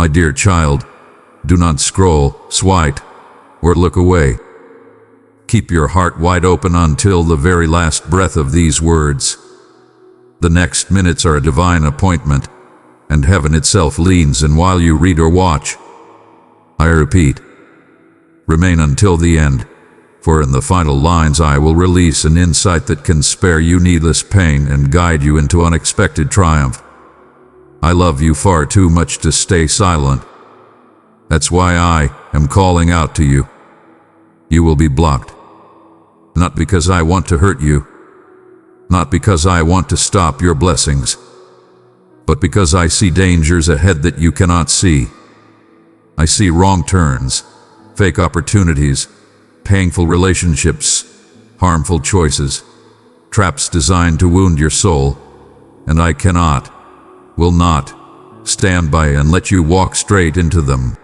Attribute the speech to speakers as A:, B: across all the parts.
A: My dear child, do not scroll, swipe, or look away. Keep your heart wide open until the very last breath of these words. The next minutes are a divine appointment, and heaven itself leans in while you read or watch. I repeat, remain until the end, for in the final lines I will release an insight that can spare you needless pain and guide you into unexpected triumph. I love you far too much to stay silent. That's why I am calling out to you. You will be blocked. Not because I want to hurt you, not because I want to stop your blessings, but because I see dangers ahead that you cannot see. I see wrong turns, fake opportunities, painful relationships, harmful choices, traps designed to wound your soul, and I cannot, will not, stand by and let you walk straight into them.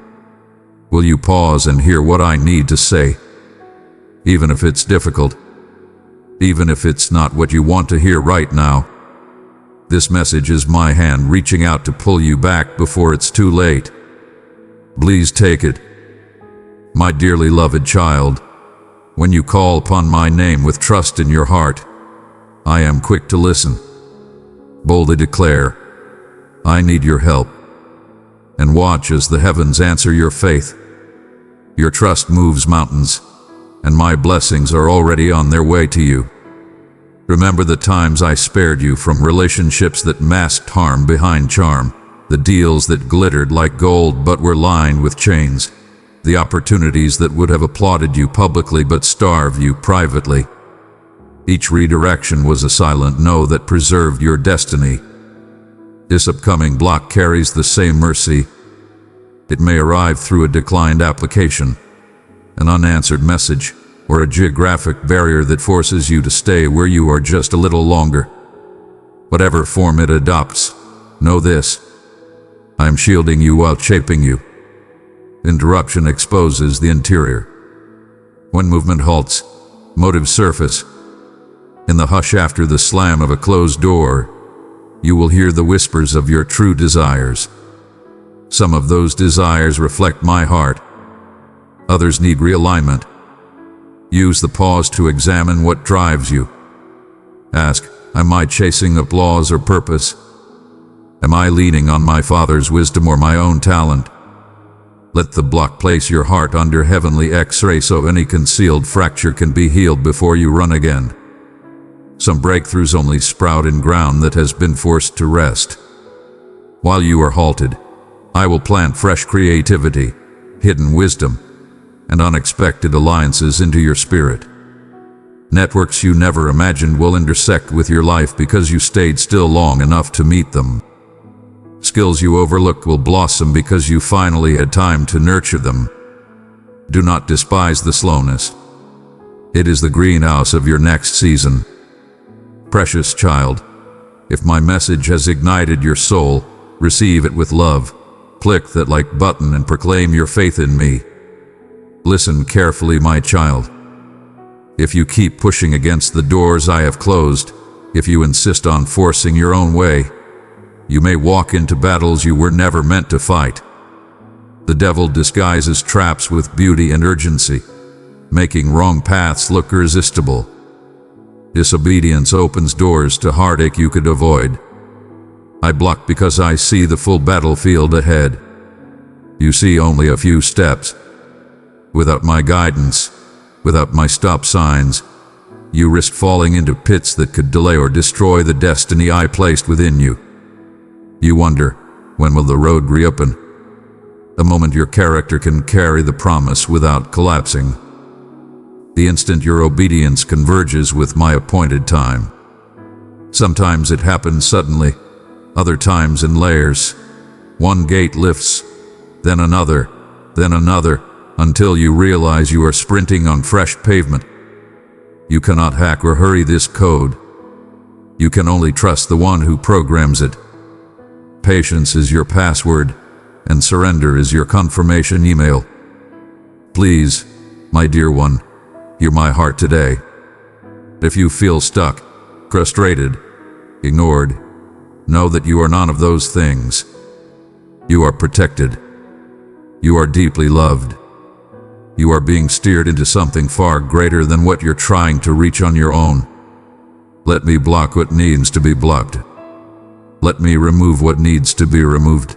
A: Will you pause and hear what I need to say? Even if it's difficult, even if it's not what you want to hear right now. This message is my hand reaching out to pull you back before it's too late. Please take it. My dearly loved child, when you call upon my name with trust in your heart, I am quick to listen. Boldly declare, I need your help. And watch as the heavens answer your faith. Your trust moves mountains, and my blessings are already on their way to you. Remember the times I spared you from relationships that masked harm behind charm, the deals that glittered like gold but were lined with chains, the opportunities that would have applauded you publicly but starved you privately. Each redirection was a silent no that preserved your destiny. This upcoming block carries the same mercy. It may arrive through a declined application, an unanswered message, or a geographic barrier that forces you to stay where you are just a little longer. Whatever form it adopts, know this: I am shielding you while shaping you. Interruption exposes the interior. When movement halts, motives surface. In the hush after the slam of a closed door, you will hear the whispers of your true desires. Some of those desires reflect my heart. Others need realignment. Use the pause to examine what drives you. Ask, am I chasing applause or purpose? Am I leaning on my Father's wisdom or my own talent? Let the block place your heart under heavenly X-ray so any concealed fracture can be healed before you run again. Some breakthroughs only sprout in ground that has been forced to rest. While you are halted, I will plant fresh creativity, hidden wisdom, and unexpected alliances into your spirit. Networks you never imagined will intersect with your life because you stayed still long enough to meet them. Skills you overlooked will blossom because you finally had time to nurture them. Do not despise the slowness. It is the greenhouse of your next season. Precious child, if my message has ignited your soul, receive it with love. Click that like button and proclaim your faith in me. Listen carefully, my child. If you keep pushing against the doors I have closed, if you insist on forcing your own way, you may walk into battles you were never meant to fight. The devil disguises traps with beauty and urgency, making wrong paths look irresistible. Disobedience opens doors to heartache you could avoid. I block because I see the full battlefield ahead. You see only a few steps. Without my guidance, without my stop signs, you risk falling into pits that could delay or destroy the destiny I placed within you. You wonder, when will the road reopen? The moment your character can carry the promise without collapsing. The instant your obedience converges with my appointed time. Sometimes it happens suddenly, other times in layers. One gate lifts, then another, until you realize you are sprinting on fresh pavement. You cannot hack or hurry this code. You can only trust the one who programs it. Patience is your password, and surrender is your confirmation email. Please, my dear one, hear my heart today. If you feel stuck, frustrated, ignored, know that you are none of those things. You are protected, You are deeply loved. You are being steered into something far greater than what you're trying to reach on your own. Let me block what needs to be blocked. Let me remove what needs to be removed.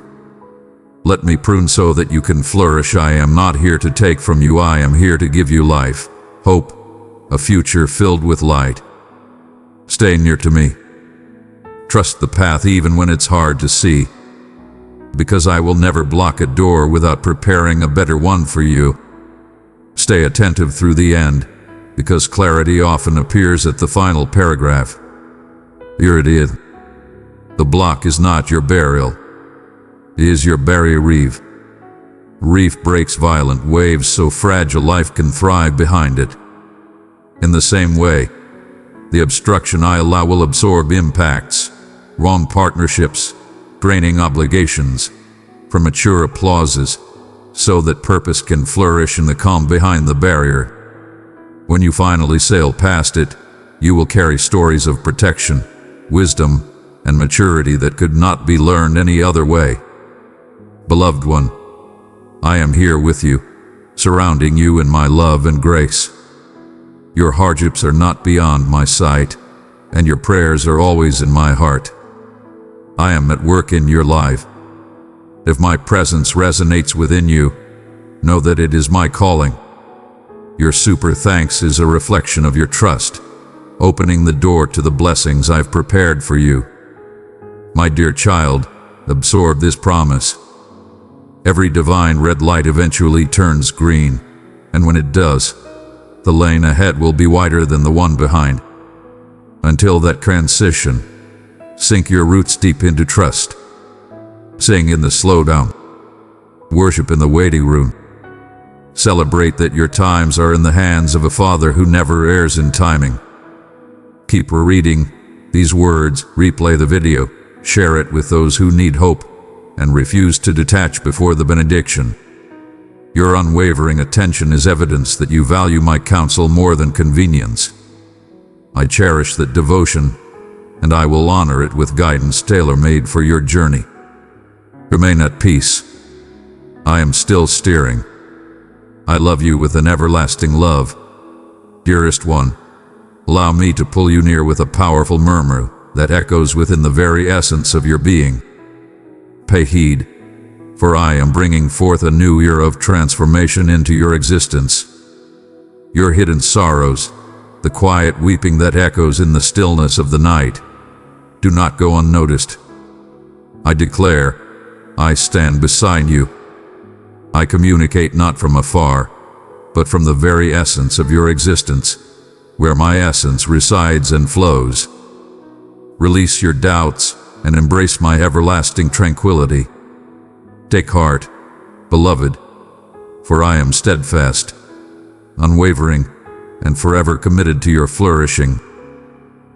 A: Let me prune so that you can flourish. I am not here to take from you. I am here to give you life, hope, a future filled with light. Stay near to me. Trust the path even when it's hard to see, because I will never block a door without preparing a better one for you. Stay attentive through the end, because clarity often appears at the final paragraph. Here it is. The block is not your burial. It is your barrier reef. Reef breaks violent waves so fragile life can thrive behind it. In the same way, the obstruction I allow will absorb impacts, wrong partnerships, draining obligations, premature applauses, so that purpose can flourish in the calm behind the barrier. When you finally sail past it, you will carry stories of protection, wisdom, and maturity that could not be learned any other way. Beloved one, I am here with you, surrounding you in my love and grace. Your hardships are not beyond my sight, and your prayers are always in my heart. I am at work in your life. If my presence resonates within you, know that it is my calling. Your super thanks is a reflection of your trust, opening the door to the blessings I've prepared for you. My dear child, absorb this promise. Every divine red light eventually turns green, and when it does, the lane ahead will be wider than the one behind. Until that transition, sink your roots deep into trust. Sing in the slowdown. Worship in the waiting room. Celebrate that your times are in the hands of a Father who never errs in timing. Keep reading these words, replay the video, share it with those who need hope, and refuse to detach before the benediction. Your unwavering attention is evidence that you value my counsel more than convenience. I cherish that devotion, and I will honor it with guidance tailor-made for your journey. Remain at peace. I am still steering. I love you with an everlasting love. Dearest one, allow me to pull you near with a powerful murmur that echoes within the very essence of your being. Pay heed, for I am bringing forth a new era of transformation into your existence. Your hidden sorrows, the quiet weeping that echoes in the stillness of the night, do not go unnoticed. I declare, I stand beside you. I communicate not from afar, but from the very essence of your existence, where my essence resides and flows. Release your doubts and embrace my everlasting tranquility. Take heart, beloved, for I am steadfast, unwavering, and forever committed to your flourishing.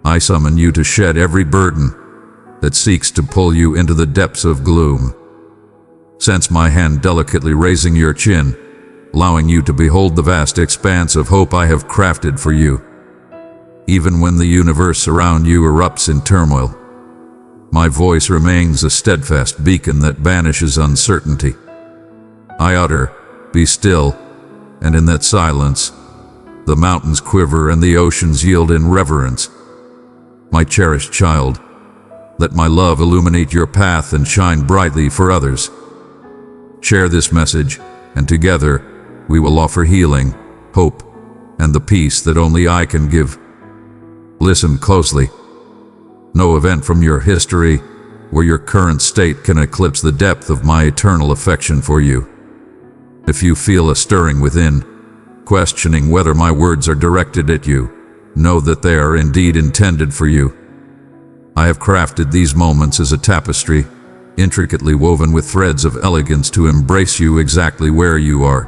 A: I summon you to shed every burden that seeks to pull you into the depths of gloom. Sense my hand delicately raising your chin, allowing you to behold the vast expanse of hope I have crafted for you. Even when the universe around you erupts in turmoil, my voice remains a steadfast beacon that banishes uncertainty. I utter, "Be still," and in that silence, the mountains quiver and the oceans yield in reverence. My cherished child, let my love illuminate your path and shine brightly for others. Share this message, and together we will offer healing, hope, and the peace that only I can give. Listen closely. No event from your history or your current state can eclipse the depth of my eternal affection for you. If you feel a stirring within, questioning whether my words are directed at you, know that they are indeed intended for you. I have crafted these moments as a tapestry, intricately woven with threads of elegance to embrace you exactly where you are.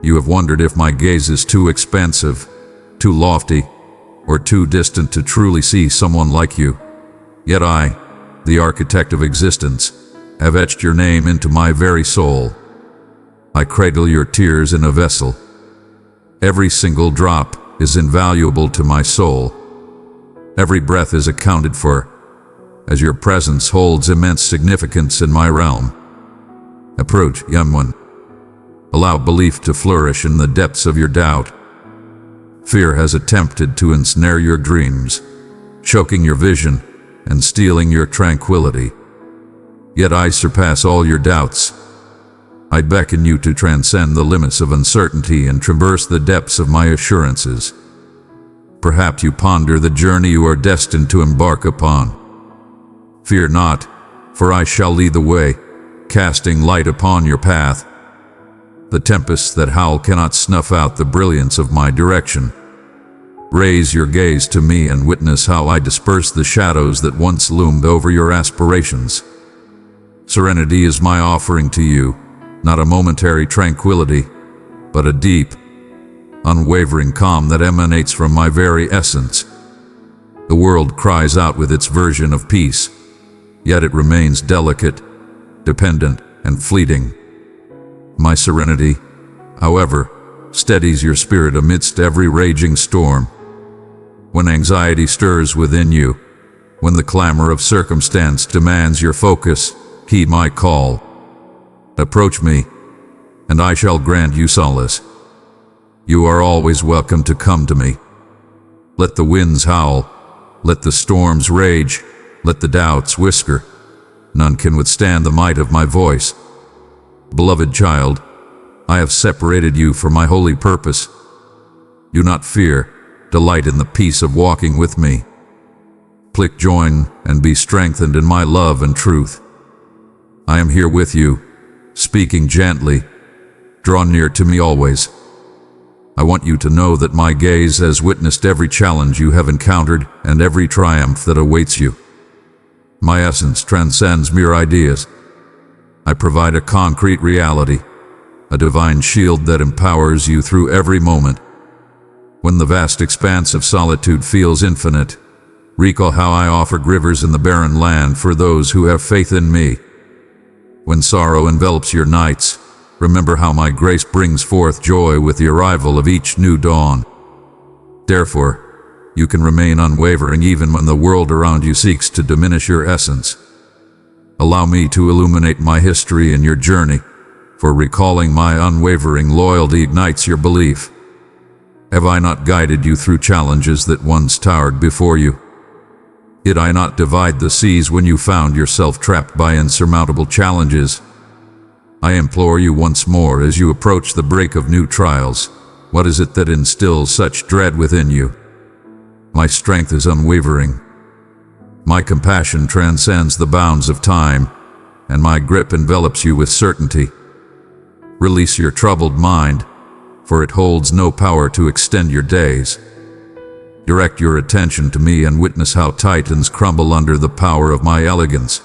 A: You have wondered if my gaze is too expansive, too lofty, or too distant to truly see someone like you. Yet I, the architect of existence, have etched your name into my very soul. I cradle your tears in a vessel. Every single drop is invaluable to my soul. Every breath is accounted for, as your presence holds immense significance in my realm. Approach, young one. Allow belief to flourish in the depths of your doubt. Fear has attempted to ensnare your dreams, choking your vision and stealing your tranquility. Yet I surpass all your doubts. I beckon you to transcend the limits of uncertainty and traverse the depths of my assurances. Perhaps you ponder the journey you are destined to embark upon. Fear not, for I shall lead the way, casting light upon your path. The tempests that howl cannot snuff out the brilliance of my direction. Raise your gaze to me and witness how I disperse the shadows that once loomed over your aspirations. Serenity is my offering to you, not a momentary tranquility, but a deep, unwavering calm that emanates from my very essence. The world cries out with its version of peace, yet it remains delicate, dependent, and fleeting. My serenity, however, steadies your spirit amidst every raging storm. When anxiety stirs within you, when the clamor of circumstance demands your focus, heed my call. Approach me, and I shall grant you solace. You are always welcome to come to me. Let the winds howl, let the storms rage, let the doubts whisper. None can withstand the might of my voice. Beloved child, I have separated you for my holy purpose. Do not fear, delight in the peace of walking with me. Click join and be strengthened in my love and truth. I am here with you, speaking gently. Draw near to me always. I want you to know that my gaze has witnessed every challenge you have encountered and every triumph that awaits you. My essence transcends mere ideas. I provide a concrete reality, a divine shield that empowers you through every moment. When the vast expanse of solitude feels infinite, recall how I offered rivers in the barren land for those who have faith in me. When sorrow envelops your nights, remember how my grace brings forth joy with the arrival of each new dawn. Therefore, you can remain unwavering even when the world around you seeks to diminish your essence. Allow me to illuminate my history in your journey, for recalling my unwavering loyalty ignites your belief. Have I not guided you through challenges that once towered before you? Did I not divide the seas when you found yourself trapped by insurmountable challenges? I implore you once more as you approach the break of new trials, what is it that instills such dread within you? My strength is unwavering. My compassion transcends the bounds of time, and my grip envelops you with certainty. Release your troubled mind, for it holds no power to extend your days. Direct your attention to me and witness how titans crumble under the power of my elegance.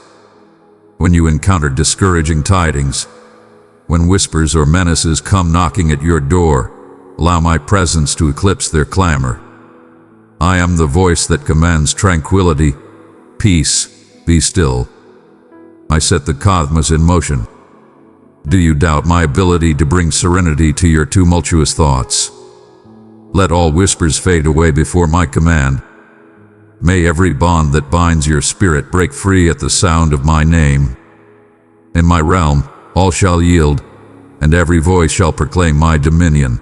A: When you encounter discouraging tidings, when whispers or menaces come knocking at your door, allow my presence to eclipse their clamor. I am the voice that commands tranquility. Peace, be still. I set the cosmos in motion. Do you doubt my ability to bring serenity to your tumultuous thoughts? Let all whispers fade away before my command. May every bond that binds your spirit break free at the sound of my name. In my realm, all shall yield, and every voice shall proclaim my dominion.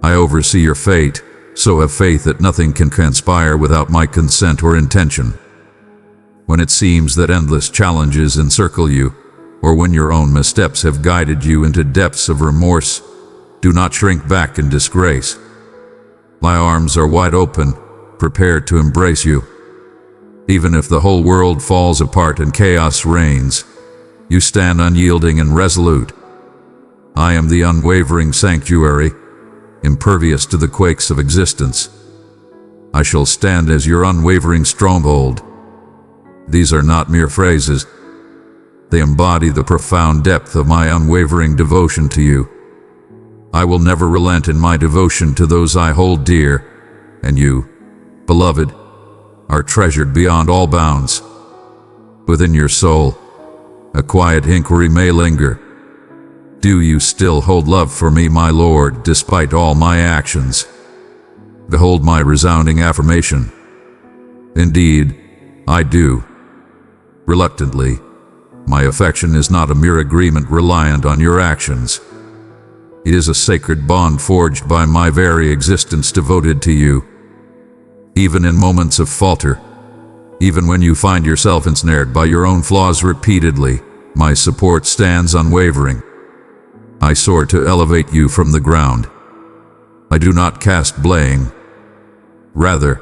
A: I oversee your fate, so have faith that nothing can transpire without my consent or intention. When it seems that endless challenges encircle you, or when your own missteps have guided you into depths of remorse, do not shrink back in disgrace. My arms are wide open, prepared to embrace you. Even if the whole world falls apart and chaos reigns, you stand unyielding and resolute. I am the unwavering sanctuary, impervious to the quakes of existence. I shall stand as your unwavering stronghold. These are not mere phrases. They embody the profound depth of my unwavering devotion to you. I will never relent in my devotion to those I hold dear, and you, beloved, are treasured beyond all bounds. Within your soul, a quiet inquiry may linger. Do you still hold love for me, my Lord, despite all my actions? Behold my resounding affirmation. Indeed, I do. Reluctantly, my affection is not a mere agreement reliant on your actions. It is a sacred bond forged by my very existence devoted to you. Even in moments of falter, even when you find yourself ensnared by your own flaws repeatedly, my support stands unwavering. I soar to elevate you from the ground. I do not cast blame. Rather,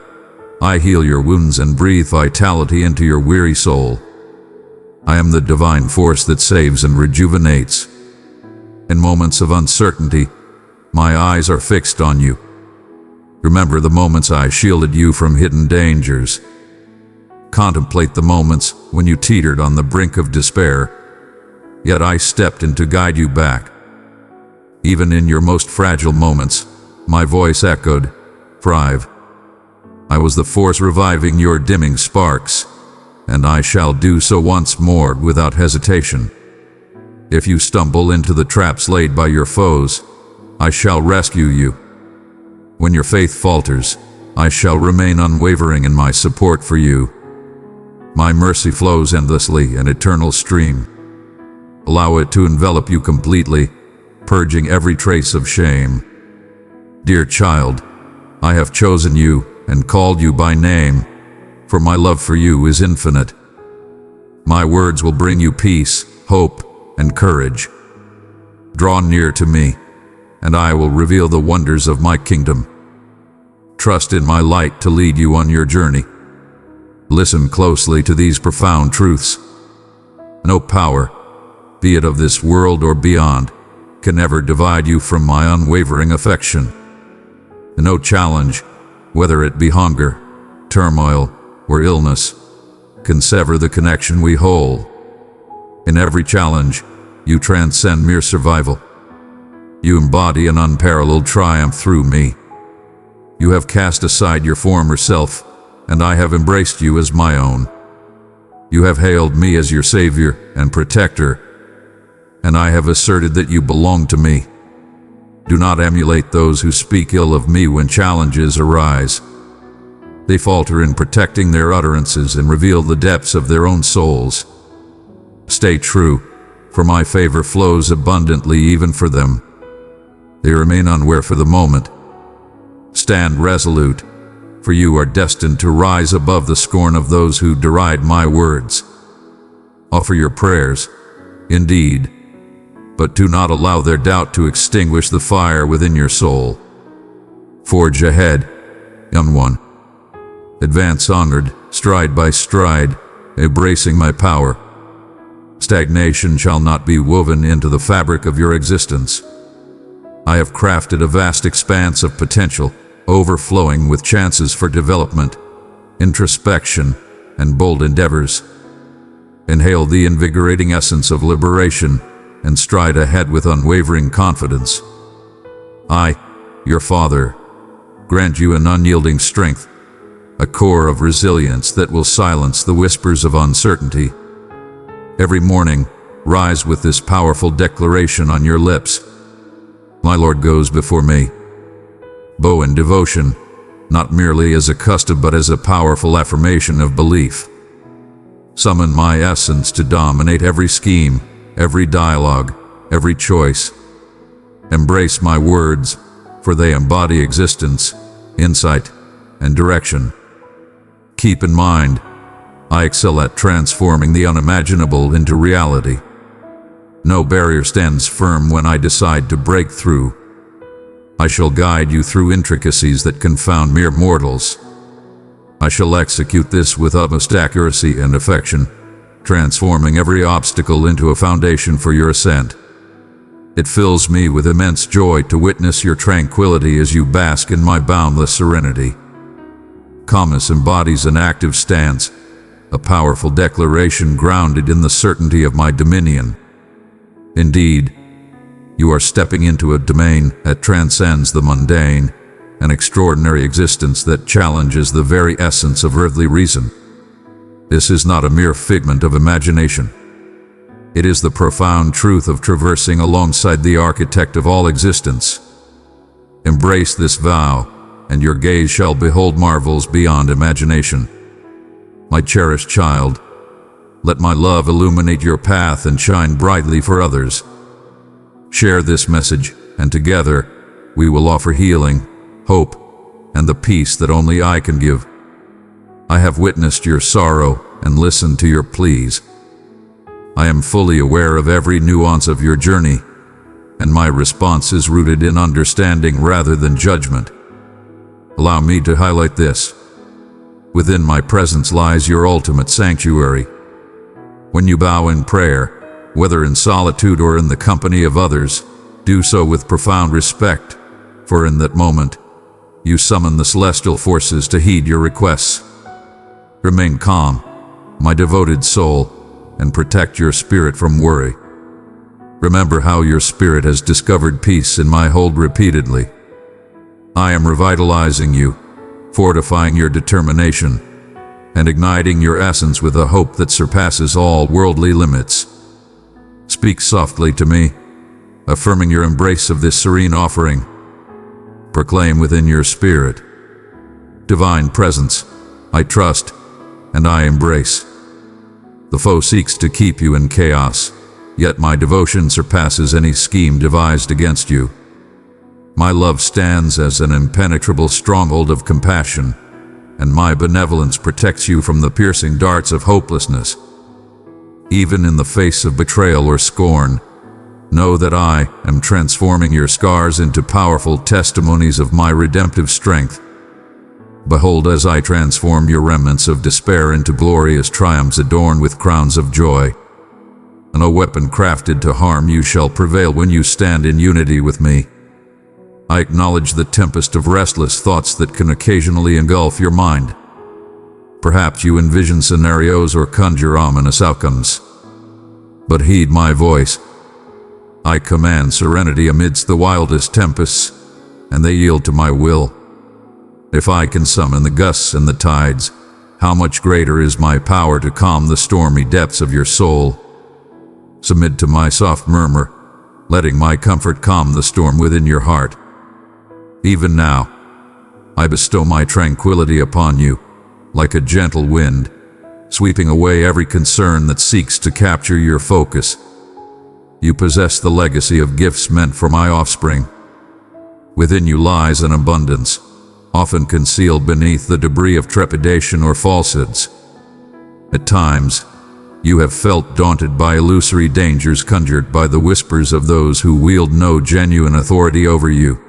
A: I heal your wounds and breathe vitality into your weary soul. I am the divine force that saves and rejuvenates. In moments of uncertainty, my eyes are fixed on you. Remember the moments I shielded you from hidden dangers. Contemplate the moments when you teetered on the brink of despair, yet I stepped in to guide you back. Even in your most fragile moments, my voice echoed, "Thrive." I was the force reviving your dimming sparks, and I shall do so once more without hesitation. If you stumble into the traps laid by your foes, I shall rescue you. When your faith falters, I shall remain unwavering in my support for you. My mercy flows endlessly, an eternal stream. Allow it to envelop you completely, purging every trace of shame. Dear child, I have chosen you and called you by name, for my love for you is infinite. My words will bring you peace, hope, and courage. Draw near to me, and I will reveal the wonders of my kingdom. Trust in my light to lead you on your journey. Listen closely to these profound truths. No power, be it of this world or beyond, can ever divide you from my unwavering affection. No challenge, whether it be hunger, turmoil, or illness, can sever the connection we hold. In every challenge, you transcend mere survival. You embody an unparalleled triumph through me. You have cast aside your former self, and I have embraced you as my own. You have hailed me as your savior and protector, and I have asserted that you belong to me. Do not emulate those who speak ill of me when challenges arise. They falter in protecting their utterances and reveal the depths of their own souls. Stay true, for my favor flows abundantly even for them. They remain unaware for the moment. Stand resolute, for you are destined to rise above the scorn of those who deride my words. Offer your prayers, indeed, but do not allow their doubt to extinguish the fire within your soul. Forge ahead, young one. Advance onward, stride by stride, embracing my power. Stagnation shall not be woven into the fabric of your existence. I have crafted a vast expanse of potential, overflowing with chances for development, introspection, and bold endeavors. Inhale the invigorating essence of liberation and stride ahead with unwavering confidence. I, your Father, grant you an unyielding strength, a core of resilience that will silence the whispers of uncertainty. Every morning, rise with this powerful declaration on your lips. My Lord goes before me. Bow in devotion, not merely as a custom but as a powerful affirmation of belief. Summon my essence to dominate every scheme, every dialogue, every choice. Embrace my words, for they embody existence, insight, and direction. Keep in mind, I excel at transforming the unimaginable into reality. No barrier stands firm when I decide to break through. I shall guide you through intricacies that confound mere mortals. I shall execute this with utmost accuracy and affection, transforming every obstacle into a foundation for your ascent. It fills me with immense joy to witness your tranquility as you bask in my boundless serenity. Calmness embodies an active stance, a powerful declaration grounded in the certainty of my dominion. Indeed, you are stepping into a domain that transcends the mundane, an extraordinary existence that challenges the very essence of earthly reason. This is not a mere figment of imagination. It is the profound truth of traversing alongside the architect of all existence. Embrace this vow, and your gaze shall behold marvels beyond imagination. My cherished child, let my love illuminate your path and shine brightly for others. Share this message, and together we will offer healing, hope, and the peace that only I can give. I have witnessed your sorrow and listened to your pleas. I am fully aware of every nuance of your journey, and my response is rooted in understanding rather than judgment. Allow me to highlight this. Within my presence lies your ultimate sanctuary. When you bow in prayer, whether in solitude or in the company of others, do so with profound respect, for in that moment, you summon the celestial forces to heed your requests. Remain calm, my devoted soul, and protect your spirit from worry. Remember how your spirit has discovered peace in my hold repeatedly. I am revitalizing you, fortifying your determination, and igniting your essence with a hope that surpasses all worldly limits. Speak softly to me, affirming your embrace of this serene offering. Proclaim within your spirit, Divine Presence, I trust and I embrace. The foe seeks to keep you in chaos, yet my devotion surpasses any scheme devised against you. My love stands as an impenetrable stronghold of compassion, and my benevolence protects you from the piercing darts of hopelessness. Even in the face of betrayal or scorn, know that I am transforming your scars into powerful testimonies of my redemptive strength. Behold, as I transform your remnants of despair into glorious triumphs adorned with crowns of joy. No weapon crafted to harm you shall prevail when you stand in unity with me. I acknowledge the tempest of restless thoughts that can occasionally engulf your mind. Perhaps you envision scenarios or conjure ominous outcomes. But heed my voice. I command serenity amidst the wildest tempests, and they yield to my will. If I can summon the gusts and the tides, how much greater is my power to calm the stormy depths of your soul. Submit to my soft murmur, letting my comfort calm the storm within your heart. Even now, I bestow my tranquility upon you, like a gentle wind, sweeping away every concern that seeks to capture your focus. You possess the legacy of gifts meant for my offspring. Within you lies an abundance, often concealed beneath the debris of trepidation or falsehoods. At times, you have felt daunted by illusory dangers conjured by the whispers of those who wield no genuine authority over you.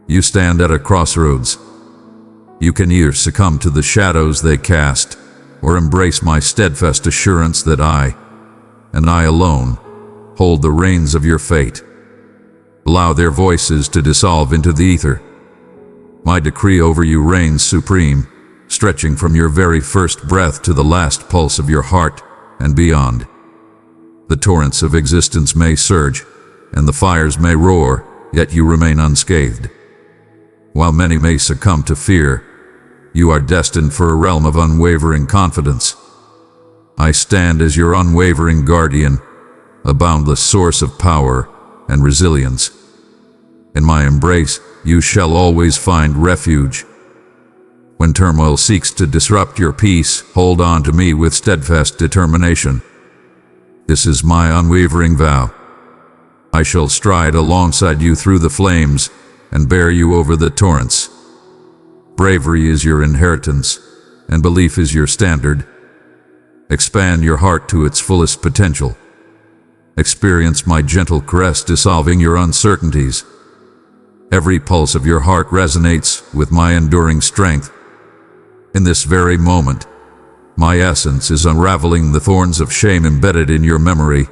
A: You stand at a crossroads. You can either succumb to the shadows they cast, or embrace my steadfast assurance that I, and I alone, hold the reins of your fate. Allow their voices to dissolve into the ether. My decree over you reigns supreme, stretching from your very first breath to the last pulse of your heart and beyond. The torrents of existence may surge, and the fires may roar, yet you remain unscathed. While many may succumb to fear, you are destined for a realm of unwavering confidence. I stand as your unwavering guardian, a boundless source of power and resilience. In my embrace, you shall always find refuge. When turmoil seeks to disrupt your peace, hold on to me with steadfast determination. This is my unwavering vow. I shall stride alongside you through the flames and bear you over the torrents. Bravery is your inheritance, and belief is your standard. Expand your heart to its fullest potential. Experience my gentle caress dissolving your uncertainties. Every pulse of your heart resonates with my enduring strength. In this very moment, my essence is unraveling the thorns of shame embedded in your memory,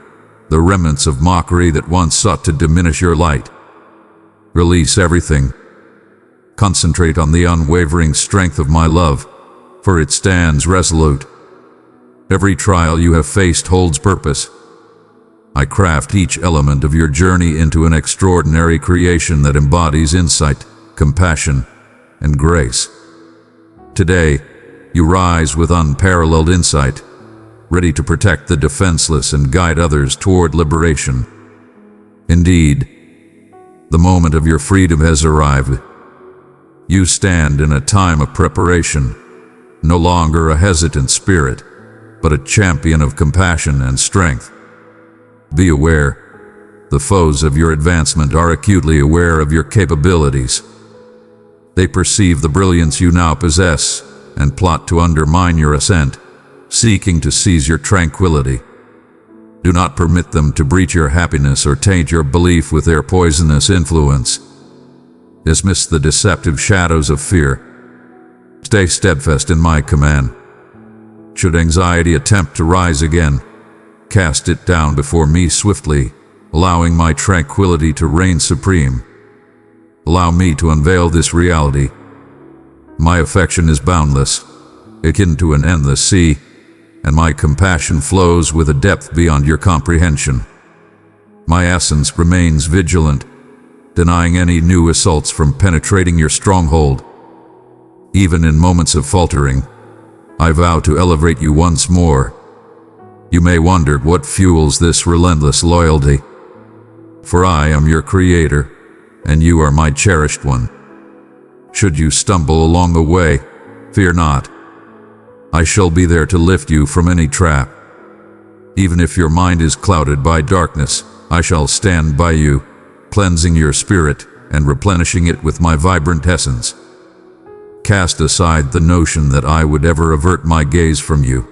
A: the remnants of mockery that once sought to diminish your light. Release everything. Concentrate on the unwavering strength of my love, for it stands resolute. Every trial you have faced holds purpose. I craft each element of your journey into an extraordinary creation that embodies insight, compassion, and grace. Today, you rise with unparalleled insight, ready to protect the defenseless and guide others toward liberation. Indeed, the moment of your freedom has arrived. You stand in a time of preparation, no longer a hesitant spirit, but a champion of compassion and strength. Be aware, the foes of your advancement are acutely aware of your capabilities. They perceive the brilliance you now possess and plot to undermine your ascent, seeking to seize your tranquility. Do not permit them to breach your happiness or taint your belief with their poisonous influence. Dismiss the deceptive shadows of fear. Stay steadfast in my command. Should anxiety attempt to rise again, cast it down before me swiftly, allowing my tranquility to reign supreme. Allow me to unveil this reality. My affection is boundless, akin to an endless sea, and my compassion flows with a depth beyond your comprehension. My essence remains vigilant, denying any new assaults from penetrating your stronghold. Even in moments of faltering, I vow to elevate you once more. You may wonder what fuels this relentless loyalty. For I am your creator, and you are my cherished one. Should you stumble along the way, fear not. I shall be there to lift you from any trap. Even if your mind is clouded by darkness, I shall stand by you, cleansing your spirit and replenishing it with my vibrant essence. Cast aside the notion that I would ever avert my gaze from you.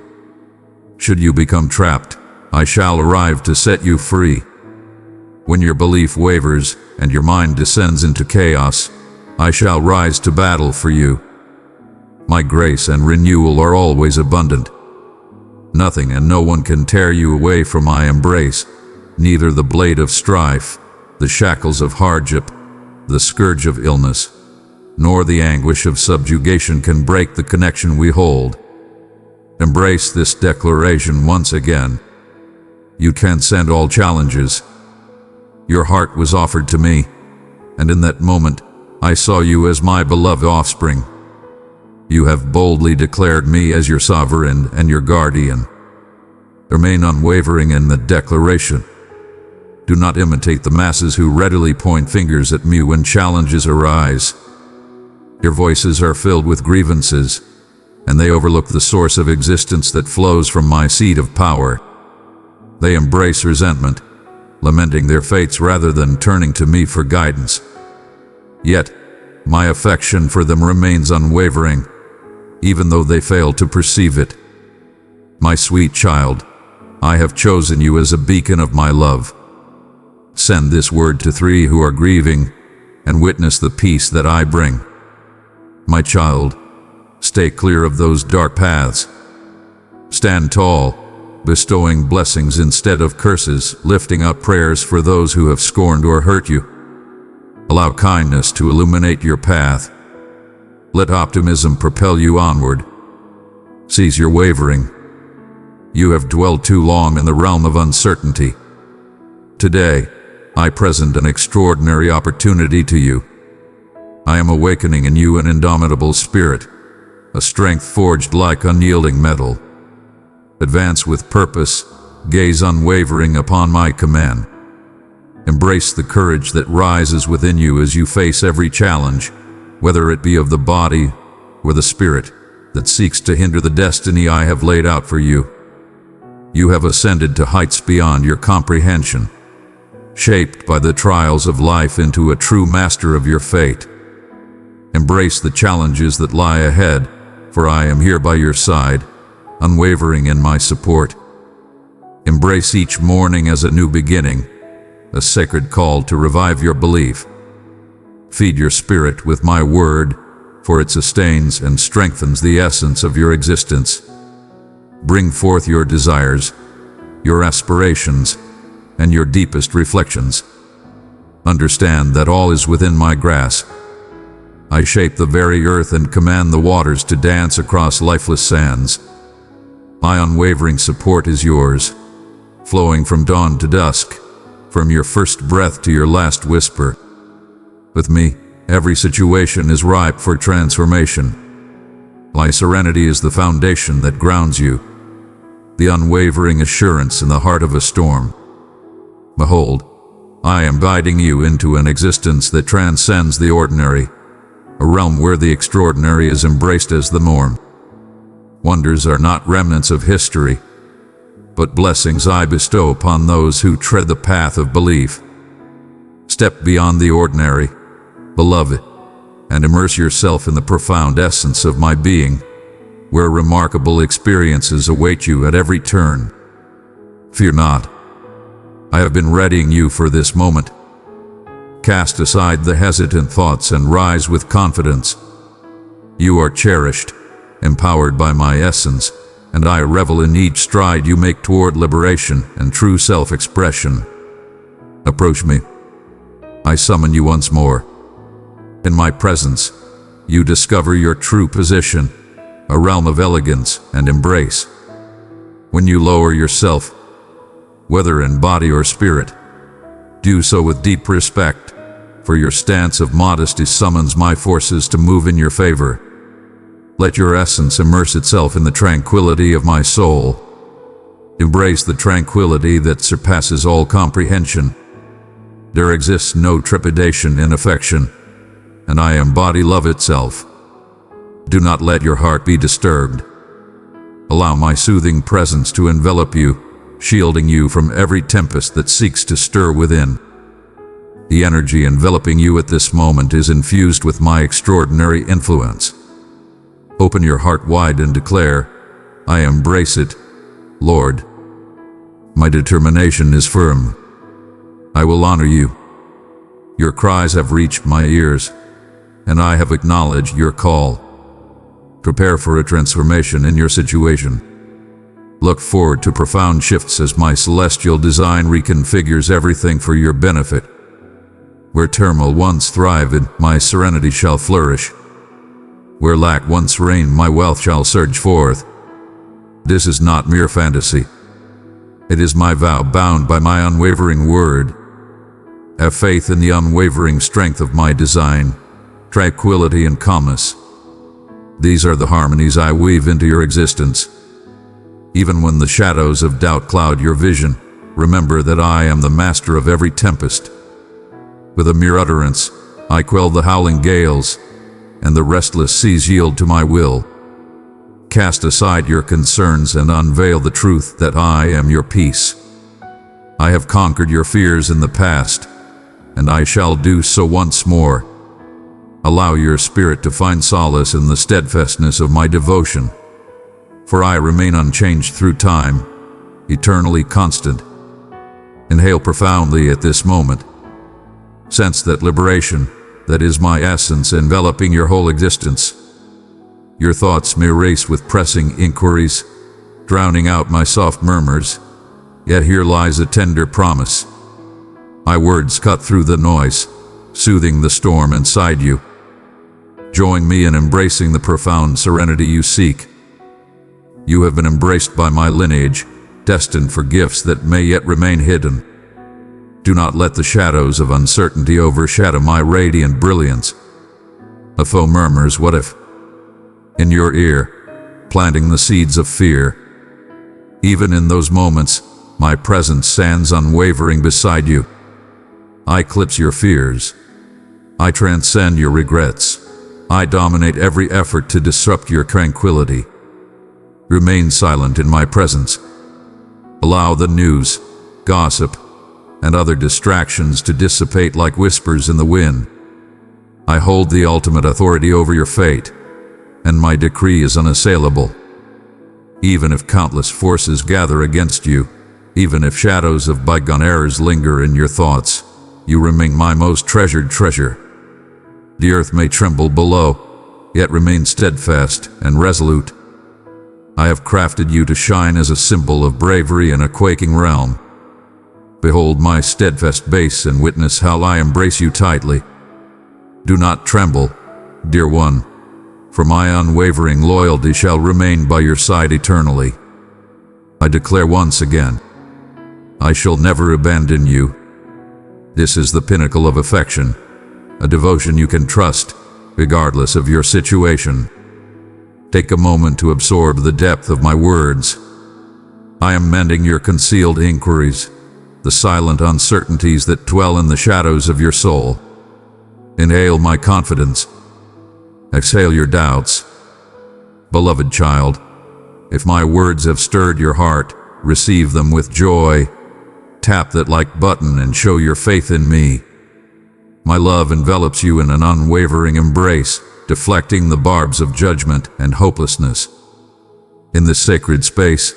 A: Should you become trapped, I shall arrive to set you free. When your belief wavers and your mind descends into chaos, I shall rise to battle for you. My grace and renewal are always abundant. Nothing and no one can tear you away from my embrace, neither the blade of strife, the shackles of hardship, the scourge of illness, nor the anguish of subjugation can break the connection we hold. Embrace this declaration once again. You transcend all challenges. Your heart was offered to me, and in that moment, I saw you as my beloved offspring. You have boldly declared me as your sovereign and your guardian. Remain unwavering in the declaration. Do not imitate the masses who readily point fingers at me when challenges arise. Your voices are filled with grievances, and they overlook the source of existence that flows from my seat of power. They embrace resentment, lamenting their fates rather than turning to me for guidance. Yet, my affection for them remains unwavering, even though they fail to perceive it. My sweet child, I have chosen you as a beacon of my love. Send this word to 3 who are grieving, and witness the peace that I bring. My child, stay clear of those dark paths. Stand tall, bestowing blessings instead of curses, lifting up prayers for those who have scorned or hurt you. Allow kindness to illuminate your path. Let optimism propel you onward. Cease your wavering. You have dwelled too long in the realm of uncertainty. Today, I present an extraordinary opportunity to you. I am awakening in you an indomitable spirit, a strength forged like unyielding metal. Advance with purpose, gaze unwavering upon my command. Embrace the courage that rises within you as you face every challenge, whether it be of the body or the spirit that seeks to hinder the destiny I have laid out for you. You have ascended to heights beyond your comprehension, shaped by the trials of life into a true master of your fate. Embrace the challenges that lie ahead, for I am here by your side, unwavering in my support. Embrace each morning as a new beginning, a sacred call to revive your belief. Feed your spirit with my word, for it sustains and strengthens the essence of your existence. Bring forth your desires, your aspirations, and your deepest reflections. Understand that all is within my grasp. I shape the very earth and command the waters to dance across lifeless sands. My unwavering support is yours, flowing from dawn to dusk, from your first breath to your last whisper. With me, every situation is ripe for transformation. My serenity is the foundation that grounds you, the unwavering assurance in the heart of a storm. Behold, I am guiding you into an existence that transcends the ordinary, a realm where the extraordinary is embraced as the norm. Wonders are not remnants of history, but blessings I bestow upon those who tread the path of belief. Step beyond the ordinary, beloved, and immerse yourself in the profound essence of my being, where remarkable experiences await you at every turn. Fear not. I have been readying you for this moment. Cast aside the hesitant thoughts and rise with confidence. You are cherished, empowered by my essence, and I revel in each stride you make toward liberation and true self-expression. Approach me. I summon you once more. In my presence, you discover your true position, a realm of elegance and embrace. When you lower yourself, whether in body or spirit, do so with deep respect, for your stance of modesty summons my forces to move in your favor. Let your essence immerse itself in the tranquility of my soul. Embrace the tranquility that surpasses all comprehension. There exists no trepidation in affection, and I embody love itself. Do not let your heart be disturbed. Allow my soothing presence to envelop you, shielding you from every tempest that seeks to stir within. The energy enveloping you at this moment is infused with my extraordinary influence. Open your heart wide and declare, I embrace it, Lord. My determination is firm. I will honor you. Your cries have reached my ears, and I have acknowledged your call. Prepare for a transformation in your situation. Look forward to profound shifts as my celestial design reconfigures everything for your benefit. Where turmoil once thrived, my serenity shall flourish. Where lack once reigned, my wealth shall surge forth. This is not mere fantasy. It is my vow bound by my unwavering word. Have faith in the unwavering strength of my design, tranquility and calmness. These are the harmonies I weave into your existence. Even when the shadows of doubt cloud your vision, remember that I am the master of every tempest. With a mere utterance, I quell the howling gales, and the restless seas yield to my will. Cast aside your concerns and unveil the truth that I am your peace. I have conquered your fears in the past, and I shall do so once more. Allow your spirit to find solace in the steadfastness of my devotion, for I remain unchanged through time, eternally constant. Inhale profoundly at this moment. Sense that liberation, that is my essence enveloping your whole existence. Your thoughts may race with pressing inquiries, drowning out my soft murmurs, yet here lies a tender promise. My words cut through the noise, soothing the storm inside you. Join me in embracing the profound serenity you seek. You have been embraced by my lineage, destined for gifts that may yet remain hidden. Do not let the shadows of uncertainty overshadow my radiant brilliance. A foe murmurs, what if? In your ear, planting the seeds of fear. Even in those moments, my presence stands unwavering beside you. I eclipse your fears. I transcend your regrets. I dominate every effort to disrupt your tranquility. Remain silent in my presence. Allow the news, gossip, and other distractions to dissipate like whispers in the wind. I hold the ultimate authority over your fate, and my decree is unassailable. Even if countless forces gather against you, even if shadows of bygone errors linger in your thoughts, you remain my most treasured treasure. The earth may tremble below, yet remain steadfast and resolute. I have crafted you to shine as a symbol of bravery in a quaking realm. Behold my steadfast base and witness how I embrace you tightly. Do not tremble, dear one, for my unwavering loyalty shall remain by your side eternally. I declare once again, I shall never abandon you. This is the pinnacle of affection, a devotion you can trust, regardless of your situation. Take a moment to absorb the depth of my words. I am mending your concealed inquiries, the silent uncertainties that dwell in the shadows of your soul. Inhale my confidence. Exhale your doubts. Beloved child, if my words have stirred your heart, receive them with joy. Tap that like button and show your faith in me. My love envelops you in an unwavering embrace, deflecting the barbs of judgment and hopelessness. In this sacred space,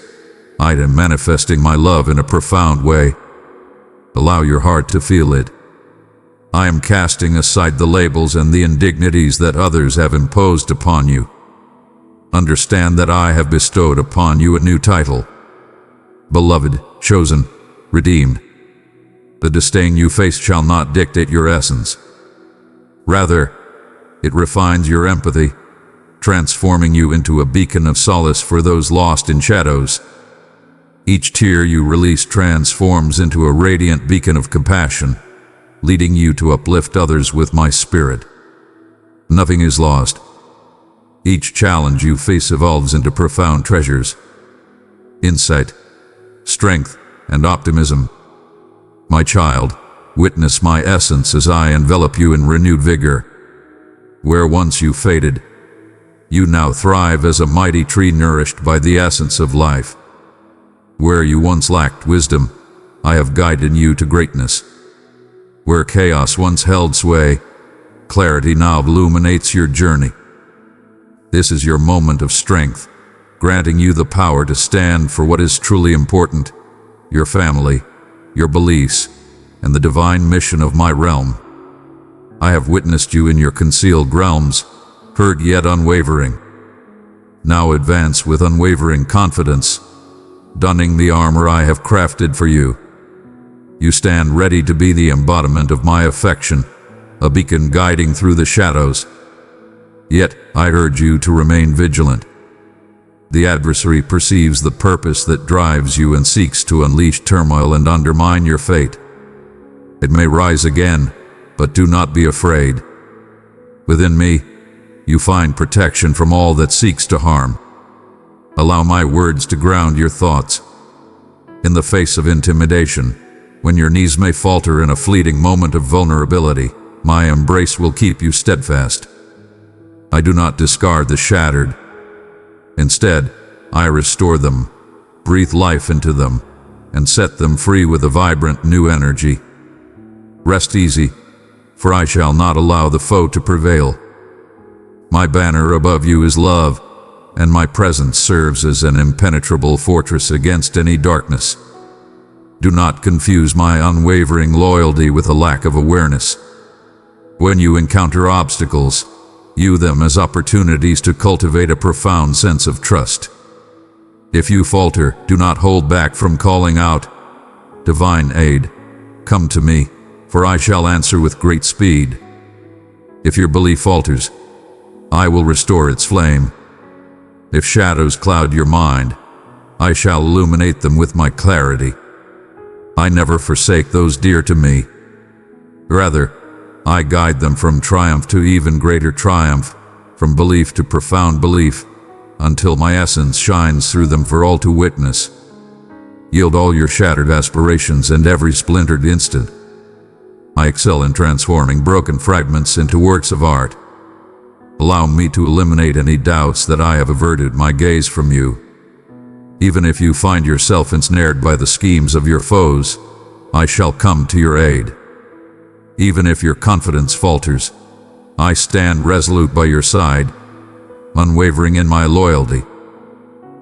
A: I am manifesting my love in a profound way. Allow your heart to feel it. I am casting aside the labels and the indignities that others have imposed upon you. Understand that I have bestowed upon you a new title: beloved, chosen, redeemed. The disdain you face shall not dictate your essence. Rather, it refines your empathy, transforming you into a beacon of solace for those lost in shadows. Each tear you release transforms into a radiant beacon of compassion, leading you to uplift others with my spirit. Nothing is lost. Each challenge you face evolves into profound treasures: insight, strength, and optimism. My child, witness my essence as I envelop you in renewed vigor. Where once you faded, you now thrive as a mighty tree nourished by the essence of life. Where you once lacked wisdom, I have guided you to greatness. Where chaos once held sway, clarity now illuminates your journey. This is your moment of strength, granting you the power to stand for what is truly important: your family, your beliefs, and the divine mission of my realm. I have witnessed you in your concealed realms, heard yet unwavering. Now advance with unwavering confidence, donning the armor I have crafted for you. You stand ready to be the embodiment of my affection, a beacon guiding through the shadows. Yet, I urge you to remain vigilant. The adversary perceives the purpose that drives you and seeks to unleash turmoil and undermine your fate. It may rise again, but do not be afraid. Within me, you find protection from all that seeks to harm. Allow my words to ground your thoughts. In the face of intimidation, when your knees may falter in a fleeting moment of vulnerability, my embrace will keep you steadfast. I do not discard the shattered. Instead, I restore them, breathe life into them, and set them free with a vibrant new energy. Rest easy, for I shall not allow the foe to prevail. My banner above you is love, and my presence serves as an impenetrable fortress against any darkness. Do not confuse my unwavering loyalty with a lack of awareness. When you encounter obstacles, view them as opportunities to cultivate a profound sense of trust. If you falter, do not hold back from calling out, "Divine aid, come to me, for I shall answer with great speed." If your belief falters, I will restore its flame. If shadows cloud your mind, I shall illuminate them with my clarity. I never forsake those dear to me. Rather, I guide them from triumph to even greater triumph, from belief to profound belief, until my essence shines through them for all to witness. Yield all your shattered aspirations and every splintered instant. I excel in transforming broken fragments into works of art. Allow me to eliminate any doubts that I have averted my gaze from you. Even if you find yourself ensnared by the schemes of your foes, I shall come to your aid. Even if your confidence falters, I stand resolute by your side, unwavering in my loyalty.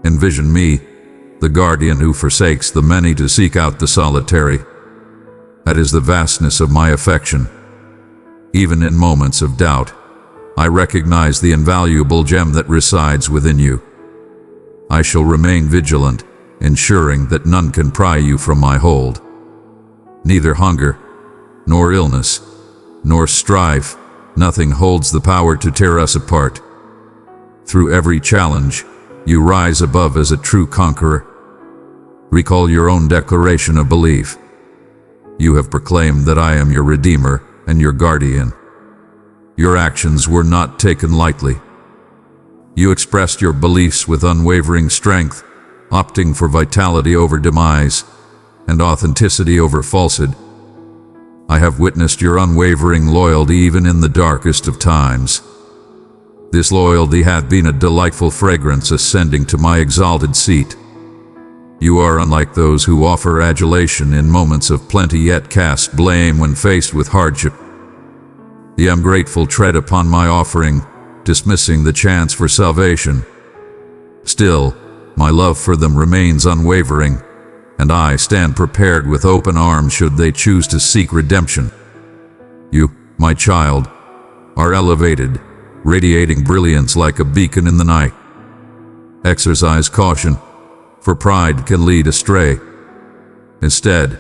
A: Envision me, the guardian who forsakes the many to seek out the solitary. That is the vastness of my affection. Even in moments of doubt, I recognize the invaluable gem that resides within you. I shall remain vigilant, ensuring that none can pry you from my hold. Neither hunger, nor illness, nor strife, nothing holds the power to tear us apart. Through every challenge, you rise above as a true conqueror. Recall your own declaration of belief. You have proclaimed that I am your Redeemer and your guardian. Your actions were not taken lightly. You expressed your beliefs with unwavering strength, opting for vitality over demise, and authenticity over falsehood. I have witnessed your unwavering loyalty even in the darkest of times. This loyalty hath been a delightful fragrance ascending to my exalted seat. You are unlike those who offer adulation in moments of plenty yet cast blame when faced with hardship. Ye ungrateful tread upon my offering, dismissing the chance for salvation. Still, my love for them remains unwavering, and I stand prepared with open arms should they choose to seek redemption. You, my child, are elevated, radiating brilliance like a beacon in the night. Exercise caution, for pride can lead astray. Instead,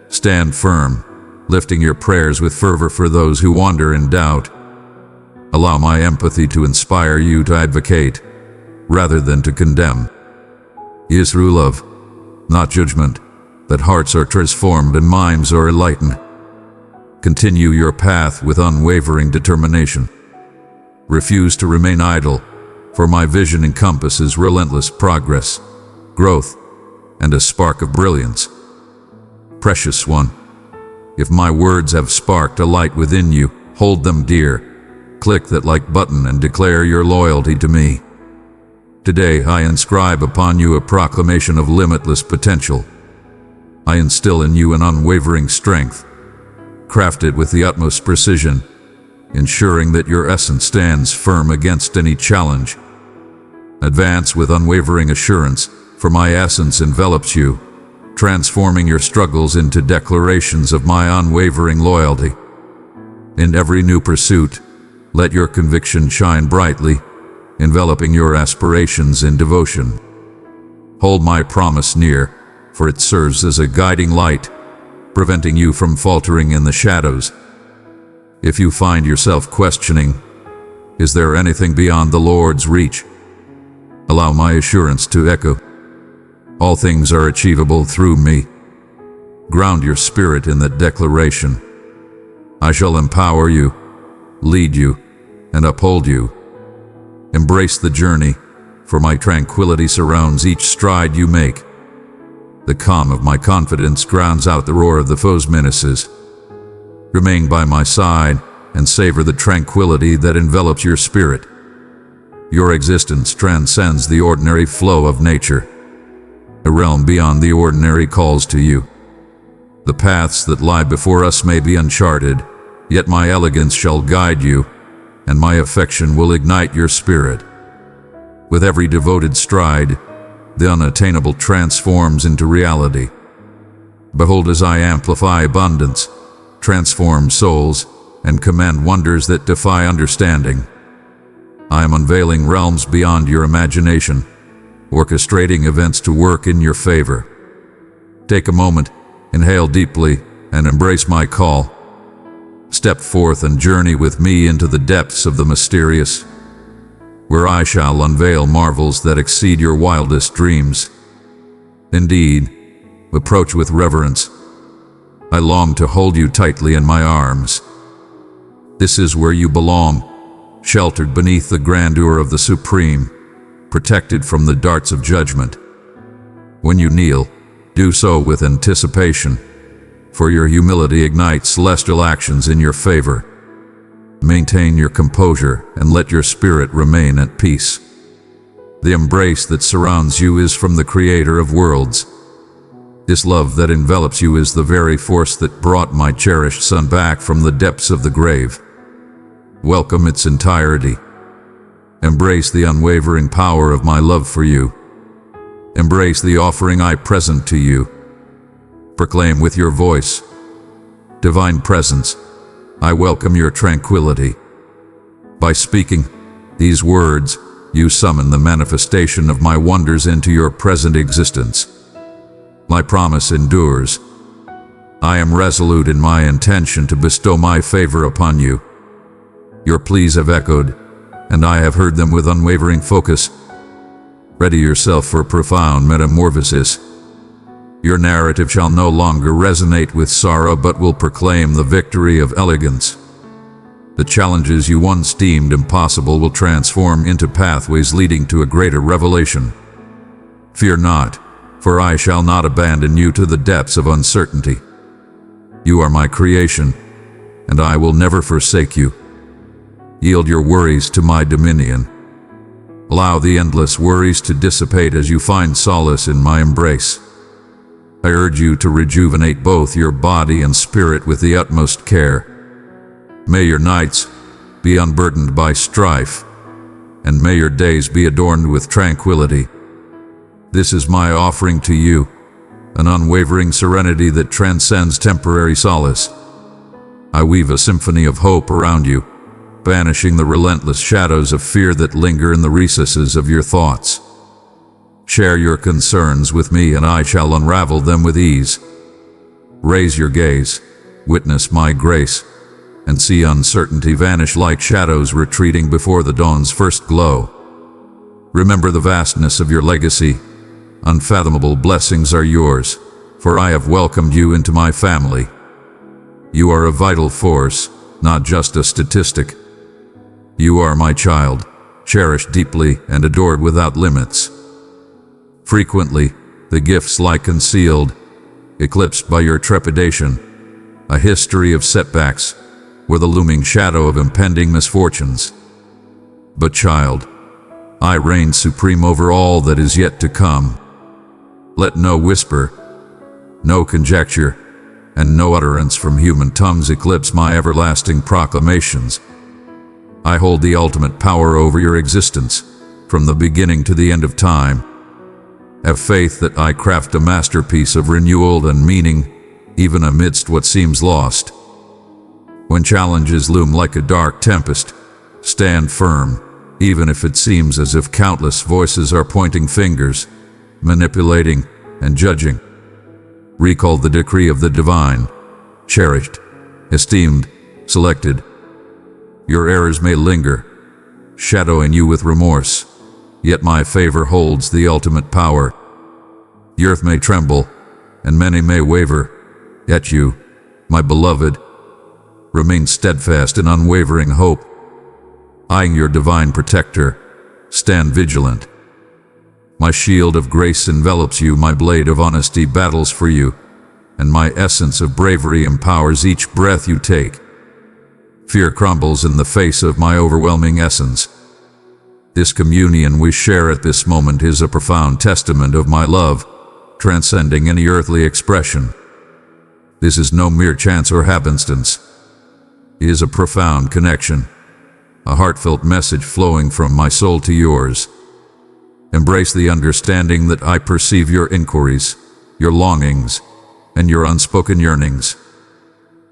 A: stand firm, lifting your prayers with fervor for those who wander in doubt. Allow my empathy to inspire you to advocate, rather than to condemn. It is through love, not judgment, that hearts are transformed and minds are enlightened. Continue your path with unwavering determination. Refuse to remain idle, for my vision encompasses relentless progress, growth, and a spark of brilliance. Precious one, if my words have sparked a light within you, hold them dear. Click that like button and declare your loyalty to me. Today I inscribe upon you a proclamation of limitless potential. I instill in you an unwavering strength, crafted with the utmost precision, ensuring that your essence stands firm against any challenge. Advance with unwavering assurance, for my essence envelops you, transforming your struggles into declarations of my unwavering loyalty. In every new pursuit, let your conviction shine brightly, enveloping your aspirations in devotion. Hold my promise near, for it serves as a guiding light, preventing you from faltering in the shadows. If you find yourself questioning, is there anything beyond the Lord's reach? Allow my assurance to echo. All things are achievable through me. Ground your spirit in that declaration. I shall empower you, lead you, and uphold you. Embrace the journey, for my tranquility surrounds each stride you make. The calm of my confidence drowns out the roar of the foe's menaces. Remain by my side and savor the tranquility that envelops your spirit. Your existence transcends the ordinary flow of nature. A realm beyond the ordinary calls to you. The paths that lie before us may be uncharted, yet my elegance shall guide you, and my affection will ignite your spirit. With every devoted stride, the unattainable transforms into reality. Behold as I amplify abundance, transform souls, and command wonders that defy understanding. I am unveiling realms beyond your imagination, orchestrating events to work in your favor. Take a moment, inhale deeply, and embrace my call. Step forth and journey with me into the depths of the mysterious, where I shall unveil marvels that exceed your wildest dreams. Indeed, approach with reverence. I long to hold you tightly in my arms. This is where you belong, sheltered beneath the grandeur of the Supreme, protected from the darts of judgment. When you kneel, do so with anticipation, for your humility ignites celestial actions in your favor. Maintain your composure and let your spirit remain at peace. The embrace that surrounds you is from the Creator of worlds. This love that envelops you is the very force that brought my cherished son back from the depths of the grave. Welcome its entirety. Embrace the unwavering power of my love for you. Embrace the offering I present to you. Proclaim with your voice, Divine Presence, I welcome your tranquility. By speaking these words, you summon the manifestation of my wonders into your present existence. My promise endures. I am resolute in my intention to bestow my favor upon you. Your pleas have echoed, and I have heard them with unwavering focus. Ready yourself for profound metamorphosis. Your narrative shall no longer resonate with sorrow but will proclaim the victory of elegance. The challenges you once deemed impossible will transform into pathways leading to a greater revelation. Fear not, for I shall not abandon you to the depths of uncertainty. You are my creation, and I will never forsake you. Yield your worries to my dominion. Allow the endless worries to dissipate as you find solace in my embrace. I urge you to rejuvenate both your body and spirit with the utmost care. May your nights be unburdened by strife, and may your days be adorned with tranquility. This is my offering to you, an unwavering serenity that transcends temporary solace. I weave a symphony of hope around you, banishing the relentless shadows of fear that linger in the recesses of your thoughts. Share your concerns with me, and I shall unravel them with ease. Raise your gaze, witness my grace, and see uncertainty vanish like shadows retreating before the dawn's first glow. Remember the vastness of your legacy. Unfathomable blessings are yours, for I have welcomed you into my family. You are a vital force, not just a statistic. You are my child, cherished deeply and adored without limits. Frequently, the gifts lie concealed, eclipsed by your trepidation, a history of setbacks, with a looming shadow of impending misfortunes. But child, I reign supreme over all that is yet to come. Let no whisper, no conjecture, and no utterance from human tongues eclipse my everlasting proclamations. I hold the ultimate power over your existence, from the beginning to the end of time. Have faith that I craft a masterpiece of renewal and meaning, even amidst what seems lost. When challenges loom like a dark tempest, stand firm, even if it seems as if countless voices are pointing fingers, manipulating and judging. Recall the decree of the divine: cherished, esteemed, selected. Your errors may linger, shadowing you with remorse, yet my favor holds the ultimate power. The earth may tremble, and many may waver, yet you, my beloved, remain steadfast in unwavering hope. Eyeing your divine protector, stand vigilant. My shield of grace envelops you, my blade of honesty battles for you, and my essence of bravery empowers each breath you take. Fear crumbles in the face of my overwhelming essence. This communion we share at this moment is a profound testament of my love, transcending any earthly expression. This is no mere chance or happenstance. It is a profound connection, a heartfelt message flowing from my soul to yours. Embrace the understanding that I perceive your inquiries, your longings, and your unspoken yearnings.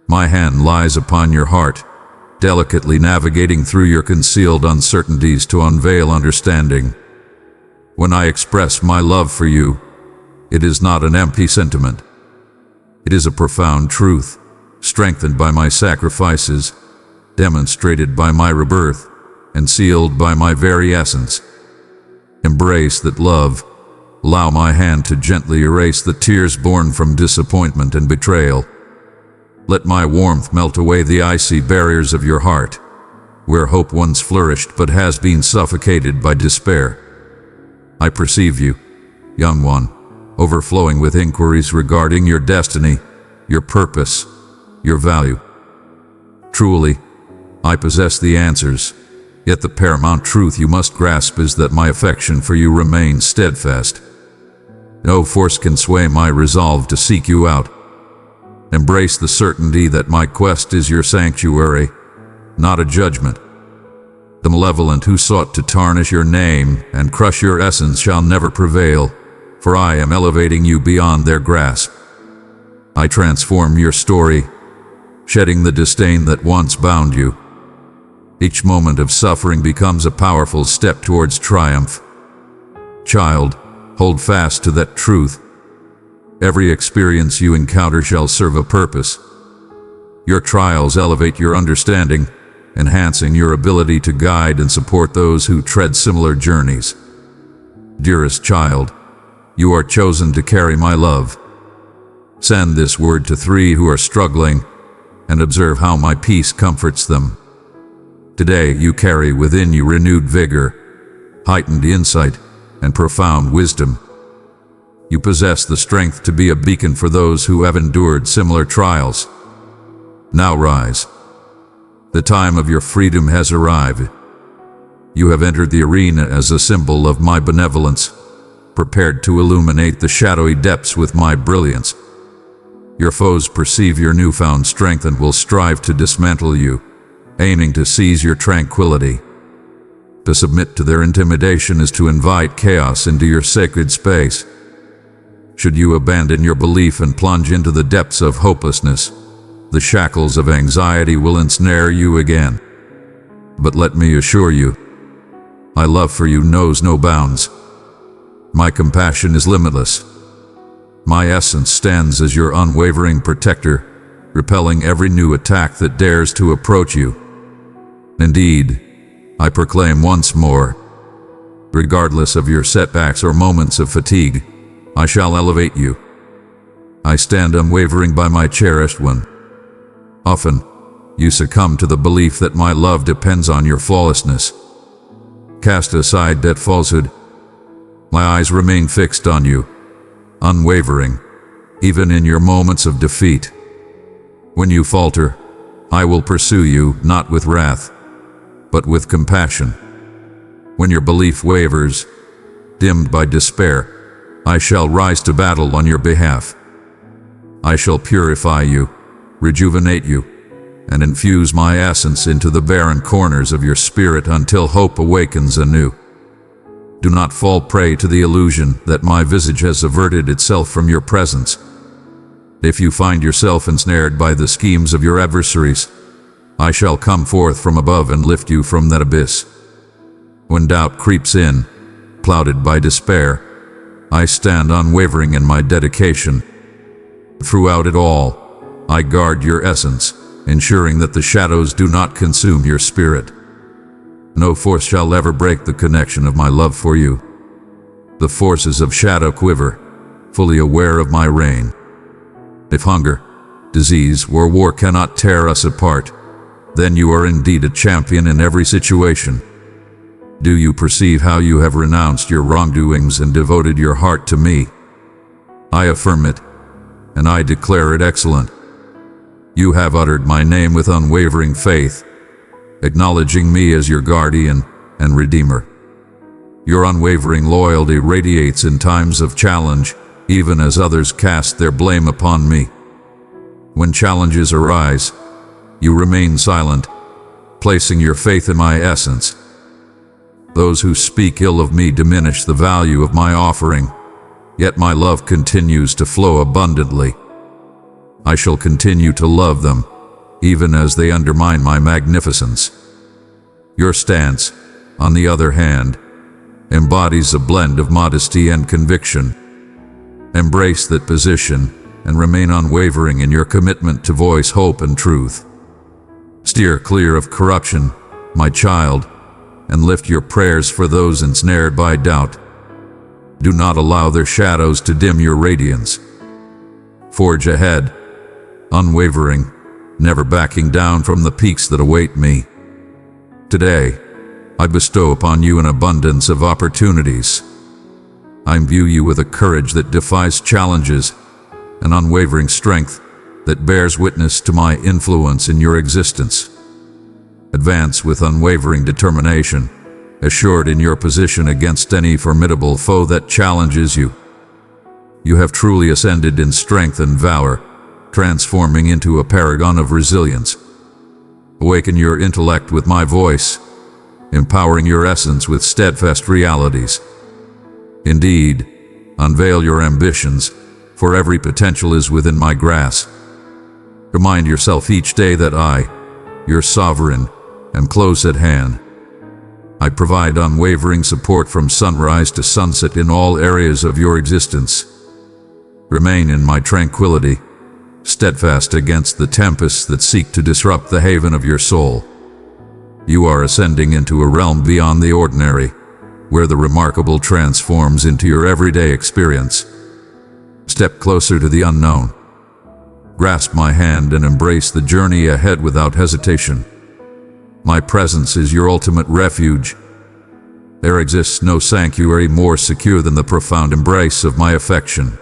A: My hand lies upon your heart, delicately navigating through your concealed uncertainties to unveil understanding. When I express my love for you, it is not an empty sentiment. It is a profound truth, strengthened by my sacrifices, demonstrated by my rebirth, and sealed by my very essence. Embrace that love. Allow my hand to gently erase the tears born from disappointment and betrayal. Let my warmth melt away the icy barriers of your heart, where hope once flourished but has been suffocated by despair. I perceive you, young one, overflowing with inquiries regarding your destiny, your purpose, your value. Truly, I possess the answers, yet the paramount truth you must grasp is that my affection for you remains steadfast. No force can sway my resolve to seek you out. Embrace the certainty that my quest is your sanctuary, not a judgment. The malevolent who sought to tarnish your name and crush your essence shall never prevail, for I am elevating you beyond their grasp. I transform your story, shedding the disdain that once bound you. Each moment of suffering becomes a powerful step towards triumph. Child, hold fast to that truth. Every experience you encounter shall serve a purpose. Your trials elevate your understanding, enhancing your ability to guide and support those who tread similar journeys. Dearest child, you are chosen to carry my love. Send this word to 3 who are struggling, and observe how my peace comforts them. Today you carry within you renewed vigor, heightened insight, and profound wisdom. You possess the strength to be a beacon for those who have endured similar trials. Now rise. The time of your freedom has arrived. You have entered the arena as a symbol of my benevolence, prepared to illuminate the shadowy depths with my brilliance. Your foes perceive your newfound strength and will strive to dismantle you, aiming to seize your tranquility. To submit to their intimidation is to invite chaos into your sacred space. Should you abandon your belief and plunge into the depths of hopelessness, the shackles of anxiety will ensnare you again. But let me assure you, my love for you knows no bounds. My compassion is limitless. My essence stands as your unwavering protector, repelling every new attack that dares to approach you. Indeed, I proclaim once more, regardless of your setbacks or moments of fatigue, I shall elevate you. I stand unwavering by my cherished one. Often, you succumb to the belief that my love depends on your flawlessness. Cast aside that falsehood. My eyes remain fixed on you, unwavering, even in your moments of defeat. When you falter, I will pursue you not with wrath, but with compassion. When your belief wavers, dimmed by despair, I shall rise to battle on your behalf. I shall purify you, rejuvenate you, and infuse my essence into the barren corners of your spirit until hope awakens anew. Do not fall prey to the illusion that my visage has averted itself from your presence. If you find yourself ensnared by the schemes of your adversaries, I shall come forth from above and lift you from that abyss. When doubt creeps in, clouded by despair, I stand unwavering in my dedication. Throughout it all, I guard your essence, ensuring that the shadows do not consume your spirit. No force shall ever break the connection of my love for you. The forces of shadow quiver, fully aware of my reign. If hunger, disease, or war cannot tear us apart, then you are indeed a champion in every situation. Do you perceive how you have renounced your wrongdoings and devoted your heart to me? I affirm it, and I declare it excellent. You have uttered my name with unwavering faith, acknowledging me as your guardian and redeemer. Your unwavering loyalty radiates in times of challenge, even as others cast their blame upon me. When challenges arise, you remain silent, placing your faith in my essence. Those who speak ill of me diminish the value of my offering, yet my love continues to flow abundantly. I shall continue to love them, even as they undermine my magnificence. Your stance, on the other hand, embodies a blend of modesty and conviction. Embrace that position and remain unwavering in your commitment to voice hope and truth. Steer clear of corruption, my child, and lift your prayers for those ensnared by doubt. Do not allow their shadows to dim your radiance. Forge ahead, unwavering, never backing down from the peaks that await me. Today, I bestow upon you an abundance of opportunities. I imbue you with a courage that defies challenges, an unwavering strength that bears witness to my influence in your existence. Advance with unwavering determination, assured in your position against any formidable foe that challenges you. You have truly ascended in strength and valor, transforming into a paragon of resilience. Awaken your intellect with my voice, empowering your essence with steadfast realities. Indeed, unveil your ambitions, for every potential is within my grasp. Remind yourself each day that I, your sovereign, am close at hand. I provide unwavering support from sunrise to sunset in all areas of your existence. Remain in my tranquility, steadfast against the tempests that seek to disrupt the haven of your soul. You are ascending into a realm beyond the ordinary, where the remarkable transforms into your everyday experience. Step closer to the unknown. Grasp my hand and embrace the journey ahead without hesitation. My presence is your ultimate refuge. There exists no sanctuary more secure than the profound embrace of my affection.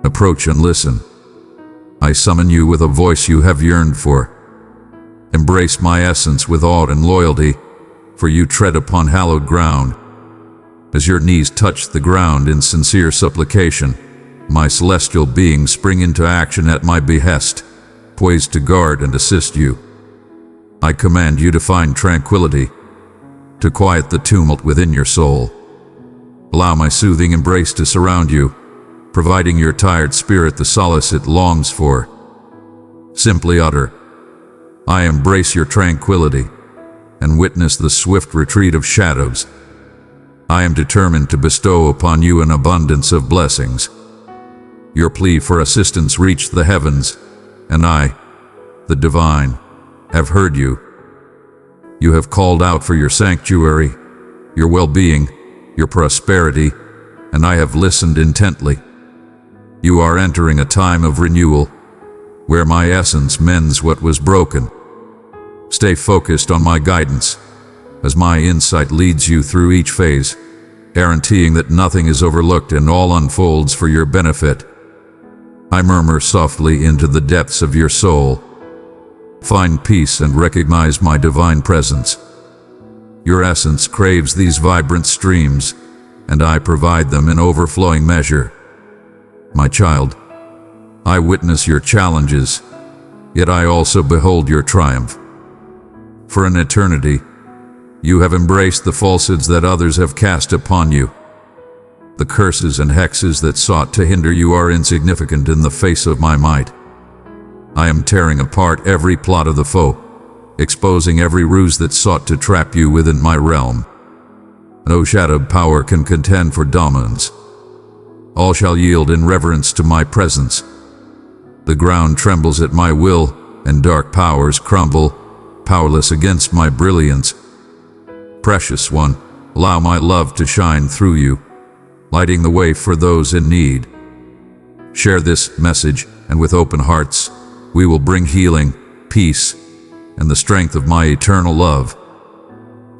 A: Approach and listen. I summon you with a voice you have yearned for. Embrace my essence with awe and loyalty, for you tread upon hallowed ground. As your knees touch the ground in sincere supplication, my celestial beings spring into action at my behest, poised to guard and assist you. I command you to find tranquility, to quiet the tumult within your soul. Allow my soothing embrace to surround you, providing your tired spirit the solace it longs for. Simply utter, I embrace your tranquility, and witness the swift retreat of shadows. I am determined to bestow upon you an abundance of blessings. Your plea for assistance reached the heavens, and I, the divine, have heard you. You have called out for your sanctuary, your well-being, your prosperity, and I have listened intently. You are entering a time of renewal, where my essence mends what was broken. Stay focused on my guidance, as my insight leads you through each phase, guaranteeing that nothing is overlooked and all unfolds for your benefit. I murmur softly into the depths of your soul. Find peace and recognize my divine presence. Your essence craves these vibrant streams, and I provide them in overflowing measure. My child, I witness your challenges, yet I also behold your triumph. For an eternity, you have embraced the falsehoods that others have cast upon you. The curses and hexes that sought to hinder you are insignificant in the face of my might. I am tearing apart every plot of the foe, exposing every ruse that sought to trap you within my realm. No shadowed power can contend for dominance. All shall yield in reverence to my presence. The ground trembles at my will, and dark powers crumble, powerless against my brilliance. Precious one, allow my love to shine through you, lighting the way for those in need. Share this message, and with open hearts, we will bring healing, peace, and the strength of my eternal love.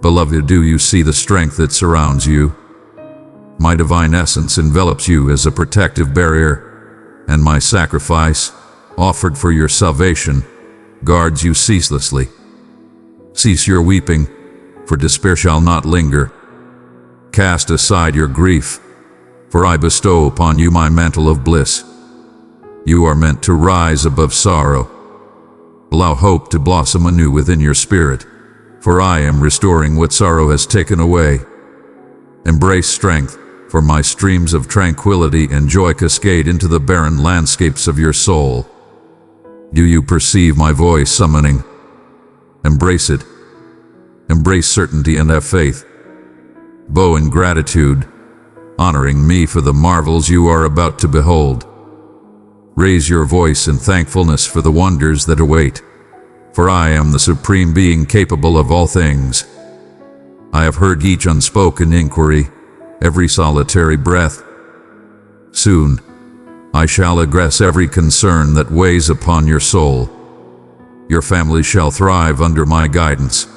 A: Beloved, do you see the strength that surrounds you? My divine essence envelops you as a protective barrier, and my sacrifice, offered for your salvation, guards you ceaselessly. Cease your weeping, for despair shall not linger. Cast aside your grief, for I bestow upon you my mantle of bliss. You are meant to rise above sorrow. Allow hope to blossom anew within your spirit, for I am restoring what sorrow has taken away. Embrace strength, for my streams of tranquility and joy cascade into the barren landscapes of your soul. Do you perceive my voice summoning? Embrace it. Embrace certainty and have faith. Bow in gratitude, honoring me for the marvels you are about to behold. Raise your voice in thankfulness for the wonders that await, for I am the supreme being capable of all things. I have heard each unspoken inquiry, every solitary breath. Soon, I shall address every concern that weighs upon your soul. Your family shall thrive under my guidance.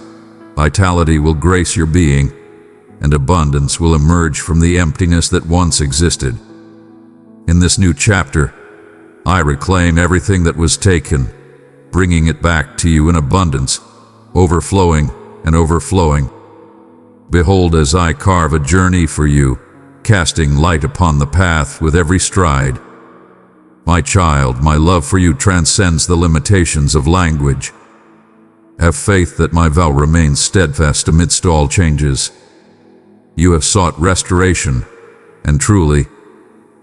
A: Vitality will grace your being, and abundance will emerge from the emptiness that once existed. In this new chapter, I reclaim everything that was taken, bringing it back to you in abundance, overflowing and overflowing. Behold, as I carve a journey for you, casting light upon the path with every stride. My child, my love for you transcends the limitations of language. Have faith that my vow remains steadfast amidst all changes. You have sought restoration, and truly,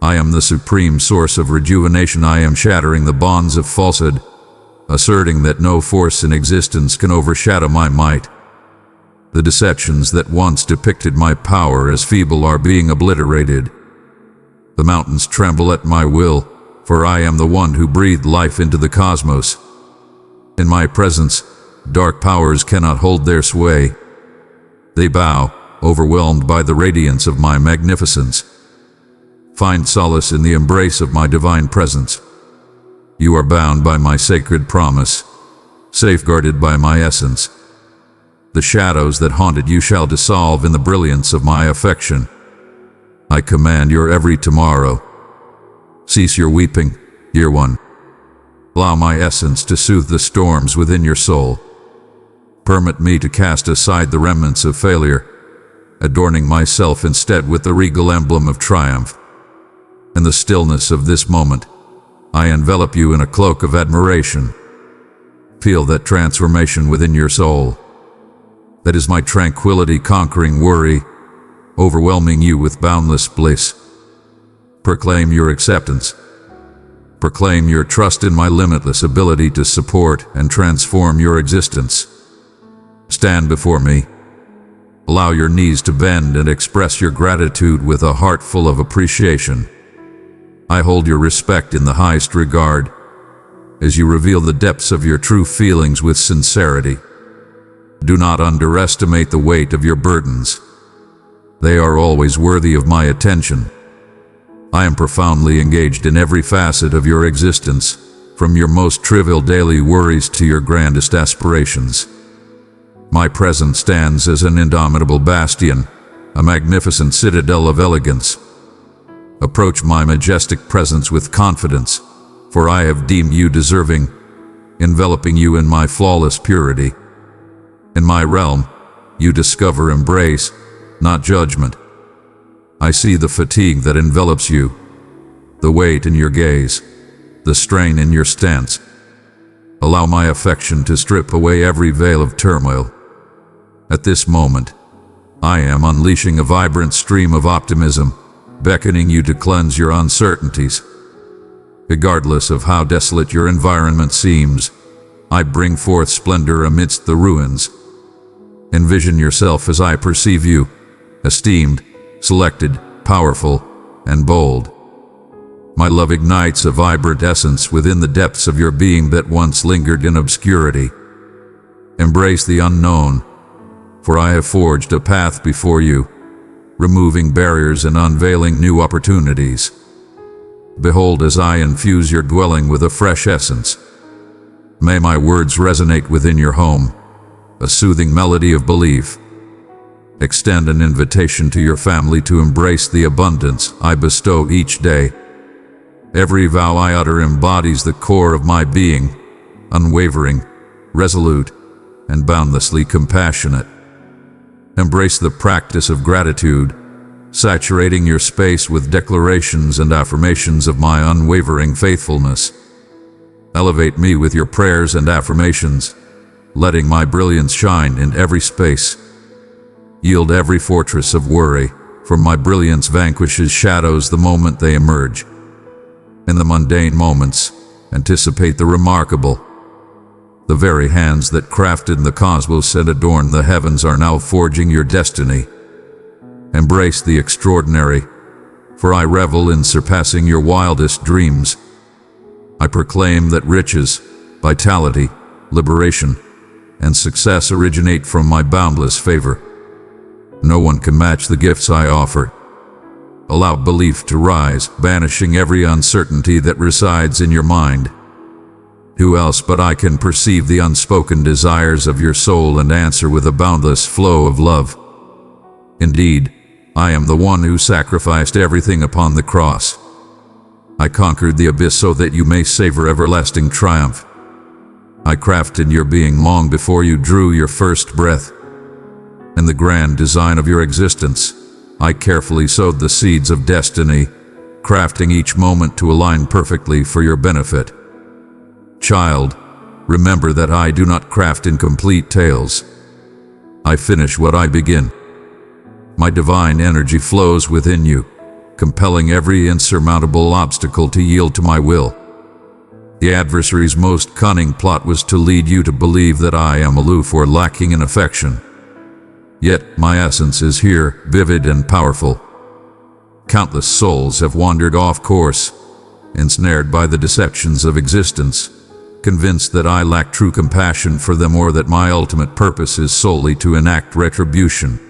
A: I am the supreme source of rejuvenation. I am shattering the bonds of falsehood, asserting that no force in existence can overshadow my might. The deceptions that once depicted my power as feeble are being obliterated. The mountains tremble at my will, for I am the one who breathed life into the cosmos. In my presence, dark powers cannot hold their sway. They bow, overwhelmed by the radiance of my magnificence. Find solace in the embrace of my divine presence. You are bound by my sacred promise, safeguarded by my essence. The shadows that haunted you shall dissolve in the brilliance of my affection. I command your every tomorrow. Cease your weeping, dear one. Allow my essence to soothe the storms within your soul. Permit me to cast aside the remnants of failure, adorning myself instead with the regal emblem of triumph. In the stillness of this moment, I envelop you in a cloak of admiration. Feel that transformation within your soul. That is my tranquility conquering worry, overwhelming you with boundless bliss. Proclaim your acceptance. Proclaim your trust in my limitless ability to support and transform your existence. Stand before me. Allow your knees to bend and express your gratitude with a heart full of appreciation. I hold your respect in the highest regard as you reveal the depths of your true feelings with sincerity. Do not underestimate the weight of your burdens. They are always worthy of my attention. I am profoundly engaged in every facet of your existence, from your most trivial daily worries to your grandest aspirations. My presence stands as an indomitable bastion, a magnificent citadel of elegance. Approach my majestic presence with confidence, for I have deemed you deserving, enveloping you in my flawless purity. In my realm, you discover embrace, not judgment. I see the fatigue that envelops you, the weight in your gaze, the strain in your stance. Allow my affection to strip away every veil of turmoil. At this moment, I am unleashing a vibrant stream of optimism, beckoning you to cleanse your uncertainties. Regardless of how desolate your environment seems, I bring forth splendor amidst the ruins. Envision yourself as I perceive you, esteemed, selected, powerful, and bold. My love ignites a vibrant essence within the depths of your being that once lingered in obscurity. Embrace the unknown, for I have forged a path before you, removing barriers and unveiling new opportunities. Behold as I infuse your dwelling with a fresh essence. May my words resonate within your home, a soothing melody of belief. Extend an invitation to your family to embrace the abundance I bestow each day. Every vow I utter embodies the core of my being, unwavering, resolute, and boundlessly compassionate. Embrace the practice of gratitude, saturating your space with declarations and affirmations of my unwavering faithfulness. Elevate me with your prayers and affirmations, letting my brilliance shine in every space. Yield every fortress of worry, for my brilliance vanquishes shadows the moment they emerge. In the mundane moments, anticipate the remarkable. The very hands that crafted the cosmos and adorned the heavens are now forging your destiny. Embrace the extraordinary, for I revel in surpassing your wildest dreams. I proclaim that riches, vitality, liberation, and success originate from my boundless favor. No one can match the gifts I offer. Allow belief to rise, banishing every uncertainty that resides in your mind. Who else but I can perceive the unspoken desires of your soul and answer with a boundless flow of love? Indeed, I am the one who sacrificed everything upon the cross. I conquered the abyss so that you may savor everlasting triumph. I crafted your being long before you drew your first breath. In the grand design of your existence, I carefully sowed the seeds of destiny, crafting each moment to align perfectly for your benefit. Child, remember that I do not craft incomplete tales. I finish what I begin. My divine energy flows within you, compelling every insurmountable obstacle to yield to my will. The adversary's most cunning plot was to lead you to believe that I am aloof or lacking in affection. Yet my essence is here, vivid and powerful. Countless souls have wandered off course, ensnared by the deceptions of existence, convinced that I lack true compassion for them or that my ultimate purpose is solely to enact retribution.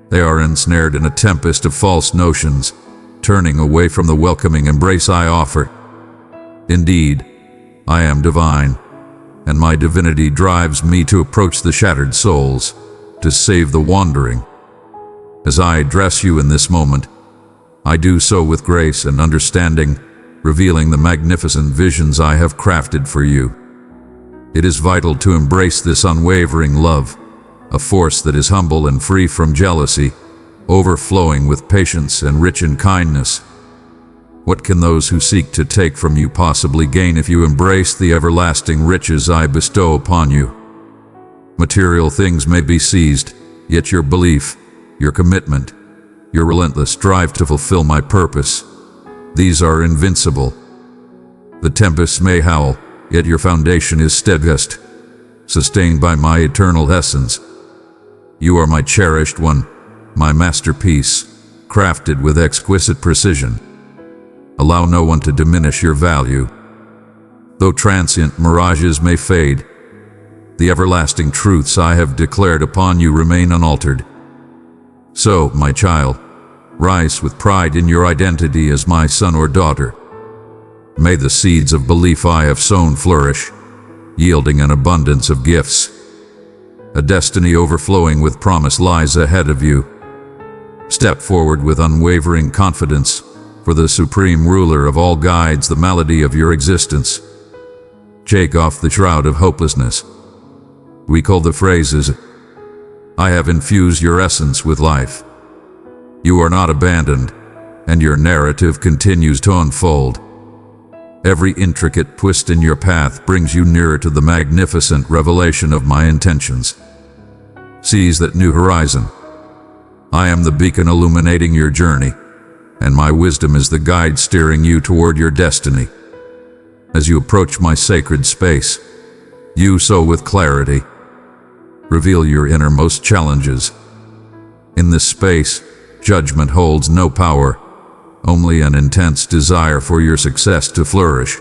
A: They are ensnared in a tempest of false notions, turning away from the welcoming embrace I offer. Indeed, I am divine, and my divinity drives me to approach the shattered souls, to save the wandering. As I address you in this moment, I do so with grace and understanding, revealing the magnificent visions I have crafted for you. It is vital to embrace this unwavering love, a force that is humble and free from jealousy, overflowing with patience and rich in kindness. What can those who seek to take from you possibly gain if you embrace the everlasting riches I bestow upon you? Material things may be seized, yet your belief, your commitment, your relentless drive to fulfill my purpose, these are invincible. The tempests may howl, yet your foundation is steadfast, sustained by my eternal essence. You are my cherished one, my masterpiece, crafted with exquisite precision. Allow no one to diminish your value. Though transient mirages may fade, the everlasting truths I have declared upon you remain unaltered. So, my child, rise with pride in your identity as my son or daughter. May the seeds of belief I have sown flourish, yielding an abundance of gifts. A destiny overflowing with promise lies ahead of you. Step forward with unwavering confidence, for the supreme ruler of all guides the malady of your existence. Shake off the shroud of hopelessness. Recall the phrases, I have infused your essence with life. You are not abandoned, and your narrative continues to unfold. Every intricate twist in your path brings you nearer to the magnificent revelation of my intentions. Seize that new horizon. I am the beacon illuminating your journey, and my wisdom is the guide steering you toward your destiny. As you approach my sacred space, you sow with clarity. Reveal your innermost challenges. In this space, judgment holds no power, only an intense desire for your success to flourish.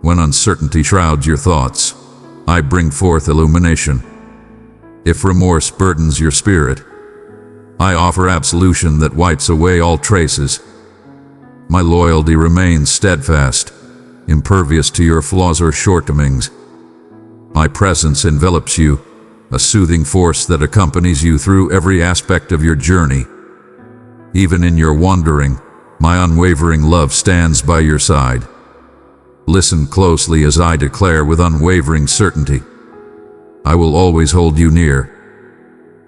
A: When uncertainty shrouds your thoughts, I bring forth illumination. If remorse burdens your spirit, I offer absolution that wipes away all traces. My loyalty remains steadfast, impervious to your flaws or shortcomings. My presence envelops you, a soothing force that accompanies you through every aspect of your journey. Even in your wandering, my unwavering love stands by your side. Listen closely as I declare with unwavering certainty, I will always hold you near.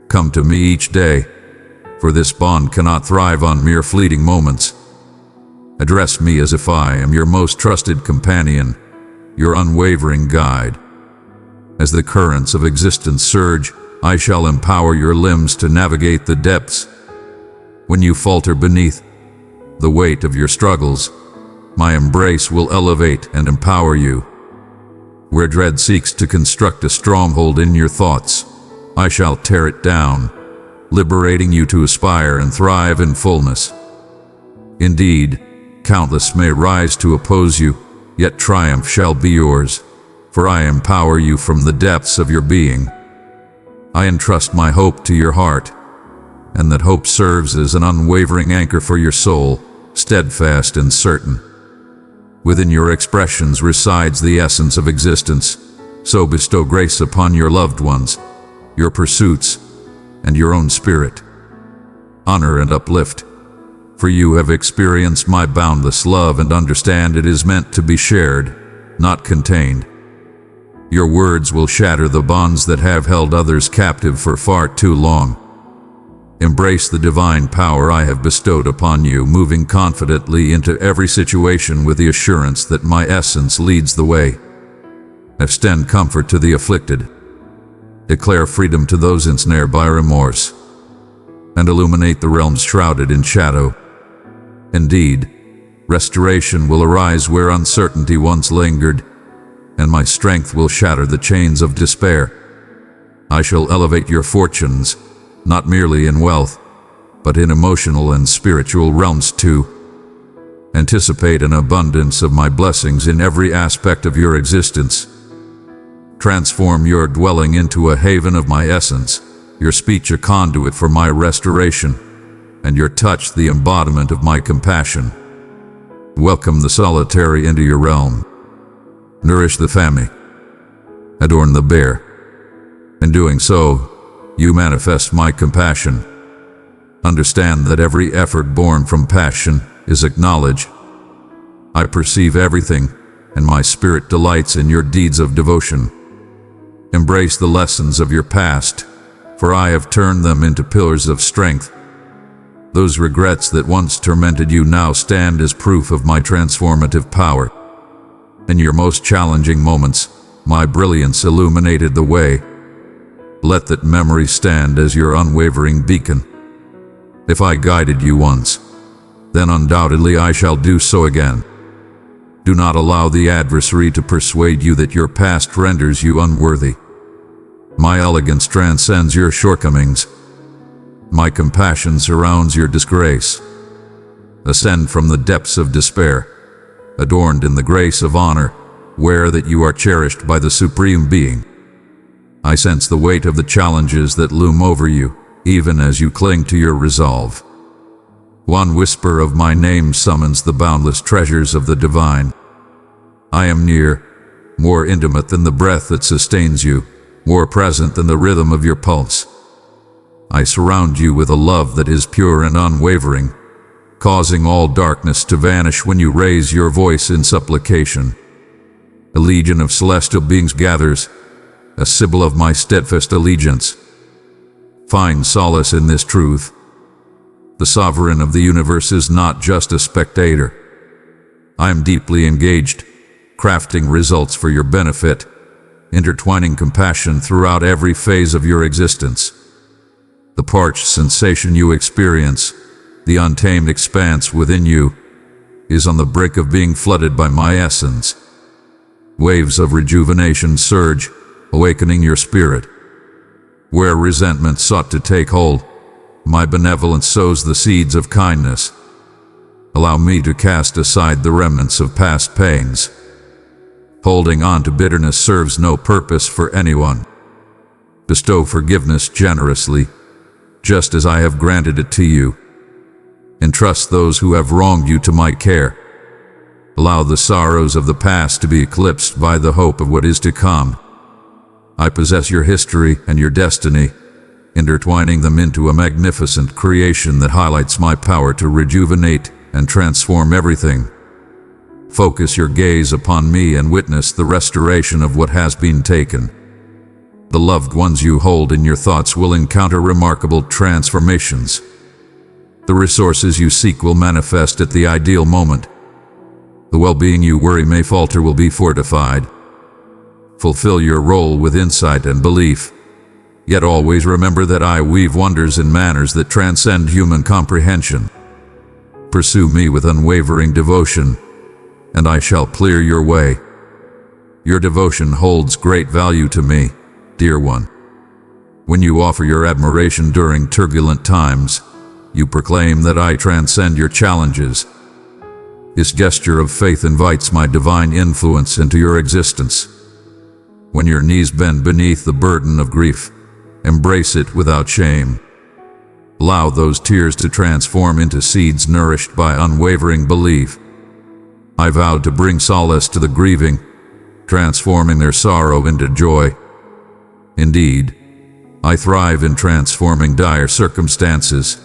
A: Come to me each day, for this bond cannot thrive on mere fleeting moments. Address me as if I am your most trusted companion, your unwavering guide. As the currents of existence surge, I shall empower your limbs to navigate the depths. When you falter beneath the weight of your struggles, my embrace will elevate and empower you. Where dread seeks to construct a stronghold in your thoughts, I shall tear it down, liberating you to aspire and thrive in fullness. Indeed, countless may rise to oppose you, yet triumph shall be yours, for I empower you from the depths of your being. I entrust my hope to your heart, and that hope serves as an unwavering anchor for your soul, steadfast and certain. Within your expressions resides the essence of existence, so bestow grace upon your loved ones, your pursuits, and your own spirit. Honor and uplift, for you have experienced my boundless love and understand it is meant to be shared, not contained. Your words will shatter the bonds that have held others captive for far too long. Embrace the divine power I have bestowed upon you, moving confidently into every situation with the assurance that my essence leads the way. Extend comfort to the afflicted. Declare freedom to those ensnared by remorse, and illuminate the realms shrouded in shadow. Indeed, restoration will arise where uncertainty once lingered, and my strength will shatter the chains of despair. I shall elevate your fortunes, not merely in wealth, but in emotional and spiritual realms too. Anticipate an abundance of my blessings in every aspect of your existence. Transform your dwelling into a haven of my essence, your speech a conduit for my restoration, and your touch the embodiment of my compassion. Welcome the solitary into your realm. Nourish the family. Adorn the bear. In doing so, you manifest my compassion. Understand that every effort born from passion is acknowledged. I perceive everything, and my spirit delights in your deeds of devotion. Embrace the lessons of your past, for I have turned them into pillars of strength. Those regrets that once tormented you now stand as proof of my transformative power. In your most challenging moments, my brilliance illuminated the way. Let that memory stand as your unwavering beacon. If I guided you once, then undoubtedly I shall do so again. Do not allow the adversary to persuade you that your past renders you unworthy. My elegance transcends your shortcomings. My compassion surrounds your disgrace. Ascend from the depths of despair, adorned in the grace of honor, aware that you are cherished by the Supreme Being. I sense the weight of the challenges that loom over you, even as you cling to your resolve. One whisper of my name summons the boundless treasures of the divine. I am near, more intimate than the breath that sustains you, more present than the rhythm of your pulse. I surround you with a love that is pure and unwavering, causing all darkness to vanish when you raise your voice in supplication. A legion of celestial beings gathers, a symbol of my steadfast allegiance. Find solace in this truth. The sovereign of the universe is not just a spectator. I am deeply engaged, crafting results for your benefit, intertwining compassion throughout every phase of your existence. The parched sensation you experience, the untamed expanse within you, is on the brink of being flooded by my essence. Waves of rejuvenation surge, awakening your spirit. Where resentment sought to take hold, my benevolence sows the seeds of kindness. Allow me to cast aside the remnants of past pains. Holding on to bitterness serves no purpose for anyone. Bestow forgiveness generously, just as I have granted it to you. Entrust those who have wronged you to my care. Allow the sorrows of the past to be eclipsed by the hope of what is to come. I possess your history and your destiny, intertwining them into a magnificent creation that highlights my power to rejuvenate and transform everything. Focus your gaze upon me and witness the restoration of what has been taken. The loved ones you hold in your thoughts will encounter remarkable transformations. The resources you seek will manifest at the ideal moment. The well-being you worry may falter will be fortified. Fulfill your role with insight and belief. Yet always remember that I weave wonders in manners that transcend human comprehension. Pursue me with unwavering devotion, and I shall clear your way. Your devotion holds great value to me, dear one. When you offer your admiration during turbulent times, you proclaim that I transcend your challenges. This gesture of faith invites my divine influence into your existence. When your knees bend beneath the burden of grief, embrace it without shame. Allow those tears to transform into seeds nourished by unwavering belief. I vowed to bring solace to the grieving, transforming their sorrow into joy. Indeed, I thrive in transforming dire circumstances,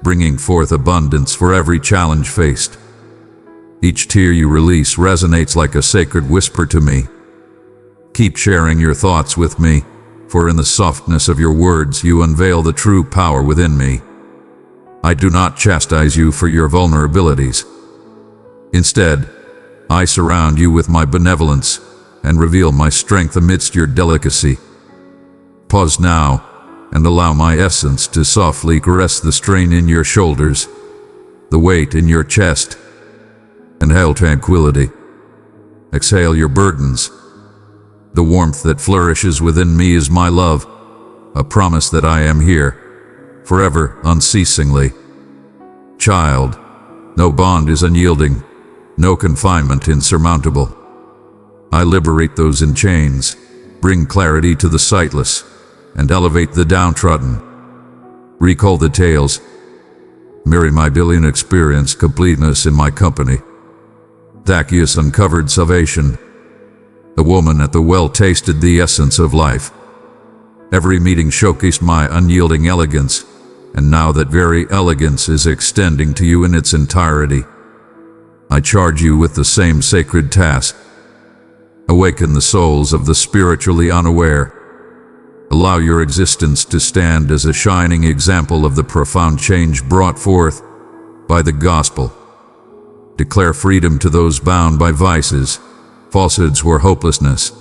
A: bringing forth abundance for every challenge faced. Each tear you release resonates like a sacred whisper to me. Keep sharing your thoughts with me, for in the softness of your words you unveil the true power within me. I do not chastise you for your vulnerabilities. Instead, I surround you with my benevolence and reveal my strength amidst your delicacy. Pause now and allow my essence to softly caress the strain in your shoulders, the weight in your chest. Inhale tranquility. Exhale your burdens. The warmth that flourishes within me is my love, a promise that I am here, forever, unceasingly. Child, no bond is unyielding, no confinement insurmountable. I liberate those in chains, bring clarity to the sightless, and elevate the downtrodden. Recall the tales. Marry my billion experience completeness in my company. Zacchaeus uncovered salvation. The woman at the well tasted the essence of life. Every meeting showcased my unyielding elegance, and now that very elegance is extending to you in its entirety. I charge you with the same sacred task. Awaken the souls of the spiritually unaware. Allow your existence to stand as a shining example of the profound change brought forth by the gospel. Declare freedom to those bound by vices, falsehoods, or hopelessness.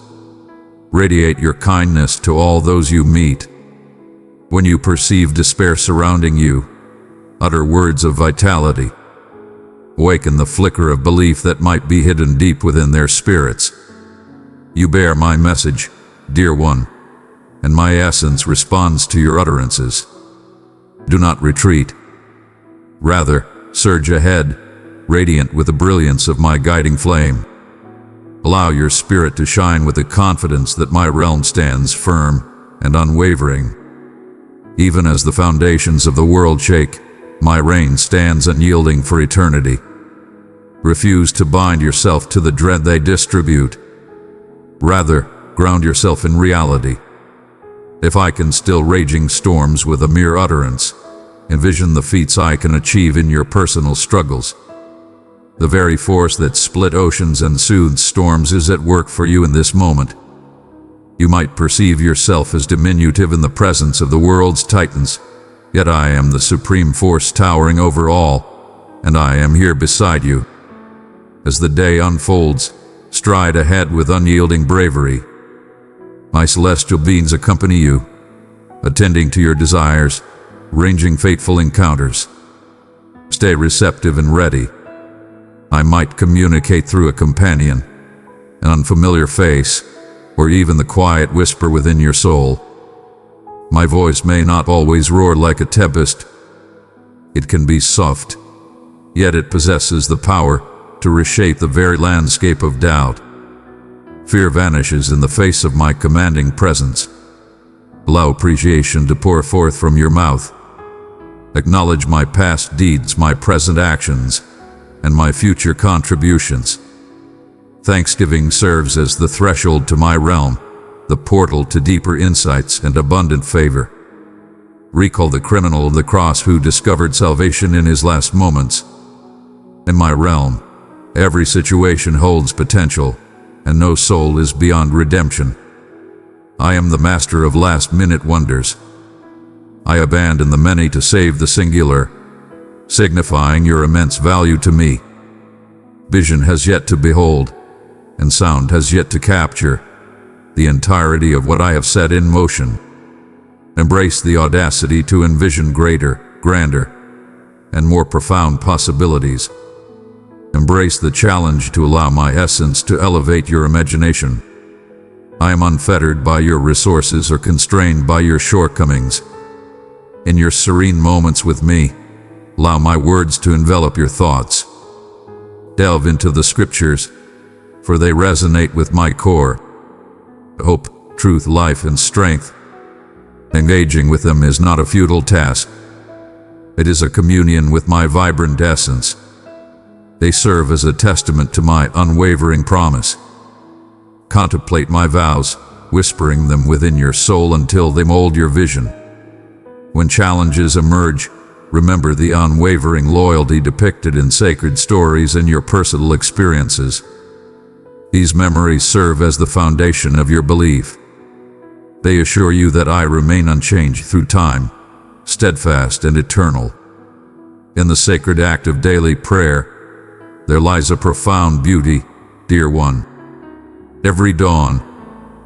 A: Radiate your kindness to all those you meet. When you perceive despair surrounding you, utter words of vitality. Awaken the flicker of belief that might be hidden deep within their spirits. You bear my message, dear one, and my essence responds to your utterances. Do not retreat. Rather, surge ahead, radiant with the brilliance of my guiding flame. Allow your spirit to shine with the confidence that my realm stands firm and unwavering. Even as the foundations of the world shake, my reign stands unyielding for eternity. Refuse to bind yourself to the dread they distribute. Rather, ground yourself in reality. If I can still raging storms with a mere utterance, envision the feats I can achieve in your personal struggles. The very force that split oceans and soothed storms is at work for you in this moment. You might perceive yourself as diminutive in the presence of the world's titans, yet I am the supreme force towering over all, and I am here beside you. As the day unfolds, stride ahead with unyielding bravery. My celestial beings accompany you, attending to your desires, arranging fateful encounters. Stay receptive and ready. I might communicate through a companion, an unfamiliar face, or even the quiet whisper within your soul. My voice may not always roar like a tempest. It can be soft, yet it possesses the power to reshape the very landscape of doubt. Fear vanishes in the face of my commanding presence. Allow appreciation to pour forth from your mouth. Acknowledge my past deeds, my present actions, and my future contributions. Thanksgiving serves as the threshold to my realm, the portal to deeper insights and abundant favor. Recall the criminal of the cross who discovered salvation in his last moments. In my realm, every situation holds potential, and no soul is beyond redemption. I am the master of last-minute wonders. I abandon the many to save the singular, signifying your immense value to me. Vision has yet to behold, and sound has yet to capture the entirety of what I have set in motion. Embrace the audacity to envision greater, grander, and more profound possibilities. Embrace the challenge to allow my essence to elevate your imagination. I am unfettered by your resources or constrained by your shortcomings. In your serene moments with me, allow my words to envelop your thoughts. Delve into the scriptures, for they resonate with my core. Hope, truth, life, and strength. Engaging with them is not a futile task. It is a communion with my vibrant essence. They serve as a testament to my unwavering promise. Contemplate my vows, whispering them within your soul until they mold your vision. When challenges emerge, remember the unwavering loyalty depicted in sacred stories and your personal experiences. These memories serve as the foundation of your belief. They assure you that I remain unchanged through time, steadfast and eternal. In the sacred act of daily prayer, there lies a profound beauty, dear one. Every dawn,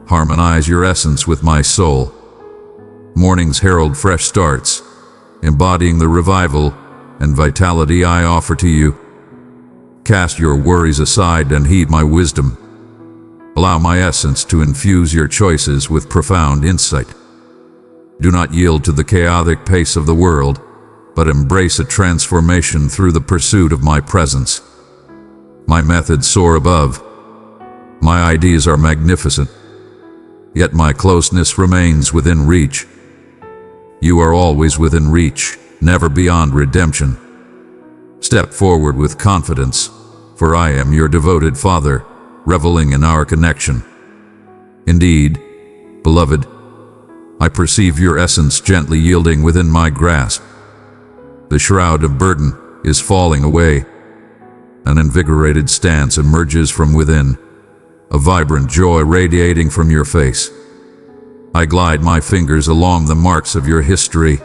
A: harmonize your essence with my soul. Mornings herald fresh starts, embodying the revival and vitality I offer to you. Cast your worries aside and heed my wisdom. Allow my essence to infuse your choices with profound insight. Do not yield to the chaotic pace of the world, but embrace a transformation through the pursuit of my presence. My methods soar above. My ideas are magnificent, yet my closeness remains within reach. You are always within reach, never beyond redemption. Step forward with confidence, for I am your devoted Father, reveling in our connection. Indeed, beloved, I perceive your essence gently yielding within my grasp. The shroud of burden is falling away. An invigorated stance emerges from within, a vibrant joy radiating from your face. I glide my fingers along the marks of your history,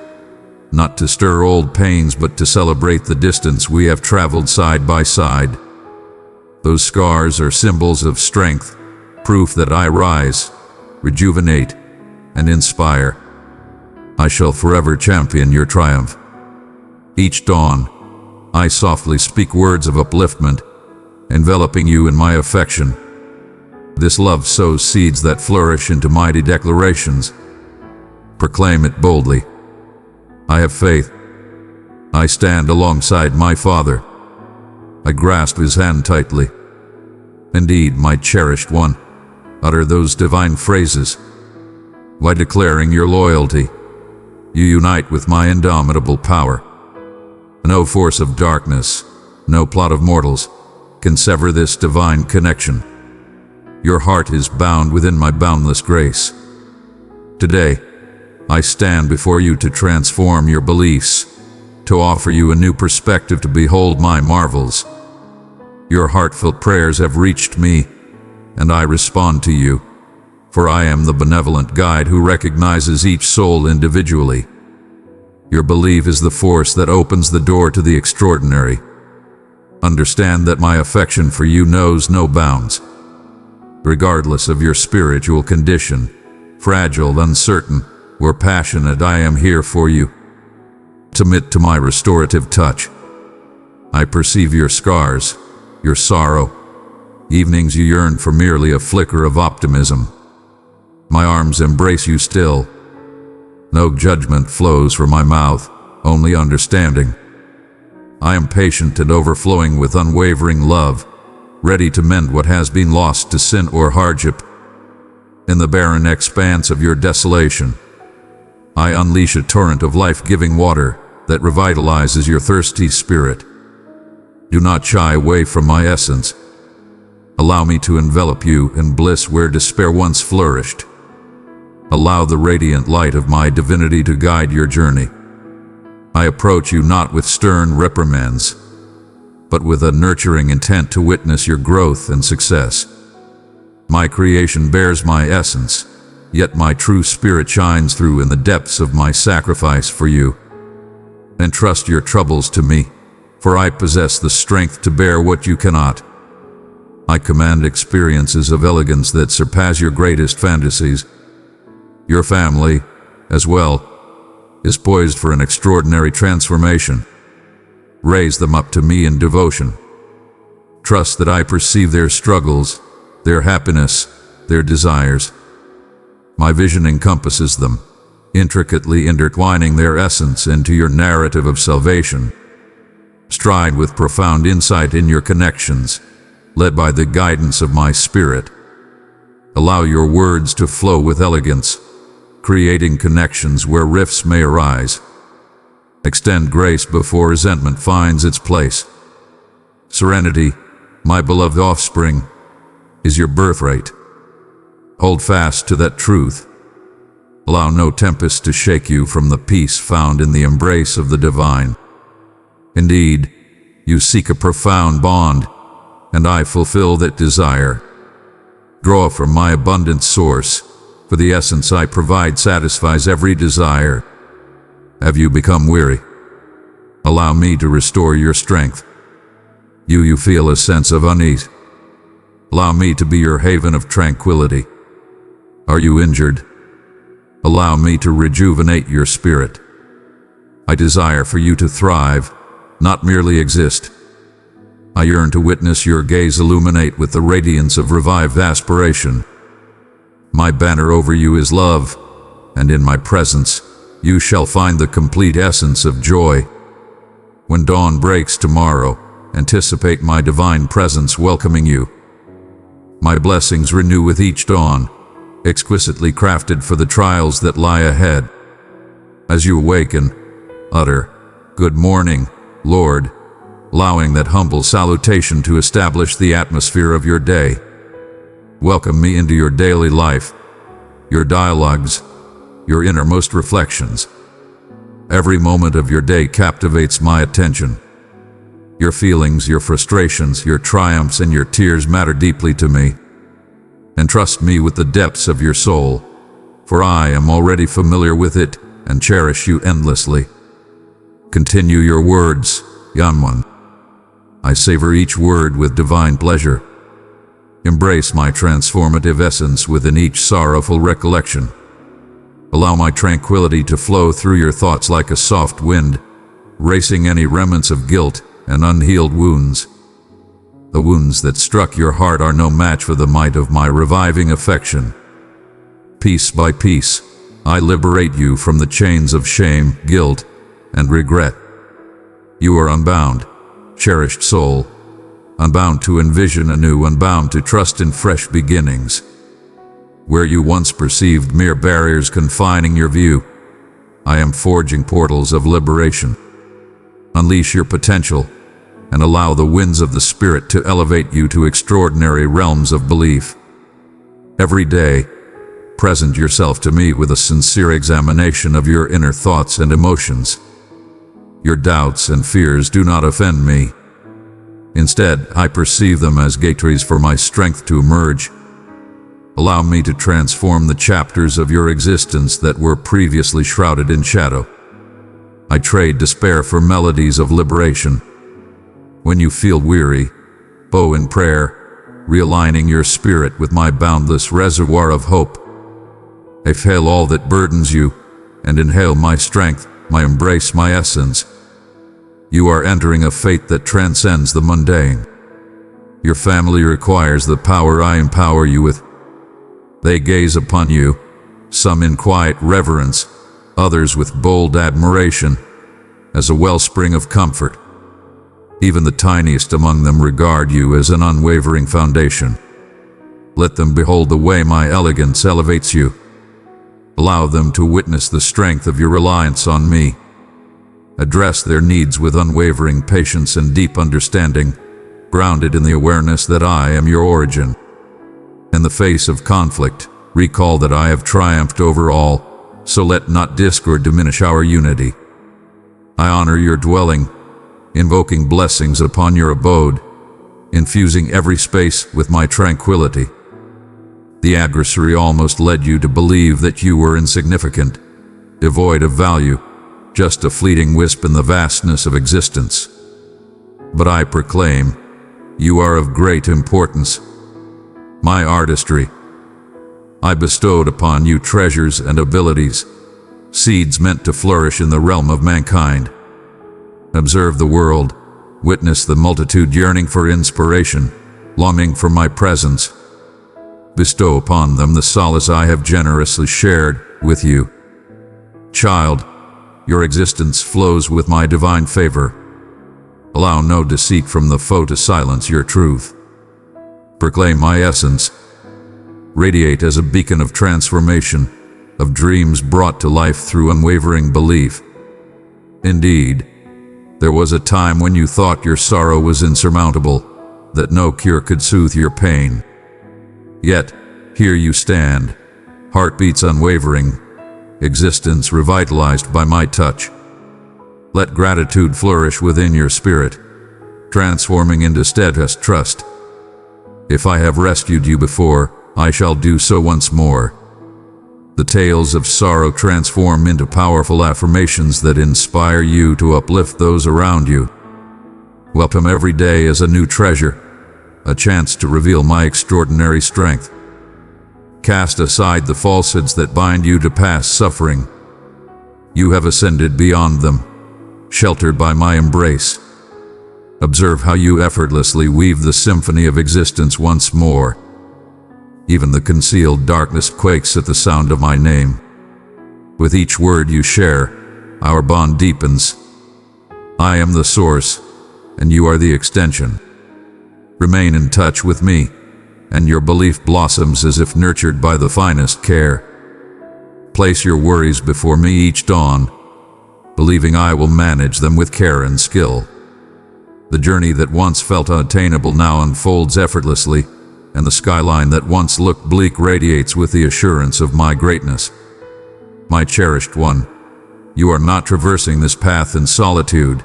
A: not to stir old pains, but to celebrate the distance we have traveled side by side. Those scars are symbols of strength, proof that I rise, rejuvenate, and inspire. I shall forever champion your triumph. Each dawn, I softly speak words of upliftment, enveloping you in my affection. This love sows seeds that flourish into mighty declarations. Proclaim it boldly. I have faith. I stand alongside my Father. I grasp his hand tightly. Indeed, my cherished one, utter those divine phrases. By declaring your loyalty, you unite with my indomitable power. No force of darkness, no plot of mortals, can sever this divine connection. Your heart is bound within my boundless grace. Today, I stand before you to transform your beliefs, to offer you a new perspective to behold my marvels. Your heartfelt prayers have reached me, and I respond to you, for I am the benevolent guide who recognizes each soul individually. Your belief is the force that opens the door to the extraordinary. Understand that my affection for you knows no bounds. Regardless of your spiritual condition, fragile, uncertain, or passionate, I am here for you. Submit to my restorative touch. I perceive your scars, your sorrow, evenings you yearn for merely a flicker of optimism. My arms embrace you still. No judgment flows from my mouth, only understanding. I am patient and overflowing with unwavering love, ready to mend what has been lost to sin or hardship. In the barren expanse of your desolation, I unleash a torrent of life-giving water that revitalizes your thirsty spirit. Do not shy away from my essence. Allow me to envelop you in bliss where despair once flourished. Allow the radiant light of my divinity to guide your journey. I approach you not with stern reprimands, but with a nurturing intent to witness your growth and success. My creation bears my essence, yet my true spirit shines through in the depths of my sacrifice for you. Entrust your troubles to me, for I possess the strength to bear what you cannot. I command experiences of elegance that surpass your greatest fantasies. Your family, as well, is poised for an extraordinary transformation. Raise them up to me in devotion. Trust that I perceive their struggles, their happiness, their desires. My vision encompasses them, intricately intertwining their essence into your narrative of salvation. Stride with profound insight in your connections, led by the guidance of my spirit. Allow your words to flow with elegance, creating connections where rifts may arise. Extend grace before resentment finds its place. Serenity, my beloved offspring, is your birthright. Hold fast to that truth. Allow no tempest to shake you from the peace found in the embrace of the divine. Indeed, you seek a profound bond, and I fulfill that desire. Draw from my abundant source, for the essence I provide satisfies every desire. Have you become weary? Allow me to restore your strength. You feel a sense of unease. Allow me to be your haven of tranquility. Are you injured? Allow me to rejuvenate your spirit. I desire for you to thrive, not merely exist. I yearn to witness your gaze illuminate with the radiance of revived aspiration. My banner over you is love, and in my presence, you shall find the complete essence of joy. When dawn breaks tomorrow, anticipate my divine presence welcoming you. My blessings renew with each dawn, exquisitely crafted for the trials that lie ahead. As you awaken, utter, "Good morning, Lord," allowing that humble salutation to establish the atmosphere of your day. Welcome me into your daily life, your dialogues, your innermost reflections. Every moment of your day captivates my attention. Your feelings, your frustrations, your triumphs, and your tears matter deeply to me. Entrust me with the depths of your soul, for I am already familiar with it and cherish you endlessly. Continue your words, young one. I savor each word with divine pleasure. Embrace my transformative essence within each sorrowful recollection. Allow my tranquility to flow through your thoughts like a soft wind, racing any remnants of guilt and unhealed wounds. The wounds that struck your heart are no match for the might of my reviving affection. Piece by piece, I liberate you from the chains of shame, guilt, and regret. You are unbound, cherished soul, unbound to envision anew, unbound to trust in fresh beginnings. Where you once perceived mere barriers confining your view, I am forging portals of liberation. Unleash your potential and allow the winds of the Spirit to elevate you to extraordinary realms of belief. Every day, present yourself to me with a sincere examination of your inner thoughts and emotions. Your doubts and fears do not offend me. Instead, I perceive them as gateways for my strength to emerge. Allow me to transform the chapters of your existence that were previously shrouded in shadow. I trade despair for melodies of liberation. When you feel weary, bow in prayer, realigning your spirit with my boundless reservoir of hope. Exhale all that burdens you, and inhale my strength, my embrace, my essence. You are entering a fate that transcends the mundane. Your family requires the power I empower you with. They gaze upon you, some in quiet reverence, others with bold admiration, as a wellspring of comfort. Even the tiniest among them regard you as an unwavering foundation. Let them behold the way my elegance elevates you. Allow them to witness the strength of your reliance on me. Address their needs with unwavering patience and deep understanding, grounded in the awareness that I am your origin. In the face of conflict, recall that I have triumphed over all, so let not discord diminish our unity. I honor your dwelling, invoking blessings upon your abode, infusing every space with my tranquility. The adversary almost led you to believe that you were insignificant, devoid of value, just a fleeting wisp in the vastness of existence. But I proclaim, you are of great importance. My artistry. I bestowed upon you treasures and abilities, seeds meant to flourish in the realm of mankind. Observe the world, witness the multitude yearning for inspiration, longing for my presence. Bestow upon them the solace I have generously shared with you. Child, your existence flows with my divine favor. Allow no deceit from the foe to silence your truth. Proclaim my essence. Radiate as a beacon of transformation, of dreams brought to life through unwavering belief. Indeed, there was a time when you thought your sorrow was insurmountable, that no cure could soothe your pain. Yet, here you stand, heartbeats unwavering, existence revitalized by my touch. Let gratitude flourish within your spirit, transforming into steadfast trust. If I have rescued you before, I shall do so once more. The tales of sorrow transform into powerful affirmations that inspire you to uplift those around you. Welcome every day as a new treasure, a chance to reveal my extraordinary strength. Cast aside the falsehoods that bind you to past suffering. You have ascended beyond them, sheltered by my embrace. Observe how you effortlessly weave the symphony of existence once more. Even the concealed darkness quakes at the sound of my name. With each word you share, our bond deepens. I am the source, and you are the extension. Remain in touch with me, and your belief blossoms as if nurtured by the finest care. Place your worries before me each dawn, believing I will manage them with care and skill. The journey that once felt unattainable now unfolds effortlessly, and the skyline that once looked bleak radiates with the assurance of my greatness. My cherished one, you are not traversing this path in solitude.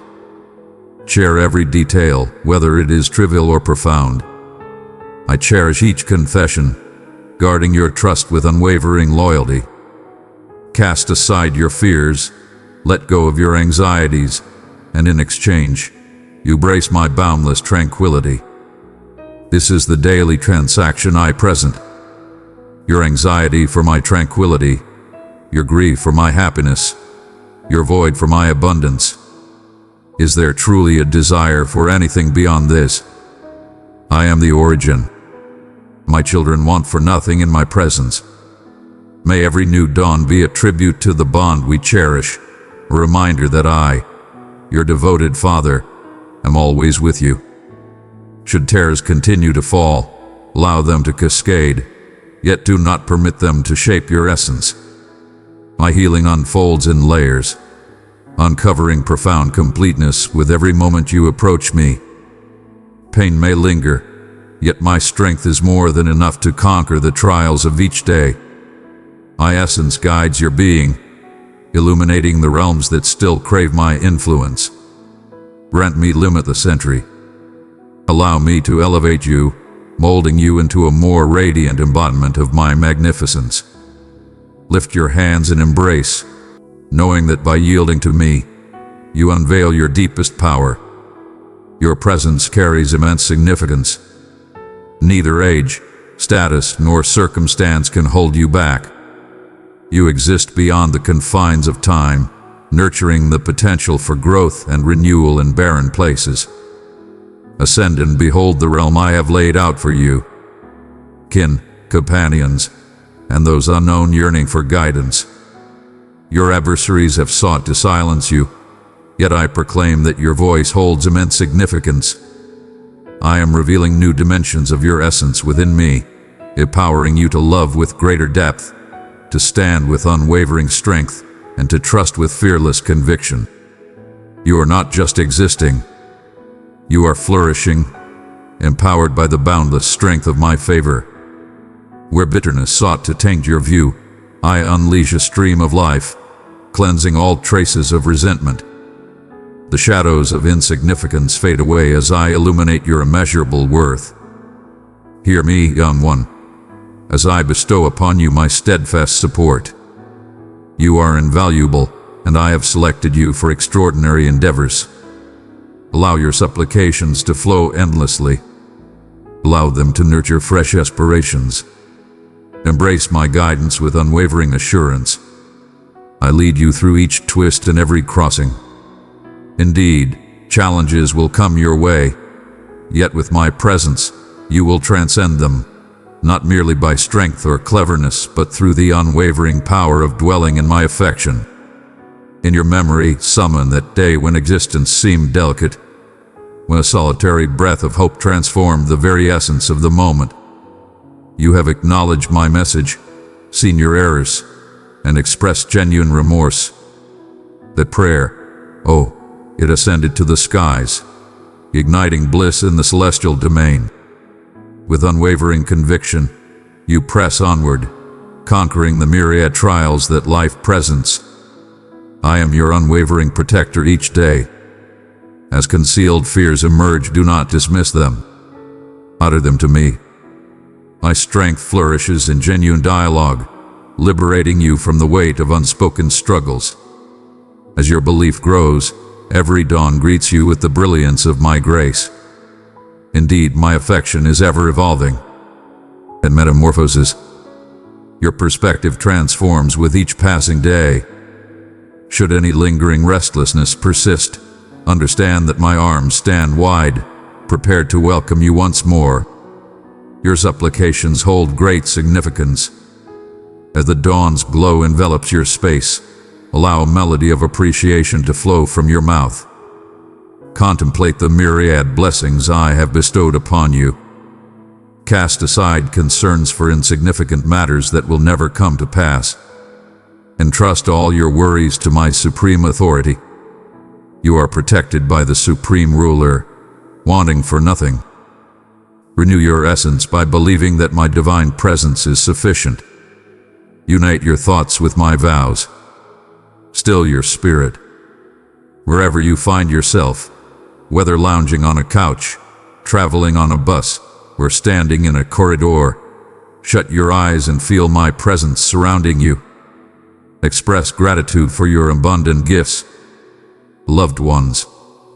A: Share every detail, whether it is trivial or profound. I cherish each confession, guarding your trust with unwavering loyalty. Cast aside your fears, let go of your anxieties, and in exchange, you brace my boundless tranquility. This is the daily transaction I present. Your anxiety for my tranquility, your grief for my happiness, your void for my abundance. Is there truly a desire for anything beyond this? I am the origin. My children want for nothing in my presence. May every new dawn be a tribute to the bond we cherish, a reminder that I, your devoted father, am always with you. Should tears continue to fall, allow them to cascade, yet do not permit them to shape your essence. My healing unfolds in layers, uncovering profound completeness with every moment you approach me. Pain may linger, yet my strength is more than enough to conquer the trials of each day. My essence guides your being, illuminating the realms that still crave my influence. Grant me limitless entry. Allow me to elevate you, molding you into a more radiant embodiment of my magnificence. Lift your hands in embrace, knowing that by yielding to me, you unveil your deepest power. Your presence carries immense significance. Neither age, status, nor circumstance can hold you back. You exist beyond the confines of time, nurturing the potential for growth and renewal in barren places. Ascend and behold the realm I have laid out for you. Kin, companions, and those unknown yearning for guidance. Your adversaries have sought to silence you, yet I proclaim that your voice holds immense significance. I am revealing new dimensions of your essence within me, empowering you to love with greater depth, to stand with unwavering strength, and to trust with fearless conviction. You are not just existing. You are flourishing, empowered by the boundless strength of my favor. Where bitterness sought to taint your view, I unleash a stream of life, cleansing all traces of resentment. The shadows of insignificance fade away as I illuminate your immeasurable worth. Hear me, young one, as I bestow upon you my steadfast support. You are invaluable, and I have selected you for extraordinary endeavors. Allow your supplications to flow endlessly. Allow them to nurture fresh aspirations. Embrace my guidance with unwavering assurance. I lead you through each twist and every crossing. Indeed, challenges will come your way, yet with my presence, you will transcend them, not merely by strength or cleverness, but through the unwavering power of dwelling in my affection. In your memory, summon that day when existence seemed delicate, when a solitary breath of hope transformed the very essence of the moment. You have acknowledged my message, seen your errors, and expressed genuine remorse. That prayer, oh, it ascended to the skies, igniting bliss in the celestial domain. With unwavering conviction, you press onward, conquering the myriad trials that life presents. I am your unwavering protector each day. As concealed fears emerge, do not dismiss them. Utter them to me. My strength flourishes in genuine dialogue, liberating you from the weight of unspoken struggles. As your belief grows, every dawn greets you with the brilliance of my grace. Indeed, my affection is ever evolving and metamorphoses. Your perspective transforms with each passing day. Should any lingering restlessness persist, understand that my arms stand wide, prepared to welcome you once more. Your supplications hold great significance. As the dawn's glow envelops your space, allow a melody of appreciation to flow from your mouth. Contemplate the myriad blessings I have bestowed upon you. Cast aside concerns for insignificant matters that will never come to pass. Entrust all your worries to my supreme authority. You are protected by the supreme ruler, wanting for nothing. Renew your essence by believing that my divine presence is sufficient. Unite your thoughts with my vows. Still your spirit. Wherever you find yourself, whether lounging on a couch, traveling on a bus, or standing in a corridor, shut your eyes and feel my presence surrounding you. Express gratitude for your abundant gifts, loved ones,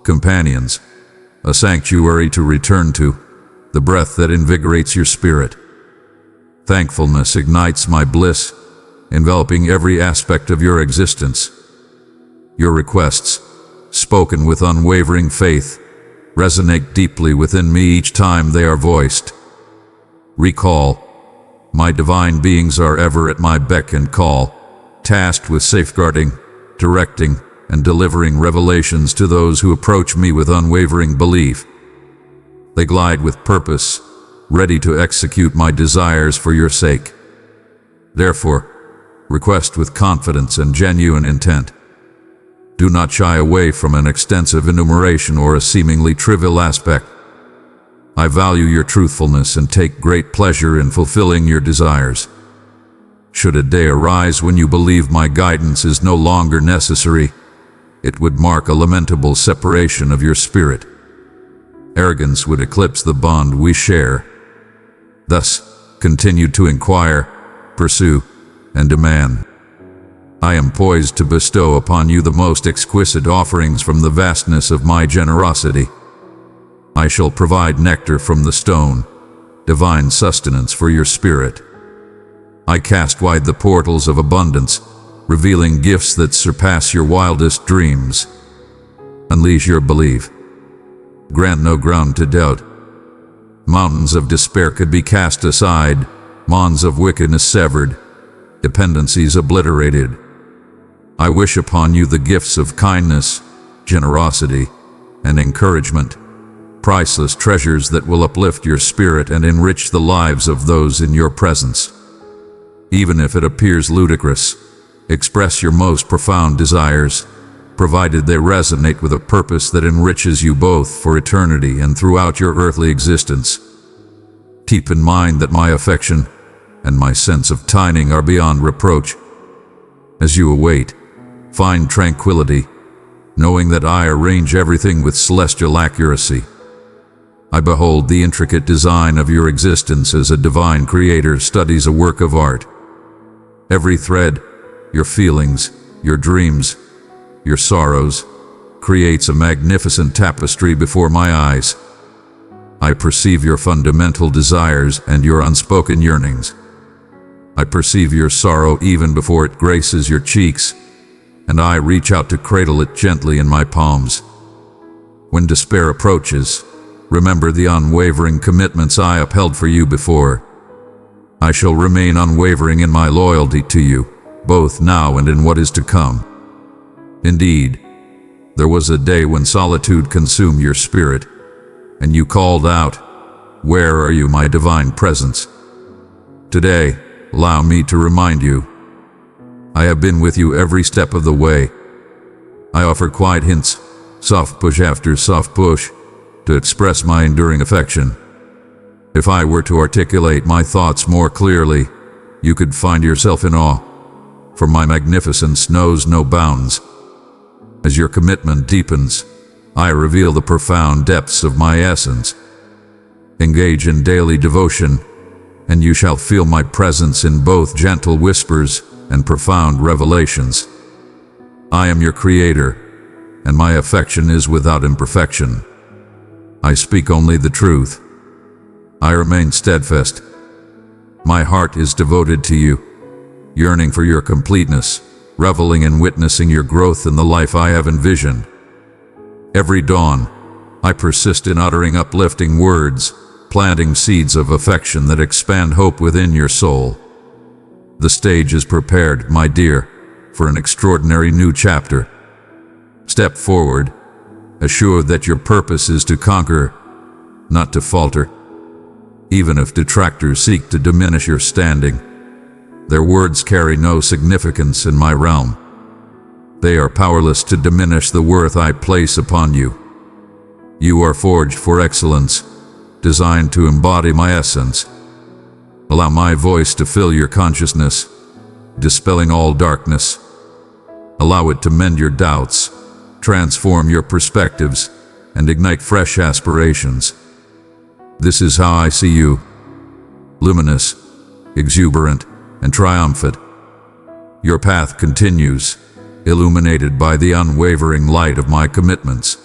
A: companions, a sanctuary to return to, the breath that invigorates your spirit. Thankfulness ignites my bliss, enveloping every aspect of your existence. Your requests, spoken with unwavering faith, resonate deeply within me each time they are voiced. Recall, my divine beings are ever at my beck and call, tasked with safeguarding, directing, and delivering revelations to those who approach me with unwavering belief. They glide with purpose, ready to execute my desires for your sake. Therefore, request with confidence and genuine intent. Do not shy away from an extensive enumeration or a seemingly trivial aspect. I value your truthfulness and take great pleasure in fulfilling your desires. Should a day arise when you believe my guidance is no longer necessary, it would mark a lamentable separation of your spirit. Arrogance would eclipse the bond we share. Thus, continue to inquire, pursue, and demand. I am poised to bestow upon you the most exquisite offerings from the vastness of my generosity. I shall provide nectar from the stone, divine sustenance for your spirit. I cast wide the portals of abundance, revealing gifts that surpass your wildest dreams. Unleash your belief. Grant no ground to doubt. Mountains of despair could be cast aside, bonds of wickedness severed, dependencies obliterated. I wish upon you the gifts of kindness, generosity, and encouragement, priceless treasures that will uplift your spirit and enrich the lives of those in your presence. Even if it appears ludicrous, express your most profound desires, provided they resonate with a purpose that enriches you both for eternity and throughout your earthly existence. Keep in mind that my affection and my sense of timing are beyond reproach. As you await, find tranquility, knowing that I arrange everything with celestial accuracy. I behold the intricate design of your existence as a divine creator studies a work of art. Every thread, your feelings, your dreams, your sorrows, creates a magnificent tapestry before my eyes. I perceive your fundamental desires and your unspoken yearnings. I perceive your sorrow even before it graces your cheeks, and I reach out to cradle it gently in my palms. When despair approaches, remember the unwavering commitments I upheld for you before. I shall remain unwavering in my loyalty to you, both now and in what is to come. Indeed, there was a day when solitude consumed your spirit, and you called out, "Where are you, my divine presence?" Today, allow me to remind you, I have been with you every step of the way. I offer quiet hints, soft push after soft push, to express my enduring affection. If I were to articulate my thoughts more clearly, you could find yourself in awe, for my magnificence knows no bounds. As your commitment deepens, I reveal the profound depths of my essence. Engage in daily devotion, and you shall feel my presence in both gentle whispers and profound revelations. I am your creator, and my affection is without imperfection. I speak only the truth. I remain steadfast. My heart is devoted to you, yearning for your completeness, reveling in witnessing your growth in the life I have envisioned. Every dawn, I persist in uttering uplifting words, planting seeds of affection that expand hope within your soul. The stage is prepared, my dear, for an extraordinary new chapter. Step forward, assured that your purpose is to conquer, not to falter. Even if detractors seek to diminish your standing, their words carry no significance in my realm. They are powerless to diminish the worth I place upon you. You are forged for excellence, designed to embody my essence. Allow my voice to fill your consciousness, dispelling all darkness. Allow it to mend your doubts, transform your perspectives, and ignite fresh aspirations. This is how I see you: luminous, exuberant, and triumphant. Your path continues, illuminated by the unwavering light of my commitments.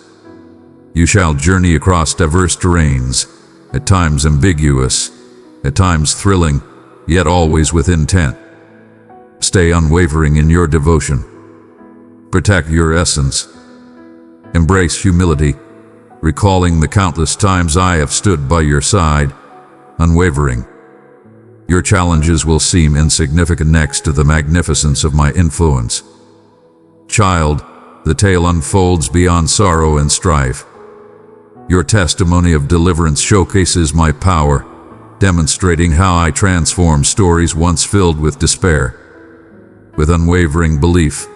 A: You shall journey across diverse terrains, at times ambiguous, at times thrilling, yet always with intent. Stay unwavering in your devotion. Protect your essence. Embrace humility, recalling the countless times I have stood by your side, unwavering. Your challenges will seem insignificant next to the magnificence of my influence. Child, the tale unfolds beyond sorrow and strife. Your testimony of deliverance showcases my power, demonstrating how I transform stories once filled with despair. With unwavering belief,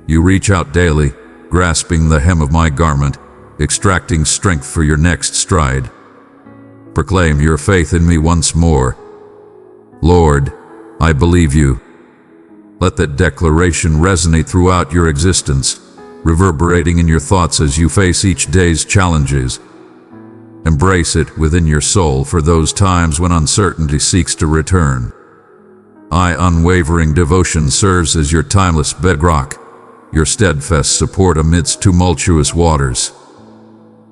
A: you reach out daily, grasping the hem of my garment, extracting strength for your next stride. Proclaim your faith in me once more. Lord, I believe you. Let that declaration resonate throughout your existence, reverberating in your thoughts as you face each day's challenges. Embrace it within your soul for those times when uncertainty seeks to return. My unwavering devotion serves as your timeless bedrock, your steadfast support amidst tumultuous waters.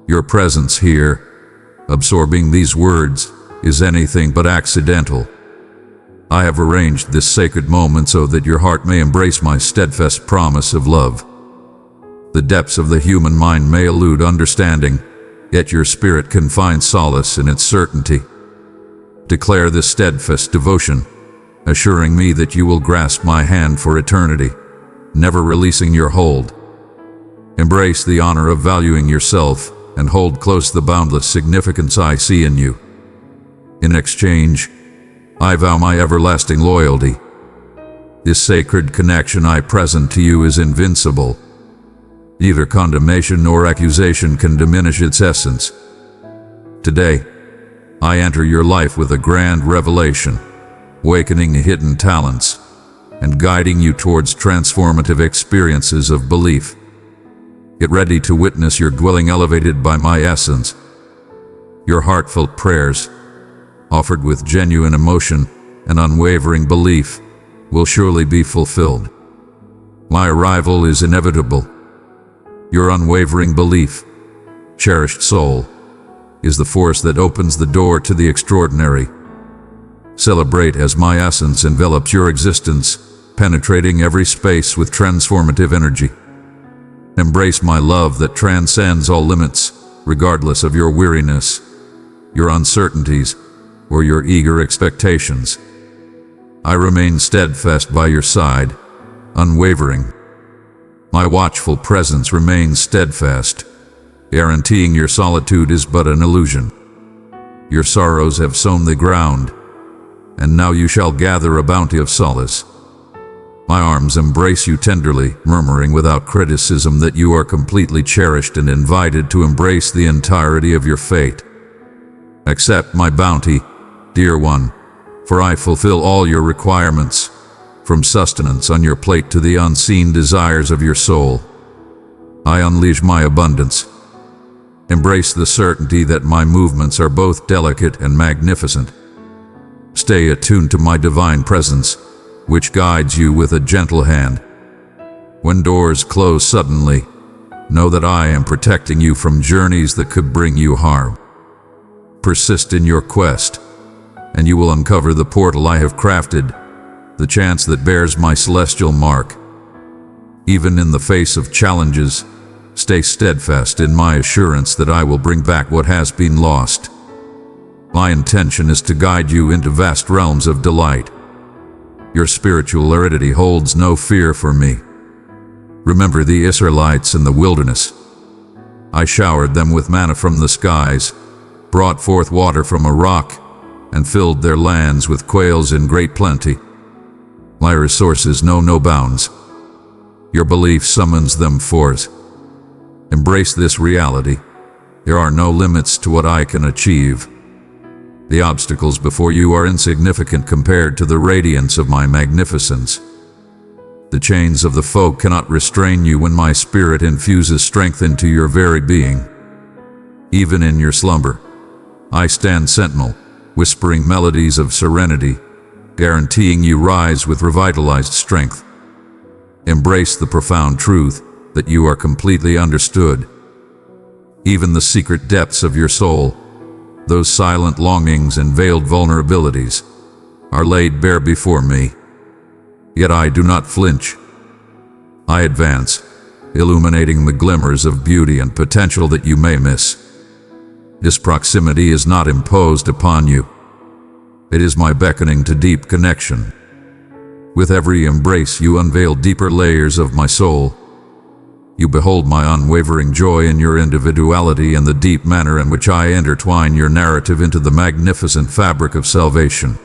A: Your presence here, absorbing these words, is anything but accidental. I have arranged this sacred moment so that your heart may embrace my steadfast promise of love. The depths of the human mind may elude understanding, yet your spirit can find solace in its certainty. Declare this steadfast devotion, assuring me that you will grasp my hand for eternity, never releasing your hold. Embrace the honor of valuing yourself and hold close the boundless significance I see in you. In exchange, I vow my everlasting loyalty. This sacred connection I present to you is invincible. Neither condemnation nor accusation can diminish its essence. Today, I enter your life with a grand revelation, awakening hidden talents, and guiding you towards transformative experiences of belief. Get ready to witness your dwelling elevated by my essence. Your heartfelt prayers, offered with genuine emotion and unwavering belief, will surely be fulfilled. My arrival is inevitable. Your unwavering belief, cherished soul, is the force that opens the door to the extraordinary. Celebrate as my essence envelops your existence, penetrating every space with transformative energy. Embrace my love that transcends all limits, regardless of your weariness, your uncertainties, or your eager expectations. I remain steadfast by your side, unwavering. My watchful presence remains steadfast, guaranteeing your solitude is but an illusion. Your sorrows have sown the ground, and now you shall gather a bounty of solace. My arms embrace you tenderly, murmuring without criticism that you are completely cherished and invited to embrace the entirety of your fate. Accept my bounty, dear one, for I fulfill all your requirements, from sustenance on your plate to the unseen desires of your soul. I unleash my abundance. Embrace the certainty that my movements are both delicate and magnificent. Stay attuned to my divine presence, which guides you with a gentle hand. When doors close suddenly, know that I am protecting you from journeys that could bring you harm. Persist in your quest, and you will uncover the portal I have crafted, the chance that bears my celestial mark. Even in the face of challenges, stay steadfast in my assurance that I will bring back what has been lost. My intention is to guide you into vast realms of delight. Your spiritual aridity holds no fear for me. Remember the Israelites in the wilderness. I showered them with manna from the skies, brought forth water from a rock, and filled their lands with quails in great plenty. My resources know no bounds. Your belief summons them forth. Embrace this reality. There are no limits to what I can achieve. The obstacles before you are insignificant compared to the radiance of my magnificence. The chains of the foe cannot restrain you when my spirit infuses strength into your very being. Even in your slumber, I stand sentinel, whispering melodies of serenity, guaranteeing you rise with revitalized strength. Embrace the profound truth that you are completely understood. Even the secret depths of your soul, those silent longings and veiled vulnerabilities, are laid bare before me. Yet I do not flinch. I advance, illuminating the glimmers of beauty and potential that you may miss. This proximity is not imposed upon you. It is my beckoning to deep connection. With every embrace you unveil deeper layers of my soul. You behold my unwavering joy in your individuality and the deep manner in which I intertwine your narrative into the magnificent fabric of salvation.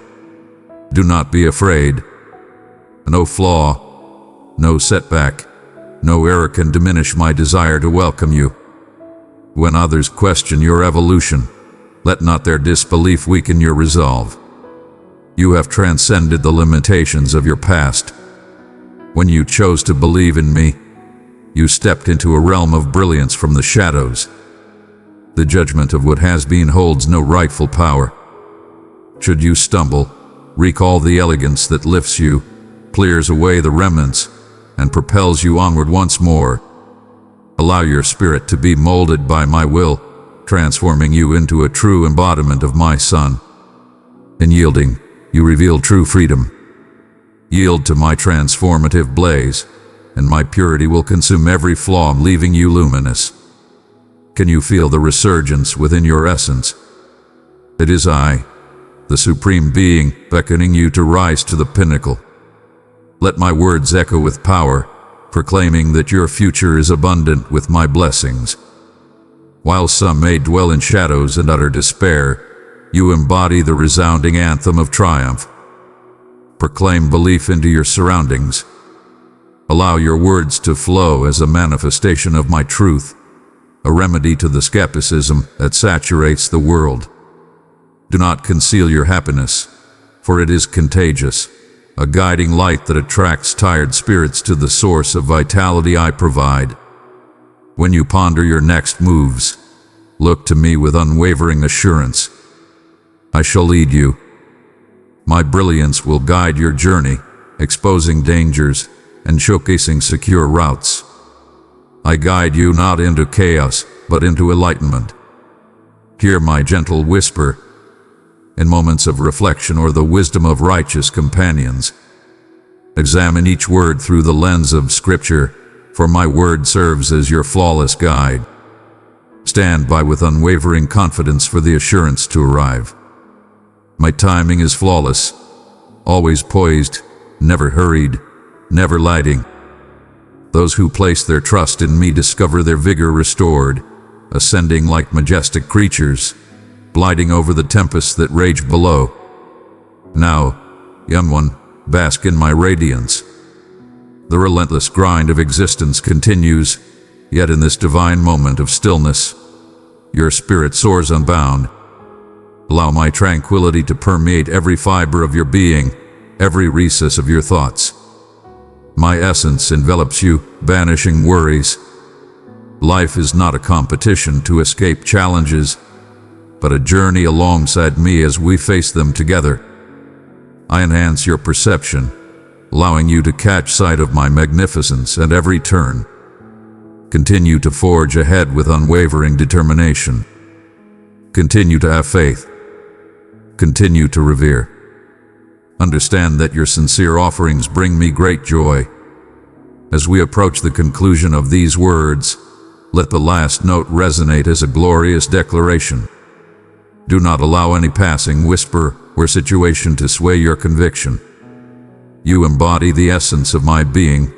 A: Do not be afraid. No flaw, no setback, no error can diminish my desire to welcome you. When others question your evolution, let not their disbelief weaken your resolve. You have transcended the limitations of your past. When you chose to believe in me, you stepped into a realm of brilliance from the shadows. The judgment of what has been holds no rightful power. Should you stumble, recall the elegance that lifts you, clears away the remnants, and propels you onward once more. Allow your spirit to be molded by my will, transforming you into a true embodiment of my Son. In yielding, you reveal true freedom. Yield to my transformative blaze, and my purity will consume every flaw, leaving you luminous. Can you feel the resurgence within your essence? It is I, the Supreme Being, beckoning you to rise to the pinnacle. Let my words echo with power, proclaiming that your future is abundant with my blessings. While some may dwell in shadows and utter despair, you embody the resounding anthem of triumph. Proclaim belief into your surroundings. Allow your words to flow as a manifestation of my truth, a remedy to the skepticism that saturates the world. Do not conceal your happiness, for it is contagious, a guiding light that attracts tired spirits to the source of vitality I provide. When you ponder your next moves, look to me with unwavering assurance. I shall lead you. My brilliance will guide your journey, exposing dangers and showcasing secure routes. I guide you not into chaos, but into enlightenment. Hear my gentle whisper in moments of reflection or the wisdom of righteous companions. Examine each word through the lens of Scripture, for my word serves as your flawless guide. Stand by with unwavering confidence for the assurance to arrive. My timing is flawless, always poised, never hurried, never lagging. Those who place their trust in me discover their vigor restored, ascending like majestic creatures, gliding over the tempests that rage below. Now, young one, bask in my radiance. The relentless grind of existence continues, yet in this divine moment of stillness, your spirit soars unbound. Allow my tranquility to permeate every fiber of your being, every recess of your thoughts. My essence envelops you, banishing worries. Life is not a competition to escape challenges, but a journey alongside me as we face them together. I enhance your perception, allowing you to catch sight of my magnificence at every turn. Continue to forge ahead with unwavering determination. Continue to have faith. Continue to revere. Understand that your sincere offerings bring me great joy. As we approach the conclusion of these words, let the last note resonate as a glorious declaration. Do not allow any passing whisper or situation to sway your conviction. You embody the essence of my being,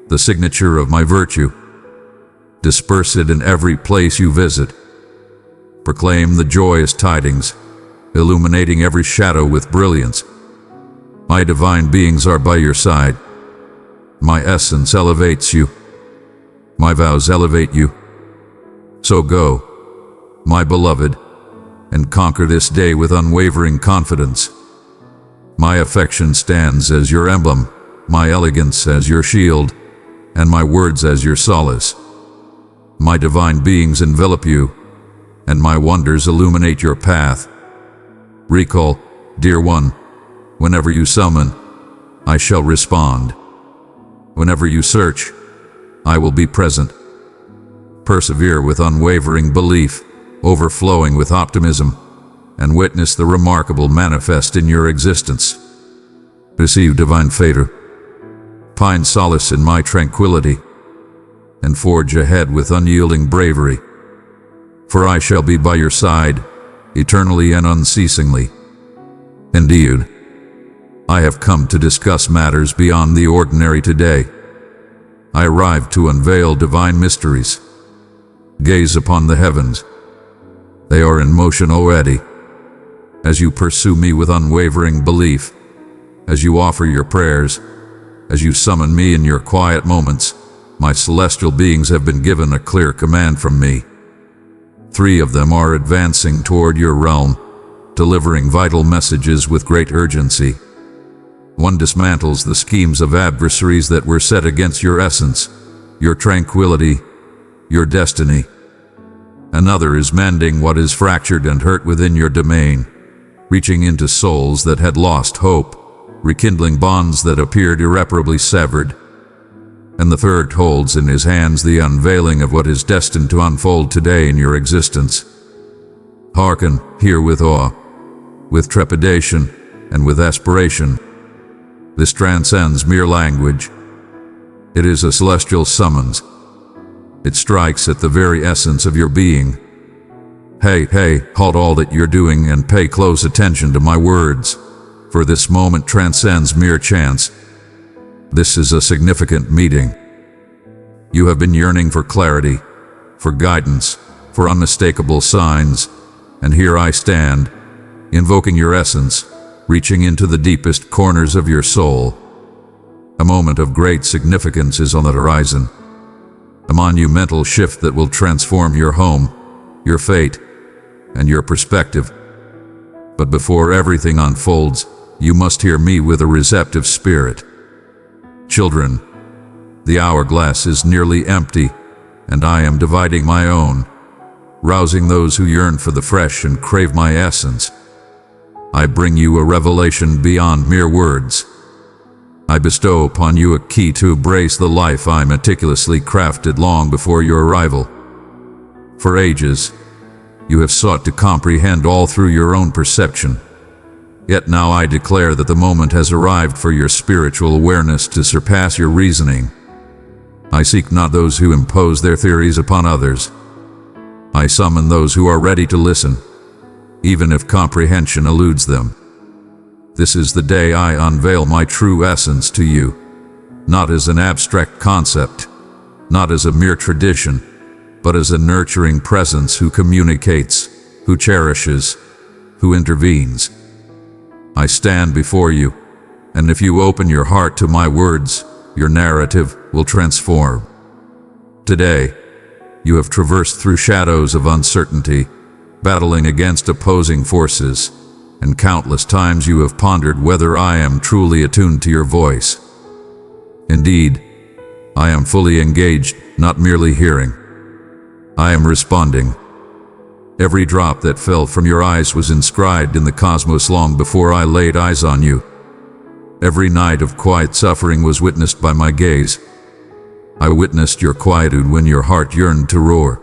A: the signature of my virtue. Disperse it in every place you visit. Proclaim the joyous tidings, illuminating every shadow with brilliance. My divine beings are by your side. My essence elevates you. My vows elevate you. So go, my beloved, and conquer this day with unwavering confidence. My affection stands as your emblem, my elegance as your shield, and my words as your solace. My divine beings envelop you, and my wonders illuminate your path. Recall, dear one, whenever you summon, I shall respond. Whenever you search, I will be present. Persevere with unwavering belief, overflowing with optimism, and witness the remarkable manifest in your existence. Receive divine favor. Find solace in my tranquility, and forge ahead with unyielding bravery. For I shall be by your side, eternally and unceasingly. Indeed, I have come to discuss matters beyond the ordinary today. I arrived to unveil divine mysteries. Gaze upon the heavens. They are in motion already. As you pursue me with unwavering belief, as you offer your prayers, as you summon me in your quiet moments, my celestial beings have been given a clear command from me. 3 of them are advancing toward your realm, delivering vital messages with great urgency. 1 dismantles the schemes of adversaries that were set against your essence, your tranquility, your destiny. Another is mending what is fractured and hurt within your domain, reaching into souls that had lost hope, rekindling bonds that appeared irreparably severed. And the 3rd holds in his hands the unveiling of what is destined to unfold today in your existence. Hearken, hear with awe, with trepidation, and with aspiration. This transcends mere language. It is a celestial summons. It strikes at the very essence of your being. Hey, halt all that you're doing and pay close attention to my words, for this moment transcends mere chance. This is a significant meeting. You have been yearning for clarity, for guidance, for unmistakable signs, and here I stand, invoking your essence, reaching into the deepest corners of your soul. A moment of great significance is on the horizon, a monumental shift that will transform your home, your fate, and your perspective. But before everything unfolds, you must hear me with a receptive spirit. Children, the hourglass is nearly empty, and I am dividing my own, rousing those who yearn for the fresh and crave my essence. I bring you a revelation beyond mere words. I bestow upon you a key to embrace the life I meticulously crafted long before your arrival. For ages, you have sought to comprehend all through your own perception. Yet now I declare that the moment has arrived for your spiritual awareness to surpass your reasoning. I seek not those who impose their theories upon others. I summon those who are ready to listen, even if comprehension eludes them. This is the day I unveil my true essence to you, not as an abstract concept, not as a mere tradition, but as a nurturing presence who communicates, who cherishes, who intervenes. I stand before you, and if you open your heart to my words, your narrative will transform. Today, you have traversed through shadows of uncertainty, battling against opposing forces, and countless times you have pondered whether I am truly attuned to your voice. Indeed, I am fully engaged, not merely hearing. I am responding. Every drop that fell from your eyes was inscribed in the cosmos long before I laid eyes on you. Every night of quiet suffering was witnessed by my gaze. I witnessed your quietude when your heart yearned to roar.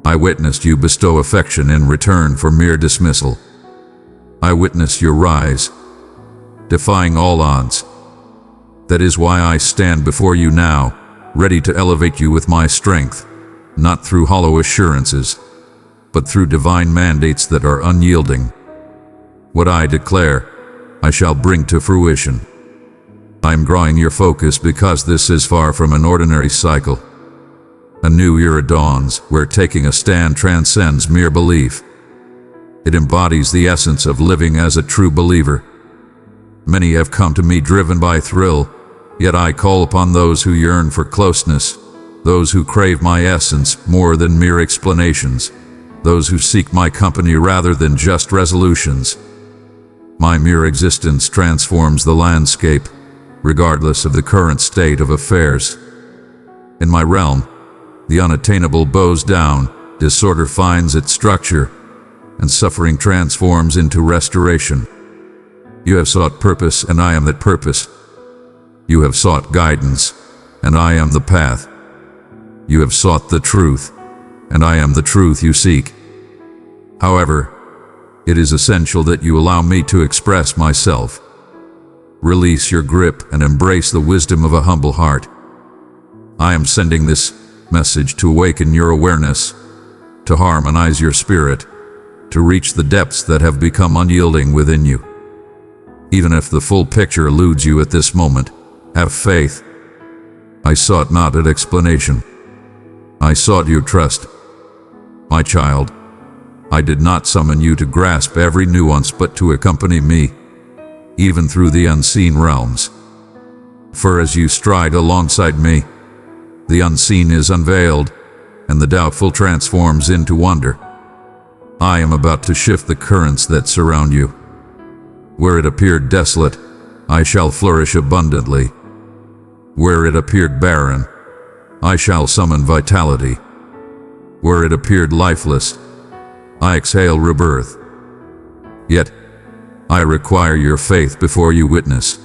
A: I witnessed you bestow affection in return for mere dismissal. I witnessed your rise, defying all odds. That is why I stand before you now, ready to elevate you with my strength, not through hollow assurances, but through divine mandates that are unyielding. What I declare, I shall bring to fruition. I am drawing your focus because this is far from an ordinary cycle. A new era dawns where taking a stand transcends mere belief. It embodies the essence of living as a true believer. Many have come to me driven by thrill, yet I call upon those who yearn for closeness, those who crave my essence more than mere explanations, those who seek my company rather than just resolutions. My mere existence transforms the landscape, regardless of the current state of affairs. In my realm, the unattainable bows down, disorder finds its structure, and suffering transforms into restoration. You have sought purpose, and I am that purpose. You have sought guidance, and I am the path. You have sought the truth, and I am the truth you seek. However, it is essential that you allow me to express myself. Release your grip and embrace the wisdom of a humble heart. I am sending this message to awaken your awareness, to harmonize your spirit, to reach the depths that have become unyielding within you. Even if the full picture eludes you at this moment, have faith. I sought not an explanation. I sought your trust. My child, I did not summon you to grasp every nuance, but to accompany me, even through the unseen realms. For as you stride alongside me, the unseen is unveiled, and the doubtful transforms into wonder. I am about to shift the currents that surround you. Where it appeared desolate, I shall flourish abundantly. Where it appeared barren, I shall summon vitality. Where it appeared lifeless, I exhale rebirth. Yet, I require your faith before you witness.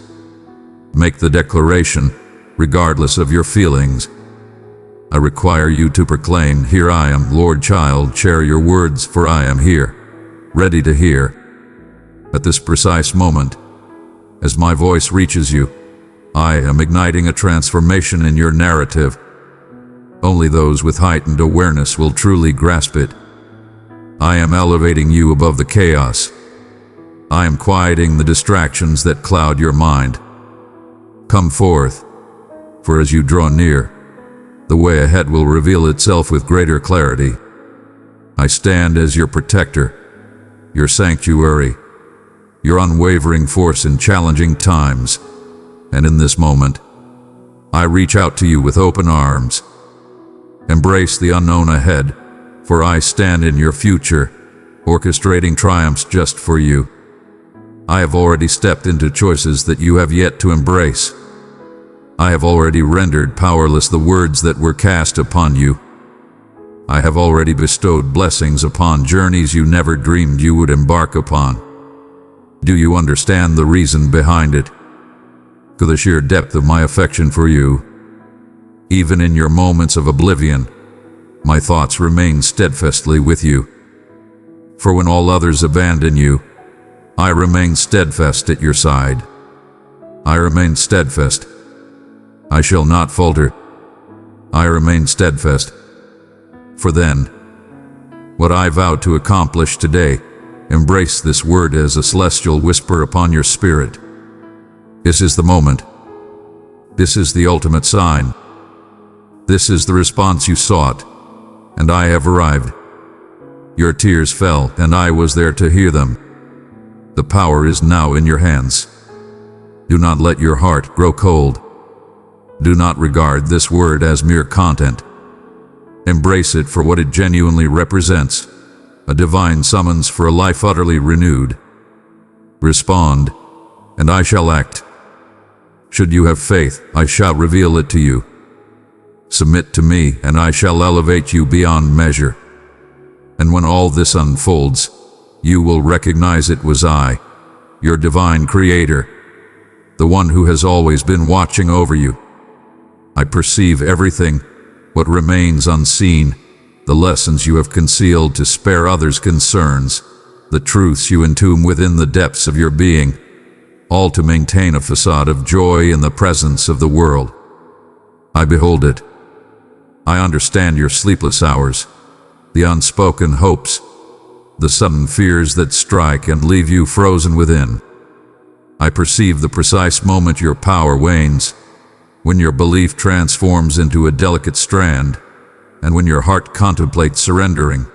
A: Make the declaration, regardless of your feelings. I require you to proclaim, "Here I am, Lord child, share your words, for I am here, ready to hear." At this precise moment, as my voice reaches you, I am igniting a transformation in your narrative. Only those with heightened awareness will truly grasp it. I am elevating you above the chaos. I am quieting the distractions that cloud your mind. Come forth, for as you draw near, the way ahead will reveal itself with greater clarity. I stand as your protector, your sanctuary, your unwavering force in challenging times. And in this moment, I reach out to you with open arms. Embrace the unknown ahead, for I stand in your future, orchestrating triumphs just for you. I have already stepped into choices that you have yet to embrace. I have already rendered powerless the words that were cast upon you. I have already bestowed blessings upon journeys you never dreamed you would embark upon. Do you understand the reason behind it? To the sheer depth of my affection for you. Even in your moments of oblivion, my thoughts remain steadfastly with you. For when all others abandon you, I remain steadfast at your side. I remain steadfast. I shall not falter. I remain steadfast. For then, what I vow to accomplish today, embrace this word as a celestial whisper upon your spirit. This is the moment. This is the ultimate sign. This is the response you sought, and I have arrived. Your tears fell, and I was there to hear them. The power is now in your hands. Do not let your heart grow cold. Do not regard this word as mere content. Embrace it for what it genuinely represents, a divine summons for a life utterly renewed. Respond, and I shall act. Should you have faith, I shall reveal it to you. Submit to me, and I shall elevate you beyond measure. And when all this unfolds, you will recognize it was I, your divine creator, the one who has always been watching over you. I perceive everything, what remains unseen, the lessons you have concealed to spare others concerns, the truths you entomb within the depths of your being, all to maintain a facade of joy in the presence of the world. I behold it. I understand your sleepless hours, the unspoken hopes, the sudden fears that strike and leave you frozen within. I perceive the precise moment your power wanes, when your belief transforms into a delicate strand, and when your heart contemplates surrendering.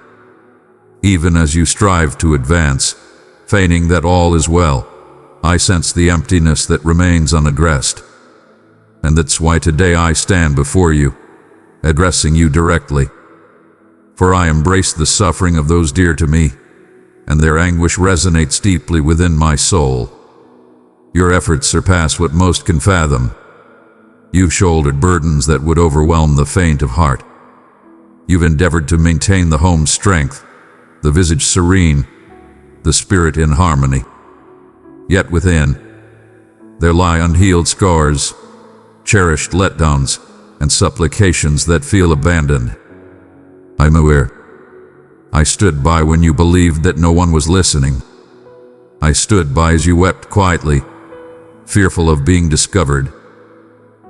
A: Even as you strive to advance, feigning that all is well, I sense the emptiness that remains unaddressed. And that's why today I stand before you, addressing you directly. For I embrace the suffering of those dear to me, and their anguish resonates deeply within my soul. Your efforts surpass what most can fathom. You've shouldered burdens that would overwhelm the faint of heart. You've endeavored to maintain the home's strength, the visage serene, the spirit in harmony. Yet within, there lie unhealed scars, cherished letdowns, and supplications that feel abandoned. I'm aware. I stood by when you believed that no one was listening. I stood by as you wept quietly, fearful of being discovered.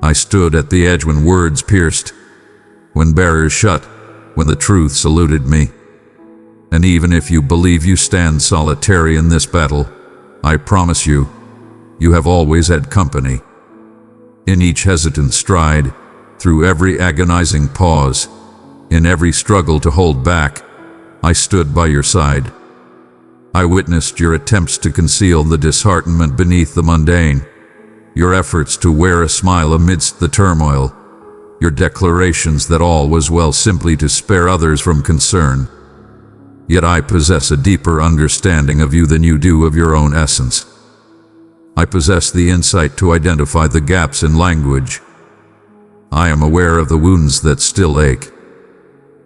A: I stood at the edge when words pierced, when barriers shut, when the truth eluded me. And even if you believe you stand solitary in this battle, I promise you, you have always had company. In each hesitant stride, through every agonizing pause, in every struggle to hold back, I stood by your side. I witnessed your attempts to conceal the disheartenment beneath the mundane, your efforts to wear a smile amidst the turmoil, your declarations that all was well simply to spare others from concern. Yet I possess a deeper understanding of you than you do of your own essence. I possess the insight to identify the gaps in language. I am aware of the wounds that still ache.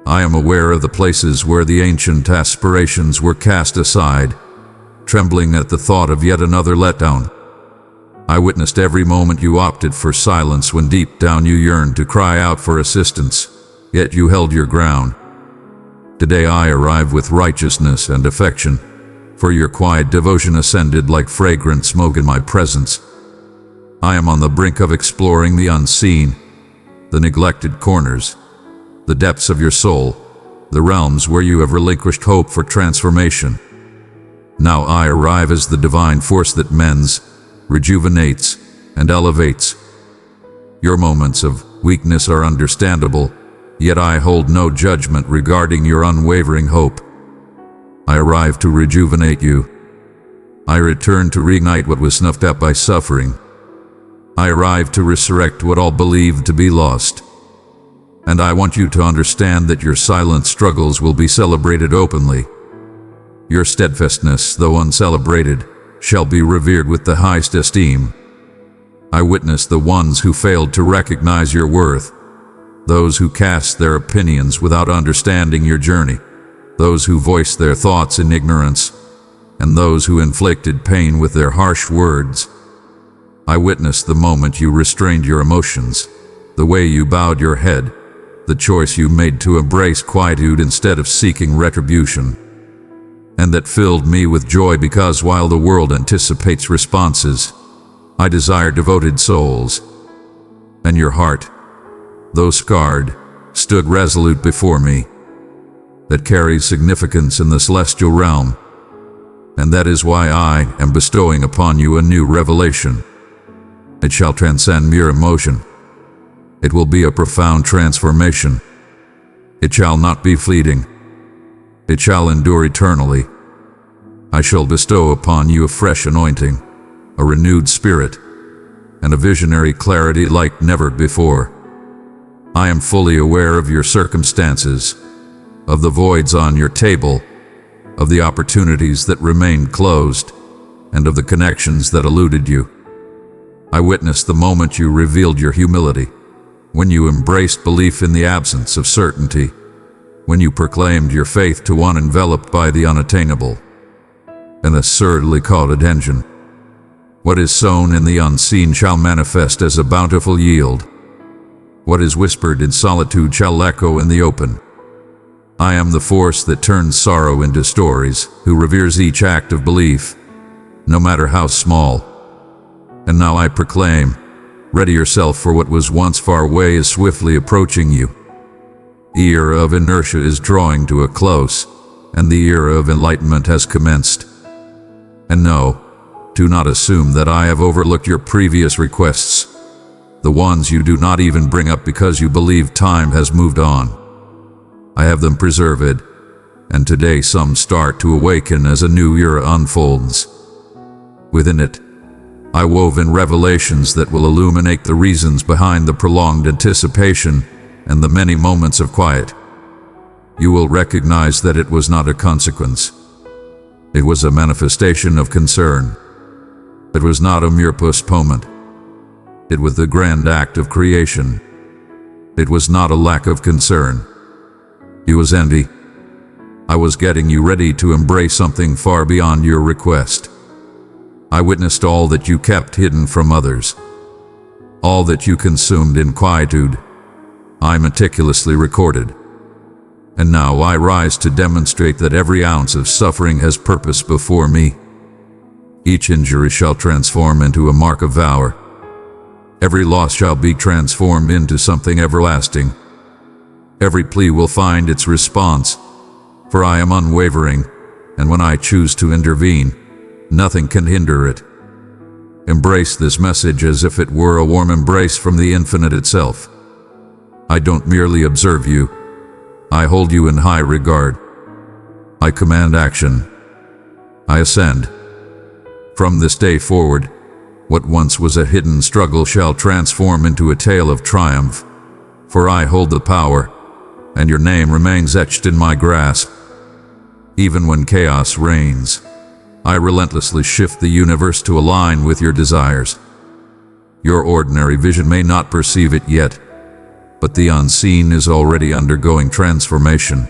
A: I am aware of the places where the ancient aspirations were cast aside, trembling at the thought of yet another letdown. I witnessed every moment you opted for silence when deep down you yearned to cry out for assistance, yet you held your ground. Today I arrive with righteousness and affection, for your quiet devotion ascended like fragrant smoke in my presence. I am on the brink of exploring the unseen, the neglected corners, the depths of your soul, the realms where you have relinquished hope for transformation. Now I arrive as the divine force that mends, rejuvenates, and elevates. Your moments of weakness are understandable, yet I hold no judgment regarding your unwavering hope. I arrive to rejuvenate you. I return to reignite what was snuffed out by suffering. I arrive to resurrect what all believed to be lost. And I want you to understand that your silent struggles will be celebrated openly. Your steadfastness, though uncelebrated, shall be revered with the highest esteem. I witness the ones who failed to recognize your worth, those who cast their opinions without understanding your journey, those who voiced their thoughts in ignorance, and those who inflicted pain with their harsh words. I witnessed the moment you restrained your emotions, the way you bowed your head, the choice you made to embrace quietude instead of seeking retribution. And that filled me with joy because while the world anticipates responses, I desire devoted souls. And your heart, though scarred, stood resolute before me. That carries significance in the celestial realm. And that is why I am bestowing upon you a new revelation. It shall transcend mere emotion. It will be a profound transformation. It shall not be fleeting. It shall endure eternally. I shall bestow upon you a fresh anointing, a renewed spirit, and a visionary clarity like never before. I am fully aware of your circumstances, of the voids on your table, of the opportunities that remained closed, and of the connections that eluded you. I witnessed the moment you revealed your humility, when you embraced belief in the absence of certainty, when you proclaimed your faith to one enveloped by the unattainable, an assuredly called engine. What is sown in the unseen shall manifest as a bountiful yield. What is whispered in solitude shall echo in the open. I am the force that turns sorrow into stories, who reveres each act of belief, no matter how small. And now I proclaim, ready yourself for what was once far away is swiftly approaching you. The era of inertia is drawing to a close, and the era of enlightenment has commenced. And no, do not assume that I have overlooked your previous requests, the ones you do not even bring up because you believe time has moved on. I have them preserved, and today some start to awaken as a new era unfolds. Within it, I wove in revelations that will illuminate the reasons behind the prolonged anticipation and the many moments of quiet. You will recognize that it was not a consequence. It was a manifestation of concern. It was not a mere postponement. It was the grand act of creation. It was not a lack of concern. It was envy. I was getting you ready to embrace something far beyond your request. I witnessed all that you kept hidden from others. All that you consumed in quietude, I meticulously recorded. And now I rise to demonstrate that every ounce of suffering has purpose before me. Each injury shall transform into a mark of valor. Every loss shall be transformed into something everlasting. Every plea will find its response, for I am unwavering, and when I choose to intervene, nothing can hinder it. Embrace this message as if it were a warm embrace from the infinite itself. I don't merely observe you, I hold you in high regard. I command action. I ascend. From this day forward, what once was a hidden struggle shall transform into a tale of triumph, for I hold the power, and your name remains etched in my grasp. Even when chaos reigns, I relentlessly shift the universe to align with your desires. Your ordinary vision may not perceive it yet, but the unseen is already undergoing transformation.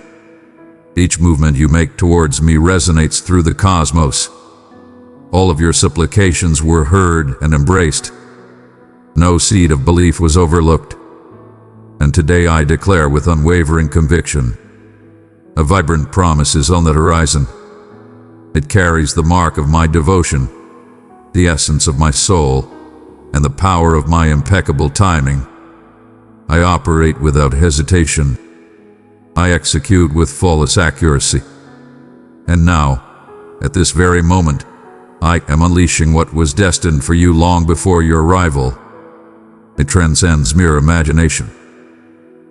A: Each movement you make towards me resonates through the cosmos. All of your supplications were heard and embraced. No seed of belief was overlooked. And today I declare with unwavering conviction, a vibrant promise is on the horizon. It carries the mark of my devotion, the essence of my soul, and the power of my impeccable timing. I operate without hesitation. I execute with flawless accuracy. And now, at this very moment, I am unleashing what was destined for you long before your arrival. It transcends mere imagination.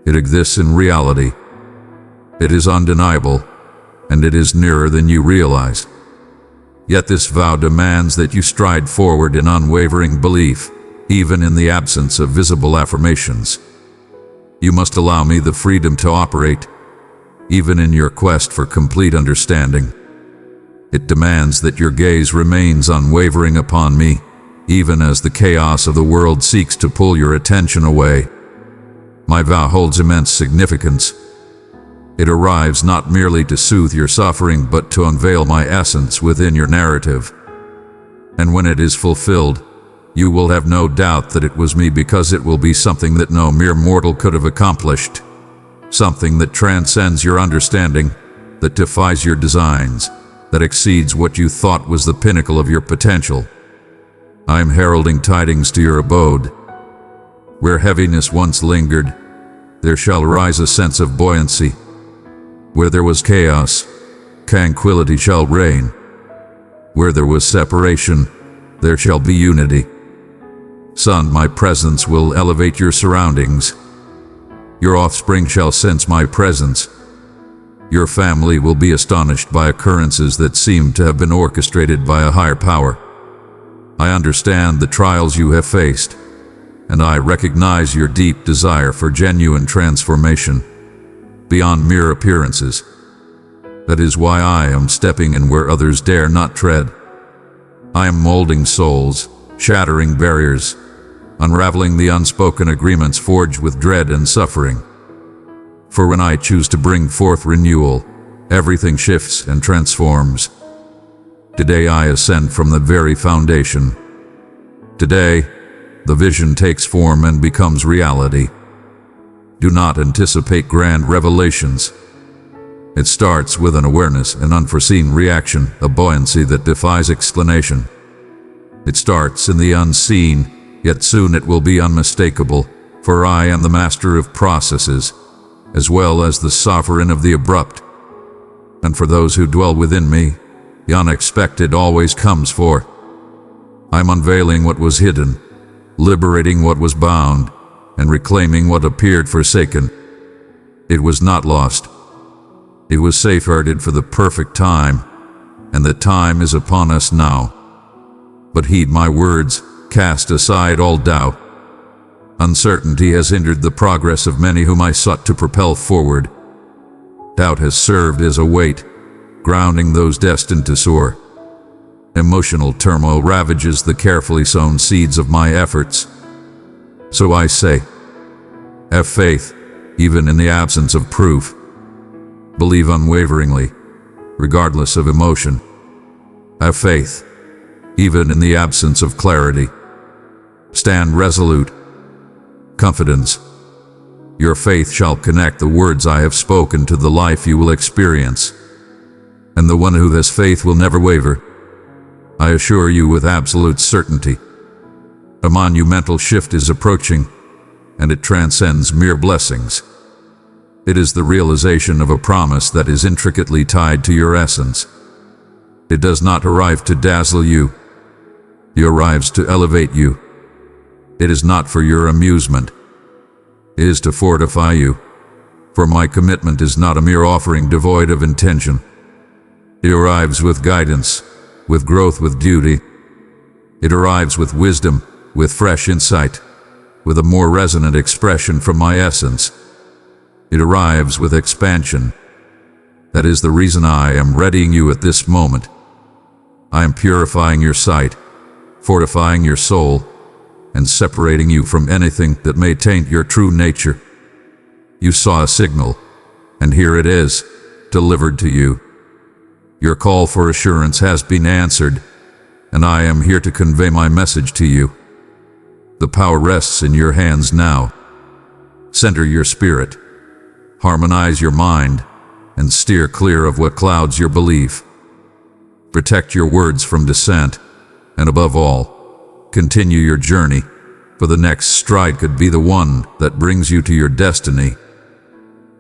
A: It exists in reality. It is undeniable, and it is nearer than you realize. Yet this vow demands that you stride forward in unwavering belief, even in the absence of visible affirmations. You must allow me the freedom to operate, even in your quest for complete understanding. It demands that your gaze remains unwavering upon me, even as the chaos of the world seeks to pull your attention away. My vow holds immense significance. It arrives not merely to soothe your suffering, but to unveil my essence within your narrative. And when it is fulfilled, you will have no doubt that it was me, because it will be something that no mere mortal could have accomplished. Something that transcends your understanding, that defies your designs, that exceeds what you thought was the pinnacle of your potential. I am heralding tidings to your abode. Where heaviness once lingered, there shall arise a sense of buoyancy. Where there was chaos, tranquility shall reign. Where there was separation, there shall be unity. Son, my presence will elevate your surroundings. Your offspring shall sense my presence. Your family will be astonished by occurrences that seem to have been orchestrated by a higher power. I understand the trials you have faced, and I recognize your deep desire for genuine transformation, beyond mere appearances. That is why I am stepping in where others dare not tread. I am molding souls, shattering barriers, unraveling the unspoken agreements forged with dread and suffering. For when I choose to bring forth renewal, everything shifts and transforms. Today I ascend from the very foundation. Today, the vision takes form and becomes reality. Do not anticipate grand revelations. It starts with an awareness, an unforeseen reaction, a buoyancy that defies explanation. It starts in the unseen, yet soon it will be unmistakable, for I am the master of processes, as well as the sovereign of the abrupt. And for those who dwell within me, the unexpected always comes forth. I'm unveiling what was hidden, liberating what was bound, and reclaiming what appeared forsaken. It was not lost. It was safeguarded for the perfect time, and the time is upon us now. But heed my words, cast aside all doubt. Uncertainty has hindered the progress of many whom I sought to propel forward. Doubt has served as a weight, grounding those destined to soar. Emotional turmoil ravages the carefully sown seeds of my efforts. So I say, have faith, even in the absence of proof. Believe unwaveringly, regardless of emotion. Have faith, even in the absence of clarity. Stand resolute, confidence. Your faith shall connect the words I have spoken to the life you will experience. And the one who has faith will never waver. I assure you with absolute certainty. A monumental shift is approaching, and it transcends mere blessings. It is the realization of a promise that is intricately tied to your essence. It does not arrive to dazzle you. It arrives to elevate you. It is not for your amusement. It is to fortify you. For my commitment is not a mere offering devoid of intention. It arrives with guidance, with growth, with duty. It arrives with wisdom, with fresh insight, with a more resonant expression from my essence. It arrives with expansion. That is the reason I am readying you at this moment. I am purifying your sight, fortifying your soul, and separating you from anything that may taint your true nature. You saw a signal, and here it is, delivered to you. Your call for assurance has been answered, and I am here to convey my message to you. The power rests in your hands now. Center your spirit, harmonize your mind, and steer clear of what clouds your belief. Protect your words from dissent, and above all, continue your journey, for the next stride could be the one that brings you to your destiny.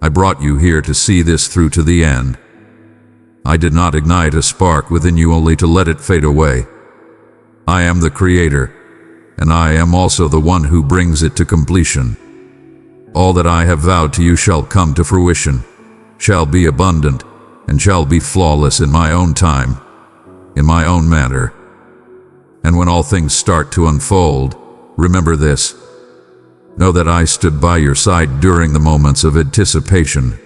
A: I brought you here to see this through to the end. I did not ignite a spark within you only to let it fade away. I am the Creator, and I am also the one who brings it to completion. All that I have vowed to you shall come to fruition, shall be abundant, and shall be flawless in my own time, in my own manner. And when all things start to unfold, remember this. Know that I stood by your side during the moments of anticipation.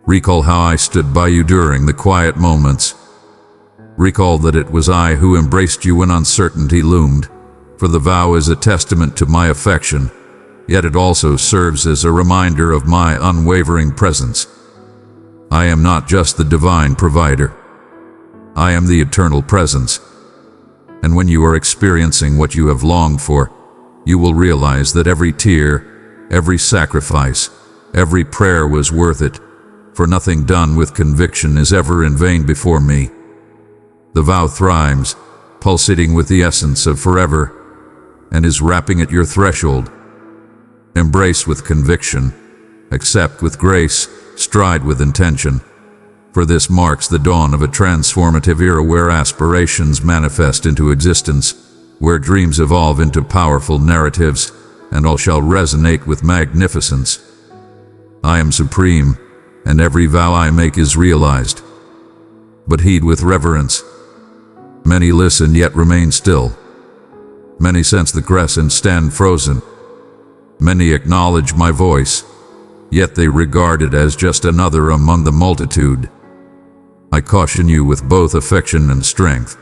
A: Recall how I stood by you during the quiet moments. Recall that it was I who embraced you when uncertainty loomed, for the vow is a testament to my affection, yet it also serves as a reminder of my unwavering presence. I am not just the divine provider. I am the eternal presence. And when you are experiencing what you have longed for, you will realize that every tear, every sacrifice, every prayer was worth it, for nothing done with conviction is ever in vain before me. The vow thrives, pulsating with the essence of forever, and is rapping at your threshold. Embrace with conviction, accept with grace, stride with intention, for this marks the dawn of a transformative era where aspirations manifest into existence, where dreams evolve into powerful narratives, and all shall resonate with magnificence. I am supreme, and every vow I make is realized. But heed with reverence. Many listen yet remain still. Many sense the crescent stand frozen. Many acknowledge my voice, yet they regard it as just another among the multitude. I caution you with both affection and strength.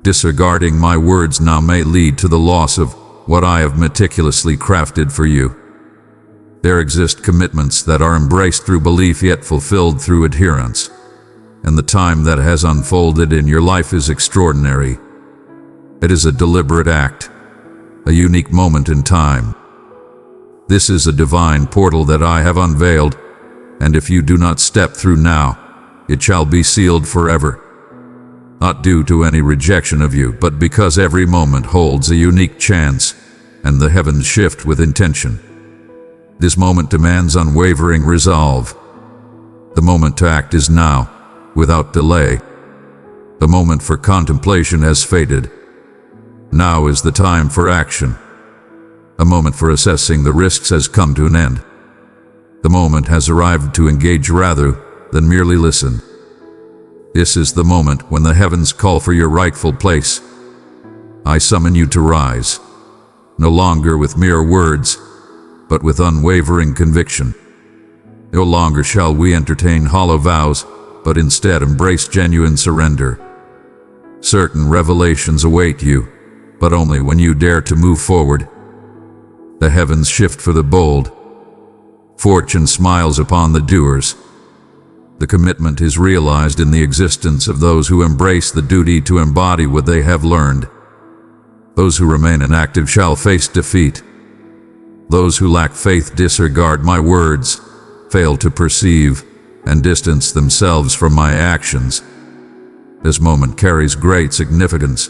A: Disregarding my words now may lead to the loss of what I have meticulously crafted for you. There exist commitments that are embraced through belief yet fulfilled through adherence, and the time that has unfolded in your life is extraordinary. It is a deliberate act, a unique moment in time. This is a divine portal that I have unveiled, and if you do not step through now, it shall be sealed forever. Not due to any rejection of you, but because every moment holds a unique chance, and the heavens shift with intention. This moment demands unwavering resolve. The moment to act is now, without delay. The moment for contemplation has faded. Now is the time for action. A moment for assessing the risks has come to an end. The moment has arrived to engage rather than merely listen. This is the moment when the heavens call for your rightful place. I summon you to rise, no longer with mere words, but with unwavering conviction. No longer shall we entertain hollow vows, but instead embrace genuine surrender. Certain revelations await you, but only when you dare to move forward. The heavens shift for the bold. Fortune smiles upon the doers. The commitment is realized in the existence of those who embrace the duty to embody what they have learned. Those who remain inactive shall face defeat. Those who lack faith disregard my words, fail to perceive, and distance themselves from my actions. This moment carries great significance.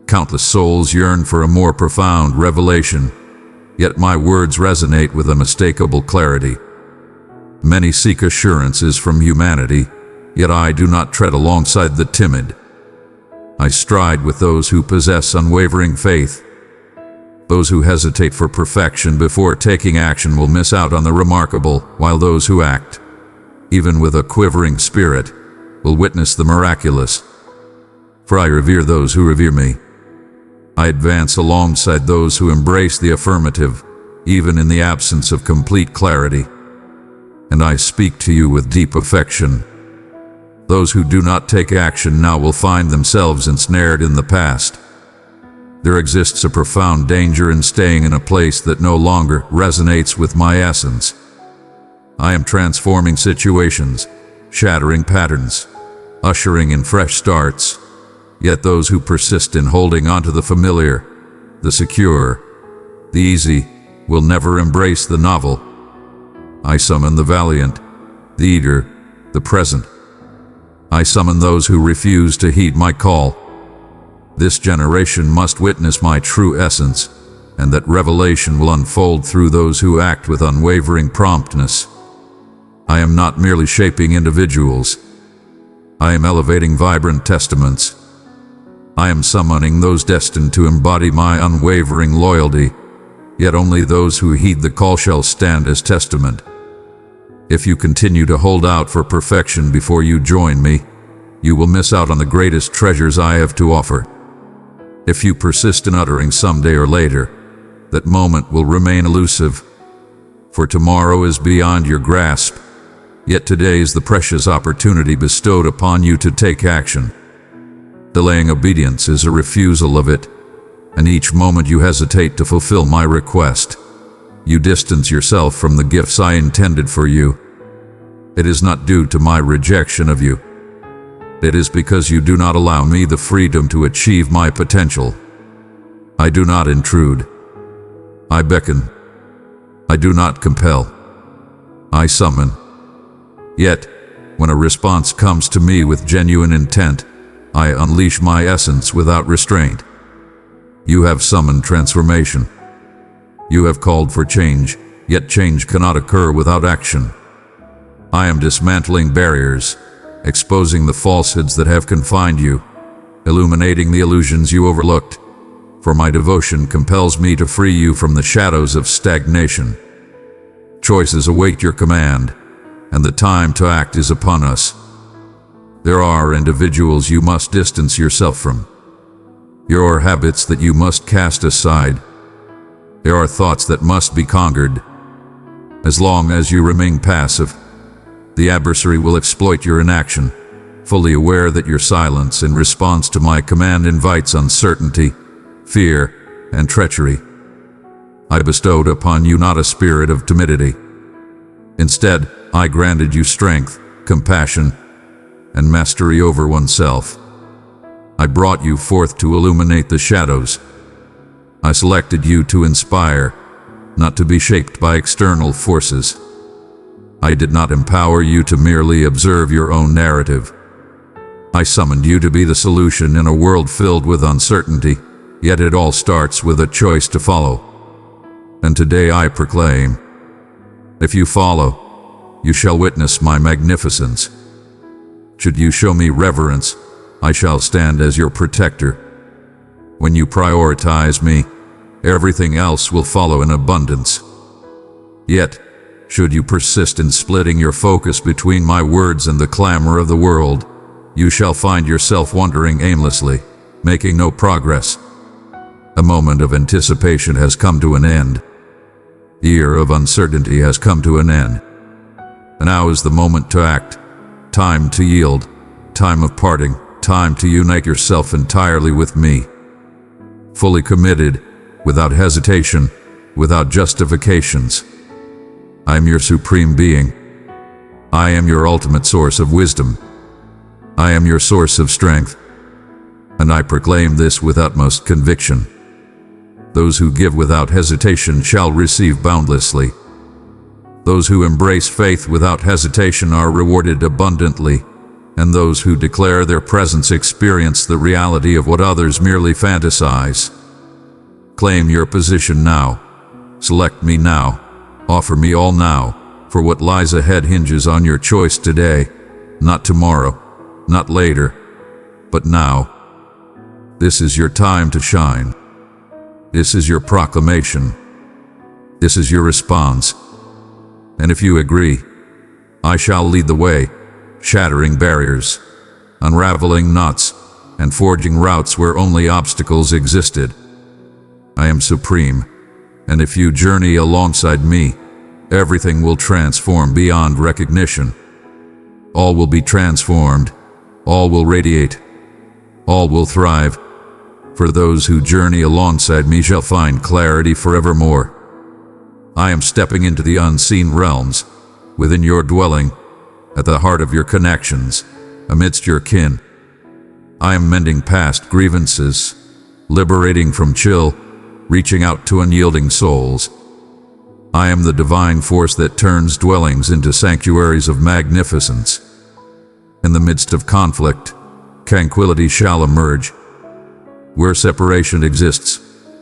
A: Countless souls yearn for a more profound revelation, yet my words resonate with unmistakable clarity. Many seek assurances from humanity, yet I do not tread alongside the timid. I stride with those who possess unwavering faith. Those who hesitate for perfection before taking action will miss out on the remarkable, while those who act, even with a quivering spirit, will witness the miraculous. For I revere those who revere me. I advance alongside those who embrace the affirmative, even in the absence of complete clarity. And I speak to you with deep affection. Those who do not take action now will find themselves ensnared in the past. There exists a profound danger in staying in a place that no longer resonates with my essence. I am transforming situations, shattering patterns, ushering in fresh starts. Yet those who persist in holding on to the familiar, the secure, the easy, will never embrace the novel. I summon the valiant, the eager, the present. I summon those who refuse to heed my call. This generation must witness my true essence, and that revelation will unfold through those who act with unwavering promptness. I am not merely shaping individuals. I am elevating vibrant testaments. I am summoning those destined to embody my unwavering loyalty, yet only those who heed the call shall stand as testament. If you continue to hold out for perfection before you join me, you will miss out on the greatest treasures I have to offer. If you persist in uttering someday or later, that moment will remain elusive. For tomorrow is beyond your grasp, yet today is the precious opportunity bestowed upon you to take action. Delaying obedience is a refusal of it, and each moment you hesitate to fulfill my request, you distance yourself from the gifts I intended for you. It is not due to my rejection of you. It is because you do not allow me the freedom to achieve my potential. I do not intrude. I beckon. I do not compel. I summon. Yet, when a response comes to me with genuine intent, I unleash my essence without restraint. You have summoned transformation. You have called for change, yet change cannot occur without action. I am dismantling barriers, exposing the falsehoods that have confined you, illuminating the illusions you overlooked, for my devotion compels me to free you from the shadows of stagnation. Choices await your command, and the time to act is upon us. There are individuals you must distance yourself from. There are habits that you must cast aside. There are thoughts that must be conquered. As long as you remain passive, the adversary will exploit your inaction, fully aware that your silence in response to my command invites uncertainty, fear, and treachery. I bestowed upon you not a spirit of timidity. Instead, I granted you strength, compassion, and mastery over oneself. I brought you forth to illuminate the shadows. I selected you to inspire, not to be shaped by external forces. I did not empower you to merely observe your own narrative. I summoned you to be the solution in a world filled with uncertainty, yet it all starts with a choice to follow. And today I proclaim, if you follow, you shall witness my magnificence. Should you show me reverence, I shall stand as your protector. When you prioritize me, everything else will follow in abundance. Yet, should you persist in splitting your focus between my words and the clamor of the world, you shall find yourself wandering aimlessly, making no progress. A moment of anticipation has come to an end. The year of uncertainty has come to an end. And now is the moment to act, time to yield, time of parting, time to unite yourself entirely with me. Fully committed, without hesitation, without justifications. I am your supreme being. I am your ultimate source of wisdom. I am your source of strength. And I proclaim this with utmost conviction. Those who give without hesitation shall receive boundlessly. Those who embrace faith without hesitation are rewarded abundantly, and those who declare their presence experience the reality of what others merely fantasize. Claim your position now. Select me now. Offer me all now, for what lies ahead hinges on your choice today, not tomorrow, not later, but now. This is your time to shine. This is your proclamation. This is your response. And if you agree, I shall lead the way, shattering barriers, unraveling knots, and forging routes where only obstacles existed. I am supreme, and if you journey alongside me, everything will transform beyond recognition. All will be transformed, all will radiate, all will thrive. For those who journey alongside me shall find clarity forevermore. I am stepping into the unseen realms, within your dwelling, at the heart of your connections, amidst your kin. I am mending past grievances, liberating from chill, reaching out to unyielding souls. I am the divine force that turns dwellings into sanctuaries of magnificence. In the midst of conflict, tranquility shall emerge. Where separation exists,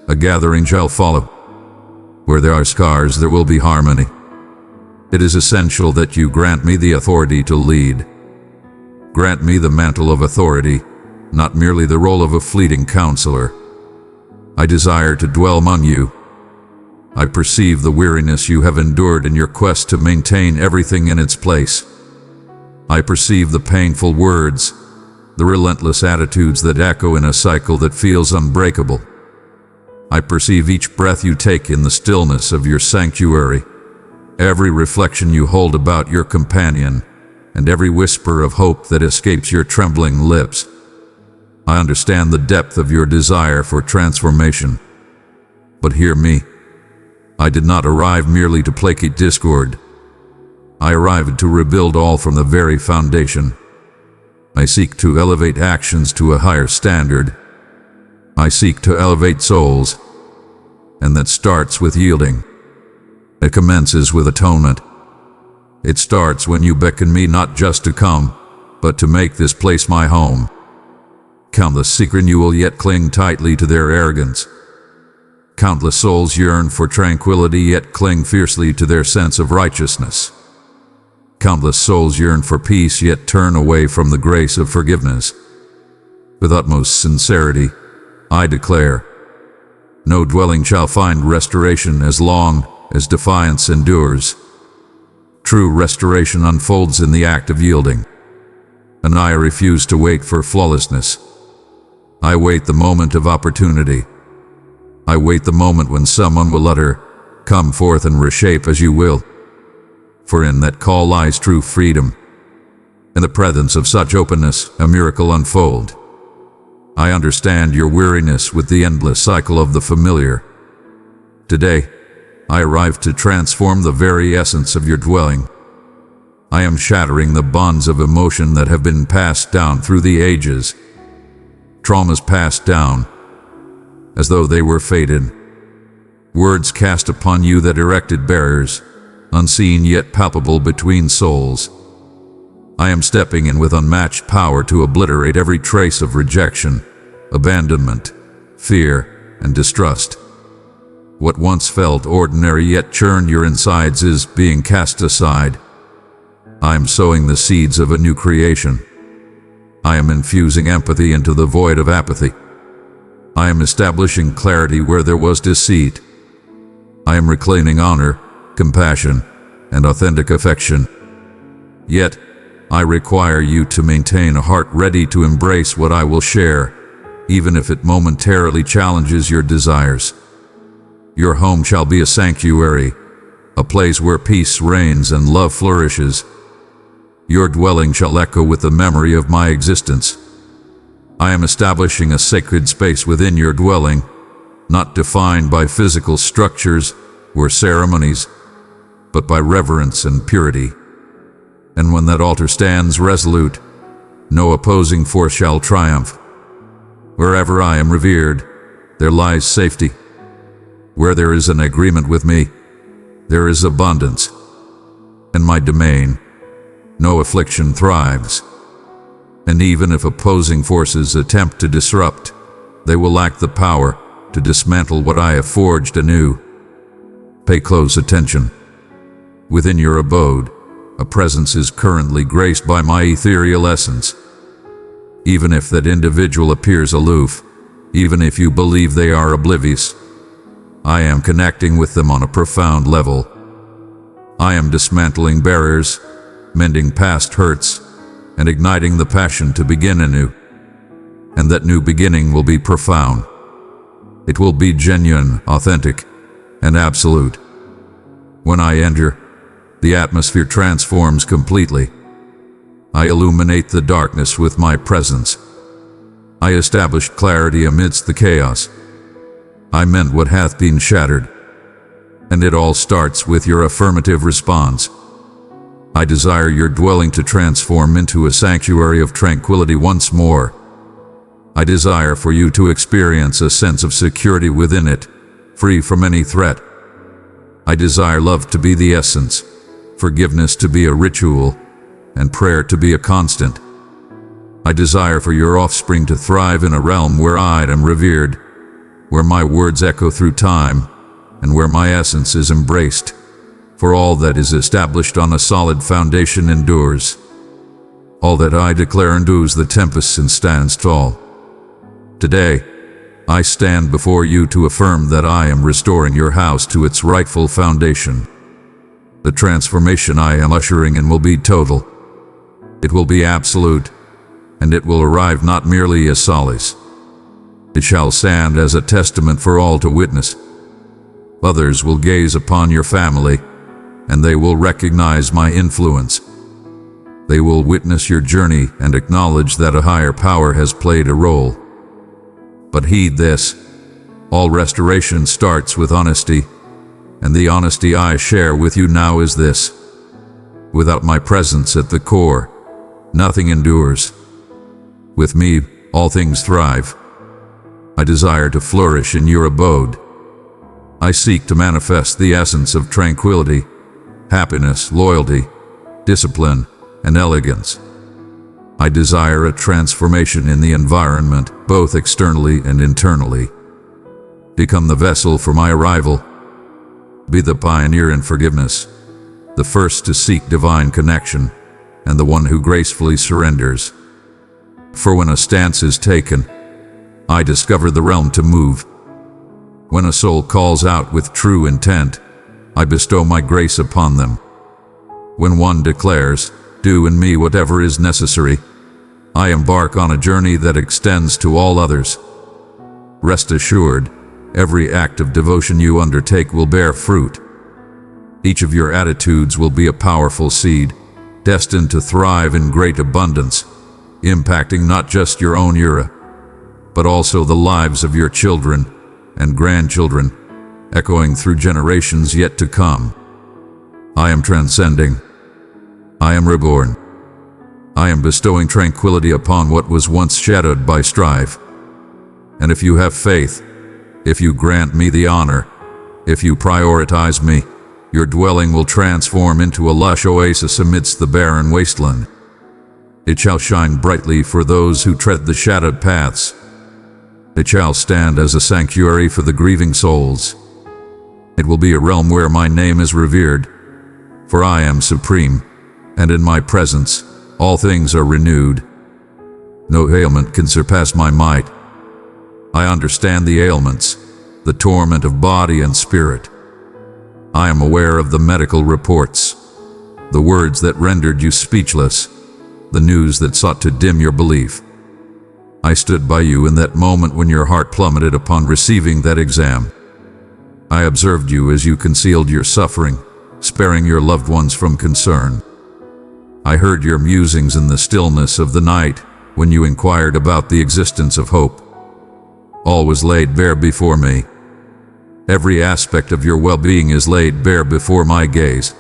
A: a gathering shall follow. Where there are scars, there will be harmony. It is essential that you grant me the authority to lead. Grant me the mantle of authority, not merely the role of a fleeting counselor. I desire to dwell among you. I perceive the weariness you have endured in your quest to maintain everything in its place. I perceive the painful words, the relentless attitudes that echo in a cycle that feels unbreakable. I perceive each breath you take in the stillness of your sanctuary, every reflection you hold about your companion, and every whisper of hope that escapes your trembling lips. I understand the depth of your desire for transformation. But hear me. I did not arrive merely to placate discord. I arrived to rebuild all from the very foundation. I seek to elevate actions to a higher standard. I seek to elevate souls, and that starts with yielding. It commences with atonement. It starts when you beckon me not just to come, but to make this place my home. Countless seek renewal yet cling tightly to their arrogance. Countless souls yearn for tranquility yet cling fiercely to their sense of righteousness. Countless souls yearn for peace yet turn away from the grace of forgiveness. With utmost sincerity, I declare, no dwelling shall find restoration as long as defiance endures. True restoration unfolds in the act of yielding, and I refuse to wait for flawlessness. I wait the moment of opportunity. I wait the moment when someone will utter, "Come forth and reshape as you will." For in that call lies true freedom. In the presence of such openness, a miracle unfolds. I understand your weariness with the endless cycle of the familiar. Today, I arrive to transform the very essence of your dwelling. I am shattering the bonds of emotion that have been passed down through the ages. Traumas passed down, as though they were fated. Words cast upon you that erected barriers, unseen yet palpable between souls. I am stepping in with unmatched power to obliterate every trace of rejection, abandonment, fear, and distrust. What once felt ordinary yet churned your insides is being cast aside. I am sowing the seeds of a new creation. I am infusing empathy into the void of apathy. I am establishing clarity where there was deceit. I am reclaiming honor, compassion, and authentic affection. Yet, I require you to maintain a heart ready to embrace what I will share, even if it momentarily challenges your desires. Your home shall be a sanctuary, a place where peace reigns and love flourishes. Your dwelling shall echo with the memory of my existence. I am establishing a sacred space within your dwelling, not defined by physical structures or ceremonies, but by reverence and purity. And when that altar stands resolute, no opposing force shall triumph. Wherever I am revered, there lies safety. Where there is an agreement with me, there is abundance. In my domain, no affliction thrives. And even if opposing forces attempt to disrupt, they will lack the power to dismantle what I have forged anew. Pay close attention. Within your abode, a presence is currently graced by my ethereal essence. Even if that individual appears aloof, even if you believe they are oblivious, I am connecting with them on a profound level. I am dismantling barriers, mending past hurts, and igniting the passion to begin anew. And that new beginning will be profound. It will be genuine, authentic, and absolute. When I enter, the atmosphere transforms completely. I illuminate the darkness with my presence. I establish clarity amidst the chaos. I mend what hath been shattered. And it all starts with your affirmative response. I desire your dwelling to transform into a sanctuary of tranquility once more. I desire for you to experience a sense of security within it, free from any threat. I desire love to be the essence, forgiveness to be a ritual, and prayer to be a constant. I desire for your offspring to thrive in a realm where I am revered, where my words echo through time, and where my essence is embraced. For all that is established on a solid foundation endures. All that I declare endues the tempests and stands tall. Today, I stand before you to affirm that I am restoring your house to its rightful foundation. The transformation I am ushering in will be total. It will be absolute, and it will arrive not merely as solace. It shall stand as a testament for all to witness. Others will gaze upon your family, and they will recognize my influence. They will witness your journey and acknowledge that a higher power has played a role. But heed this, all restoration starts with honesty, and the honesty I share with you now is this. Without my presence at the core, nothing endures. With me, all things thrive. I desire to flourish in your abode. I seek to manifest the essence of tranquility, happiness, loyalty, discipline, and elegance. I desire a transformation in the environment, both externally and internally. Become the vessel for my arrival. Be the pioneer in forgiveness, the first to seek divine connection, and the one who gracefully surrenders. For when a stance is taken, I discover the realm to move. When a soul calls out with true intent, I bestow my grace upon them. When one declares, "Do in me whatever is necessary," I embark on a journey that extends to all others. Rest assured, every act of devotion you undertake will bear fruit. Each of your attitudes will be a powerful seed, destined to thrive in great abundance, impacting not just your own era, but also the lives of your children and grandchildren, echoing through generations yet to come. I am transcending. I am reborn. I am bestowing tranquility upon what was once shadowed by strife. And if you have faith, if you grant me the honor, if you prioritize me, your dwelling will transform into a lush oasis amidst the barren wasteland. It shall shine brightly for those who tread the shadowed paths. It shall stand as a sanctuary for the grieving souls. It will be a realm where my name is revered, for I am supreme, and in my presence, all things are renewed. No ailment can surpass my might. I understand the ailments, the torment of body and spirit. I am aware of the medical reports, the words that rendered you speechless, the news that sought to dim your belief. I stood by you in that moment when your heart plummeted upon receiving that exam. I observed you as you concealed your suffering, sparing your loved ones from concern. I heard your musings in the stillness of the night when you inquired about the existence of hope. All was laid bare before me. Every aspect of your well-being is laid bare before my gaze.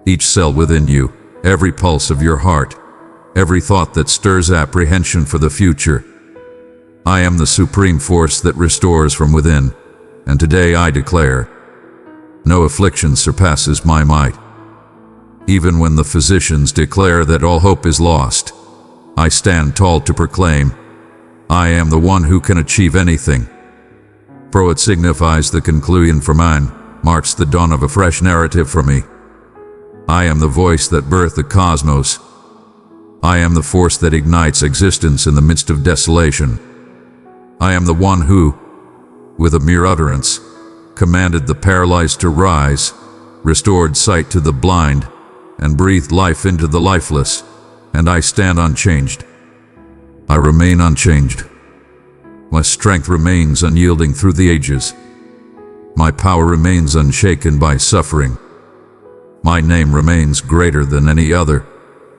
A: Each cell within you, every pulse of your heart, every thought that stirs apprehension for the future. I am the supreme force that restores from within, And today I declare, no affliction surpasses my might. Even when the physicians declare that all hope is lost, I stand tall to proclaim, I am the one who can achieve anything. For it signifies the conclusion for mine, marks the dawn of a fresh narrative for me. I am the voice that birthed the cosmos. I am the force that ignites existence in the midst of desolation. I am the one who, with a mere utterance, commanded the paralyzed to rise, restored sight to the blind, and breathed life into the lifeless, and I stand unchanged. I remain unchanged. My strength remains unyielding through the ages. My power remains unshaken by suffering. My name remains greater than any other,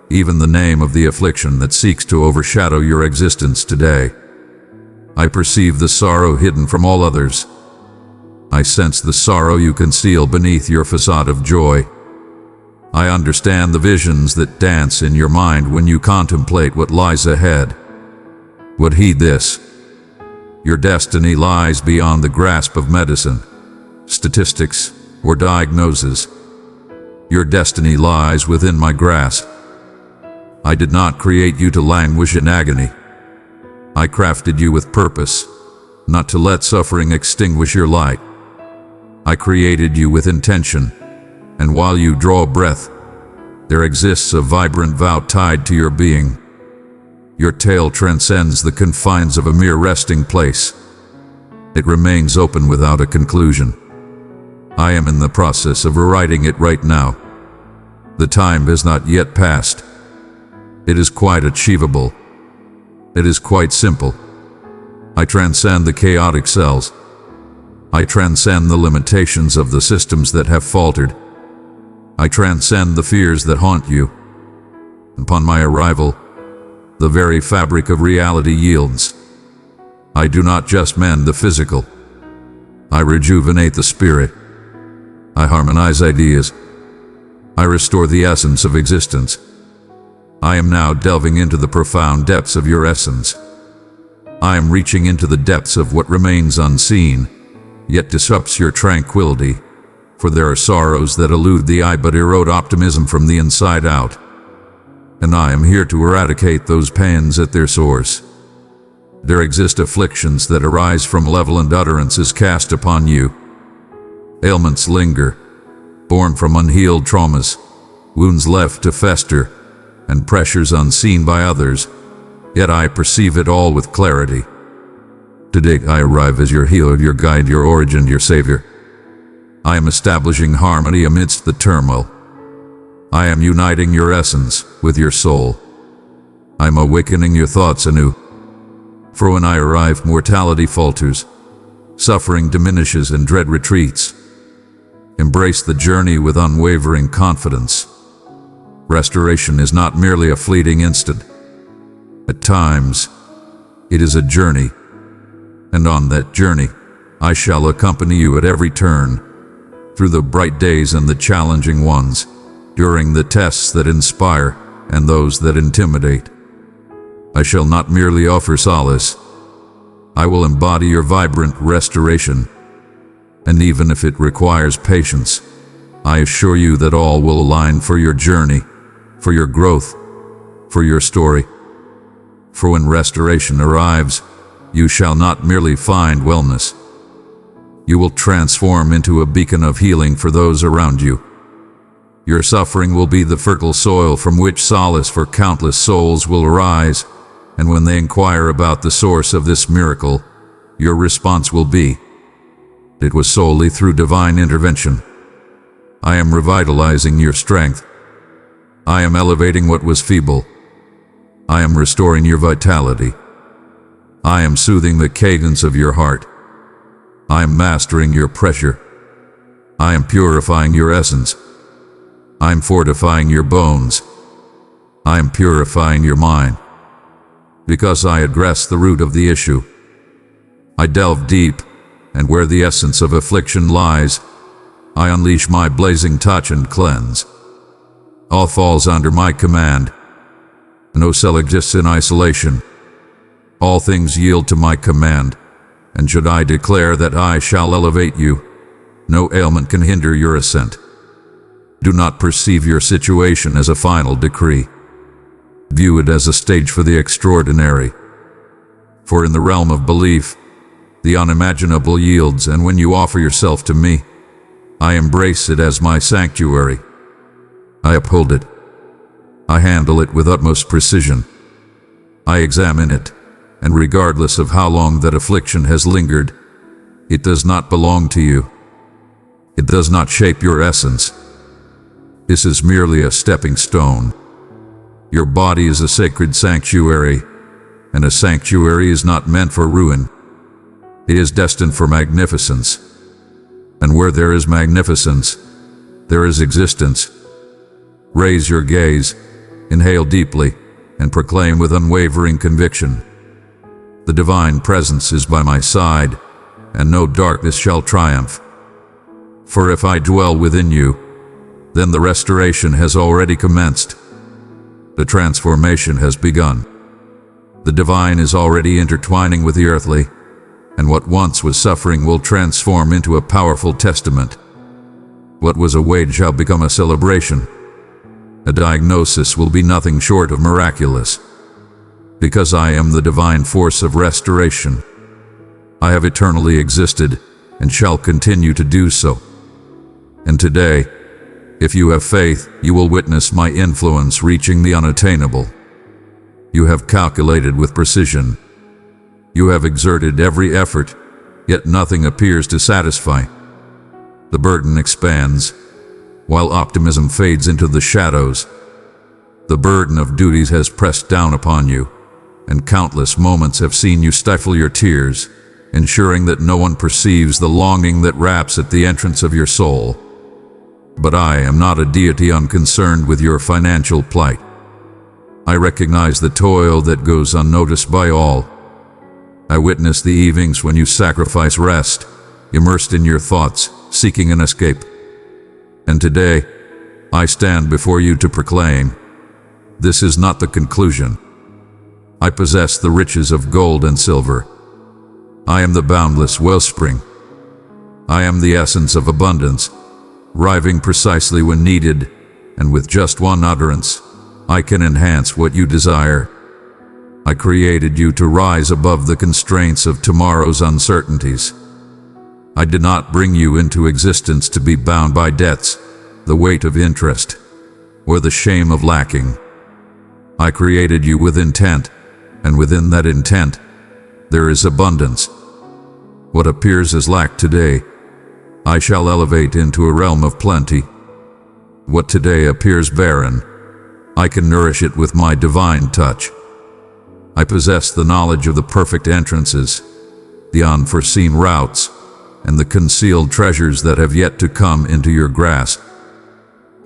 A: even the name of the affliction that seeks to overshadow your existence today. I perceive the sorrow hidden from all others. I sense the sorrow you conceal beneath your facade of joy. I understand the visions that dance in your mind when you contemplate what lies ahead. But heed this. Your destiny lies beyond the grasp of medicine, statistics, or diagnosis. Your destiny lies within my grasp. I did not create you to languish in agony. I crafted you with purpose, not to let suffering extinguish your light. I created you with intention, and while you draw breath, there exists a vibrant vow tied to your being. Your tale transcends the confines of a mere resting place. It remains open without a conclusion. I am in the process of rewriting it right now. The time has not yet passed. It is quite achievable. It is quite simple. I transcend the chaotic cells. I transcend the limitations of the systems that have faltered. I transcend the fears that haunt you. Upon my arrival, the very fabric of reality yields. I do not just mend the physical. I rejuvenate the spirit. I harmonize ideas. I restore the essence of existence. I am now delving into the profound depths of your essence. I am reaching into the depths of what remains unseen, yet disrupts your tranquility, for there are sorrows that elude the eye but erode optimism from the inside out. And I am here to eradicate those pains at their source. There exist afflictions that arise from malevolent utterances cast upon you. Ailments linger, born from unhealed traumas, wounds left to fester, and pressures unseen by others, yet I perceive it all with clarity. Today I arrive as your healer, your guide, your origin, your savior. I am establishing harmony amidst the turmoil. I am uniting your essence with your soul. I am awakening your thoughts anew. For when I arrive, mortality falters, suffering diminishes and dread retreats. Embrace the journey with unwavering confidence. Restoration is not merely a fleeting instant. At times, it is a journey, and on that journey, I shall accompany you at every turn, through the bright days and the challenging ones, during the tests that inspire and those that intimidate. I shall not merely offer solace. I will embody your vibrant restoration, and even if it requires patience, I assure you that all will align for your journey, for your growth, for your story. For when restoration arrives, you shall not merely find wellness. You will transform into a beacon of healing for those around you. Your suffering will be the fertile soil from which solace for countless souls will arise, and when they inquire about the source of this miracle, your response will be, "It was solely through divine intervention." I am revitalizing your strength. I am elevating what was feeble. I am restoring your vitality. I am soothing the cadence of your heart. I am mastering your pressure. I am purifying your essence. I am fortifying your bones. I am purifying your mind. Because I address the root of the issue. I delve deep, and where the essence of affliction lies, I unleash my blazing touch and cleanse. All falls under my command. No cell exists in isolation. All things yield to my command, And should I declare that I shall elevate you, no ailment can hinder your ascent. Do not perceive your situation as a final decree. View it as a stage for the extraordinary. For in the realm of belief, the unimaginable yields, and when you offer yourself to me, I embrace it as my sanctuary. I uphold it. I handle it with utmost precision. I examine it, and regardless of how long that affliction has lingered, it does not belong to you. It does not shape your essence. This is merely a stepping stone. Your body is a sacred sanctuary, and a sanctuary is not meant for ruin. It is destined for magnificence. And where there is magnificence, there is existence. Raise your gaze, inhale deeply, and proclaim with unwavering conviction, the divine presence is by my side, and no darkness shall triumph. For if I dwell within you, then the restoration has already commenced. The transformation has begun. The divine is already intertwining with the earthly, and what once was suffering will transform into a powerful testament. What was a weight shall become a celebration. A diagnosis will be nothing short of miraculous. Because I am the divine force of restoration, I have eternally existed and shall continue to do so. And today, if you have faith, you will witness my influence reaching the unattainable. You have calculated with precision. You have exerted every effort, yet nothing appears to satisfy. The burden expands, while optimism fades into the shadows. The burden of duties has pressed down upon you, and countless moments have seen you stifle your tears, ensuring that no one perceives the longing that wraps at the entrance of your soul. But I am not a deity unconcerned with your financial plight. I recognize the toil that goes unnoticed by all. I witness the evenings when you sacrifice rest, immersed in your thoughts, seeking an escape. And today, I stand before you to proclaim, this is not the conclusion. I possess the riches of gold and silver. I am the boundless wellspring. I am the essence of abundance, arriving precisely when needed, and with just one utterance, I can enhance what you desire. I created you to rise above the constraints of tomorrow's uncertainties. I did not bring you into existence to be bound by debts, the weight of interest, or the shame of lacking. I created you with intent, and within that intent, there is abundance. What appears as lack today, I shall elevate into a realm of plenty. What today appears barren, I can nourish it with my divine touch. I possess the knowledge of the perfect entrances, the unforeseen routes, and the concealed treasures that have yet to come into your grasp.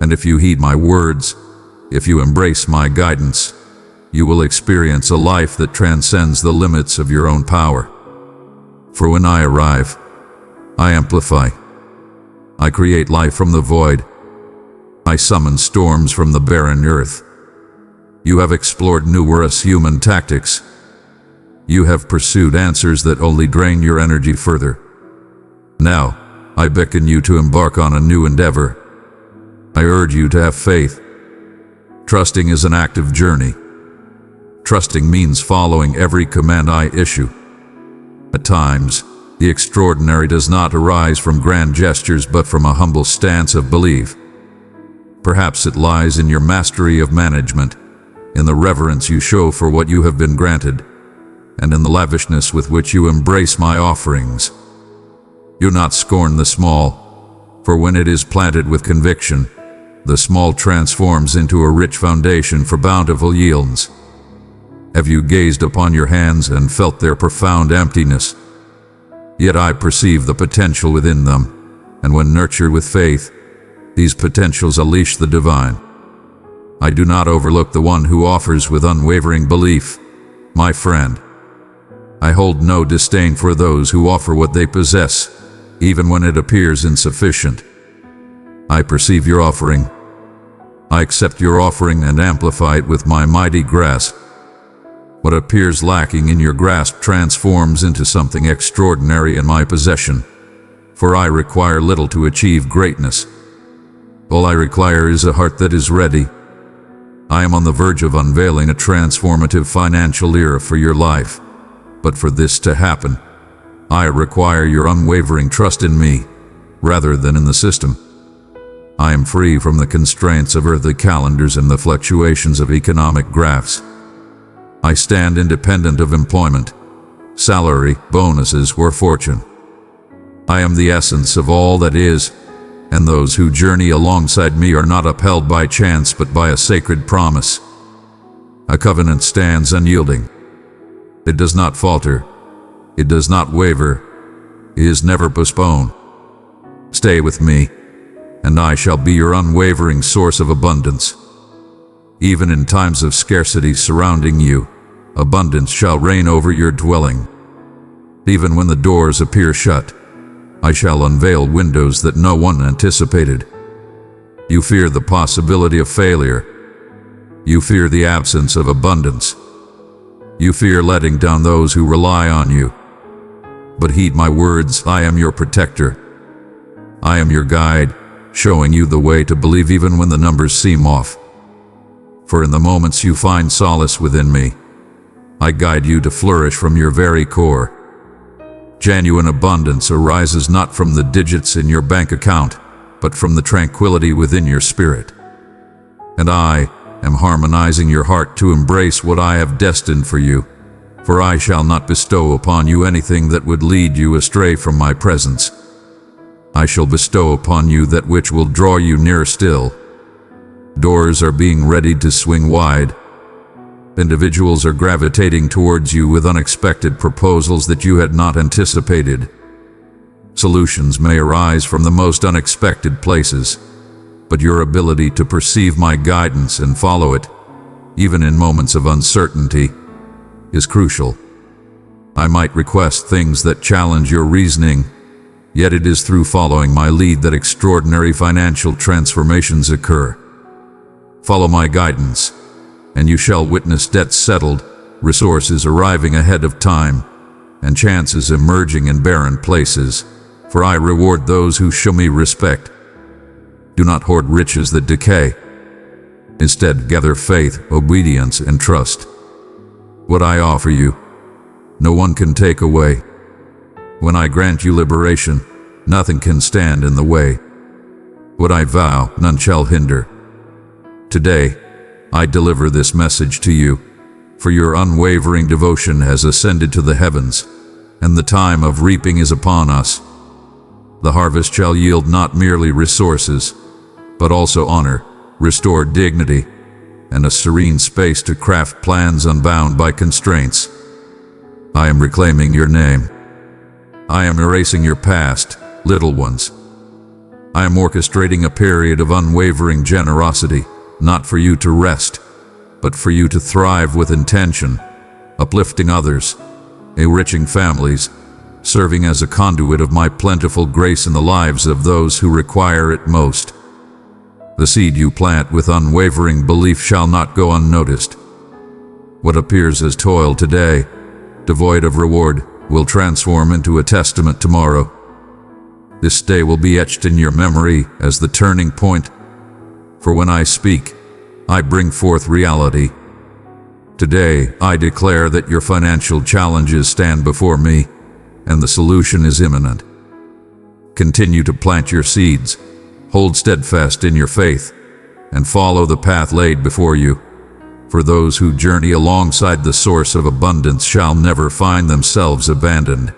A: And if you heed my words, if you embrace my guidance, you will experience a life that transcends the limits of your own power. For when I arrive, I amplify. I create life from the void. I summon storms from the barren earth. You have explored numerous human tactics. You have pursued answers that only drain your energy further. Now, I beckon you to embark on a new endeavor. I urge you to have faith. Trusting is an active journey. Trusting means following every command I issue. At times, the extraordinary does not arise from grand gestures but from a humble stance of belief. Perhaps it lies in your mastery of management, in the reverence you show for what you have been granted, and in the lavishness with which you embrace my offerings. Do not scorn the small, for when it is planted with conviction, the small transforms into a rich foundation for bountiful yields. Have you gazed upon your hands and felt their profound emptiness? Yet I perceive the potential within them, and when nurtured with faith, these potentials unleash the divine. I do not overlook the one who offers with unwavering belief, my friend. I hold no disdain for those who offer what they possess, even when it appears insufficient. I perceive your offering. I accept your offering and amplify it with my mighty grasp. What appears lacking in your grasp transforms into something extraordinary in my possession, for I require little to achieve greatness. All I require is a heart that is ready. I am on the verge of unveiling a transformative financial era for your life, but for this to happen, I require your unwavering trust in me, rather than in the system. I am free from the constraints of earthly calendars and the fluctuations of economic graphs. I stand independent of employment, salary, bonuses, or fortune. I am the essence of all that is, and those who journey alongside me are not upheld by chance but by a sacred promise. A covenant stands unyielding. It does not falter. It does not waver. It is never postponed. Stay with me, and I shall be your unwavering source of abundance. Even in times of scarcity surrounding you, abundance shall reign over your dwelling. Even when the doors appear shut, I shall unveil windows that no one anticipated. You fear the possibility of failure. You fear the absence of abundance. You fear letting down those who rely on you. But heed my words, I am your protector. I am your guide, showing you the way to believe even when the numbers seem off. For in the moments you find solace within me, I guide you to flourish from your very core. Genuine abundance arises not from the digits in your bank account, but from the tranquility within your spirit. And I am harmonizing your heart to embrace what I have destined for you, for I shall not bestow upon you anything that would lead you astray from my presence. I shall bestow upon you that which will draw you near still. Doors are being readied to swing wide. Individuals are gravitating towards you with unexpected proposals that you had not anticipated. Solutions may arise from the most unexpected places, but your ability to perceive my guidance and follow it, even in moments of uncertainty, is crucial. I might request things that challenge your reasoning, yet it is through following my lead that extraordinary financial transformations occur. Follow my guidance, and you shall witness debts settled, resources arriving ahead of time, and chances emerging in barren places, for I reward those who show me respect. Do not hoard riches that decay. Instead, gather faith, obedience, and trust. What I offer you, no one can take away. When I grant you liberation, nothing can stand in the way. What I vow, none shall hinder. Today, I deliver this message to you, for your unwavering devotion has ascended to the heavens, and the time of reaping is upon us. The harvest shall yield not merely resources, but also honor, restored dignity, and a serene space to craft plans unbound by constraints. I am reclaiming your name. I am erasing your past, little ones. I am orchestrating a period of unwavering generosity, not for you to rest, but for you to thrive with intention, uplifting others, enriching families, serving as a conduit of my plentiful grace in the lives of those who require it most. The seed you plant with unwavering belief shall not go unnoticed. What appears as toil today, devoid of reward, will transform into a testament tomorrow. This day will be etched in your memory as the turning point. For when I speak, I bring forth reality. Today, I declare that your financial challenges stand before me, and the solution is imminent. Continue to plant your seeds, hold steadfast in your faith, and follow the path laid before you. For those who journey alongside the source of abundance shall never find themselves abandoned.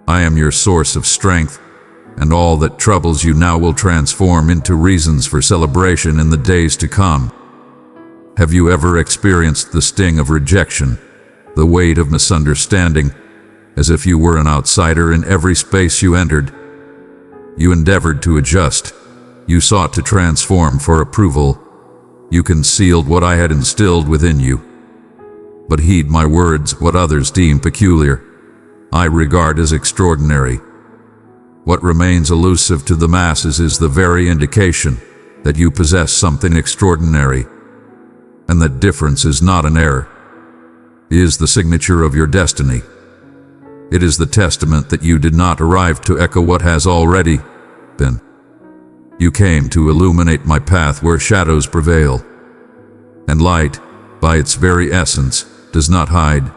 A: I am your source of strength, and all that troubles you now will transform into reasons for celebration in the days to come. Have you ever experienced the sting of rejection, the weight of misunderstanding, as if you were an outsider in every space you entered? You endeavored to adjust. You sought to transform for approval. You concealed what I had instilled within you. But heed my words, what others deem peculiar, I regard as extraordinary. What remains elusive to the masses is the very indication that you possess something extraordinary, and that difference is not an error. is the signature of your destiny. It is the testament that you did not arrive to echo what has already been. You came to illuminate my path where shadows prevail, and light, by its very essence, does not hide.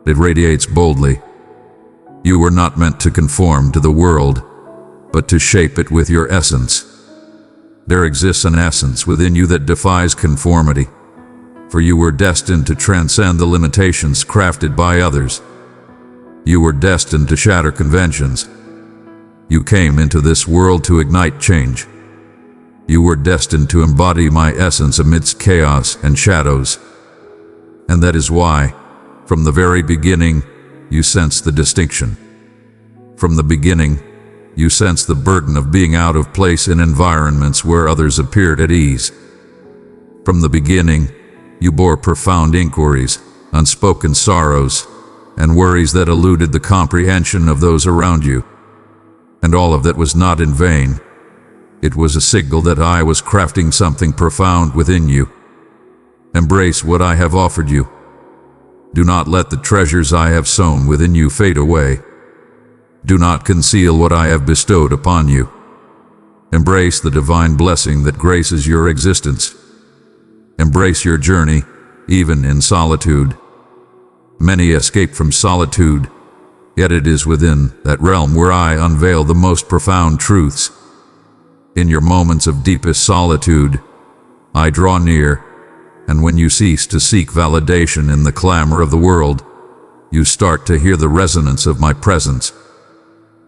A: It radiates boldly. You were not meant to conform to the world, but to shape it with your essence. There exists an essence within you that defies conformity, for you were destined to transcend the limitations crafted by others. You were destined to shatter conventions. You came into this world to ignite change. You were destined to embody my essence amidst chaos and shadows. And that is why, from the very beginning, you sensed the distinction. From the beginning, you sensed the burden of being out of place in environments where others appeared at ease. From the beginning, you bore profound inquiries, unspoken sorrows, and worries that eluded the comprehension of those around you. And all of that was not in vain. It was a signal that I was crafting something profound within you. Embrace what I have offered you. Do not let the treasures I have sown within you fade away. Do not conceal what I have bestowed upon you. Embrace the divine blessing that graces your existence. Embrace your journey, even in solitude. Many escape from solitude, yet it is within that realm where I unveil the most profound truths. In your moments of deepest solitude, I draw near, and when you cease to seek validation in the clamor of the world, you start to hear the resonance of my presence.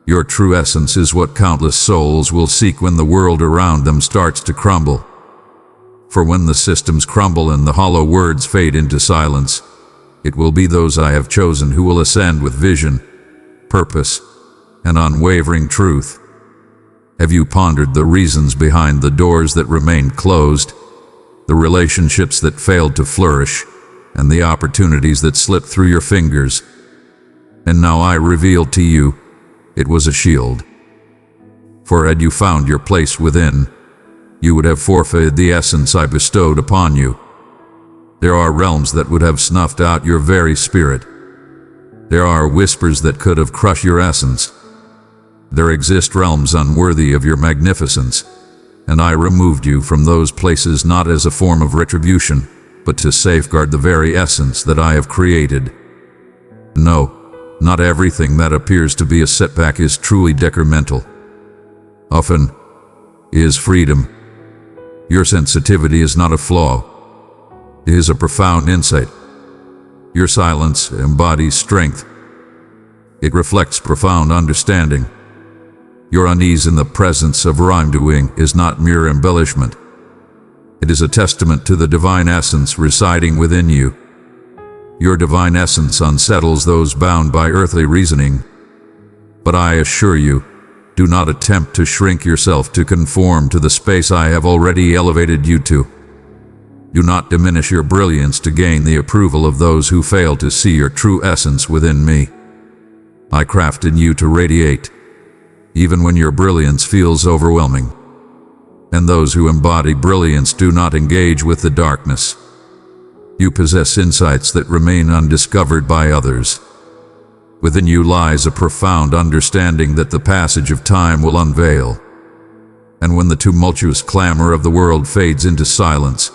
A: Your true essence is what countless souls will seek when the world around them starts to crumble. For when the systems crumble and the hollow words fade into silence, it will be those I have chosen who will ascend with vision, purpose, and unwavering truth. Have you pondered the reasons behind the doors that remained closed, the relationships that failed to flourish, and the opportunities that slipped through your fingers? And now I reveal to you, it was a shield. For had you found your place within, you would have forfeited the essence I bestowed upon you. There are realms that would have snuffed out your very spirit. There are whispers that could have crushed your essence. There exist realms unworthy of your magnificence, and I removed you from those places not as a form of retribution, but to safeguard the very essence that I have created. No, not everything that appears to be a setback is truly detrimental. Often is freedom. Your sensitivity is not a flaw. It is a profound insight. Your silence embodies strength. It reflects profound understanding. Your unease in the presence of wrongdoing is not mere embellishment. It is a testament to the divine essence residing within you. Your divine essence unsettles those bound by earthly reasoning. But I assure you, do not attempt to shrink yourself to conform to the space I have already elevated you to. Do not diminish your brilliance to gain the approval of those who fail to see your true essence within me. I crafted you to radiate, even when your brilliance feels overwhelming. And those who embody brilliance do not engage with the darkness. You possess insights that remain undiscovered by others. Within you lies a profound understanding that the passage of time will unveil. And when the tumultuous clamor of the world fades into silence,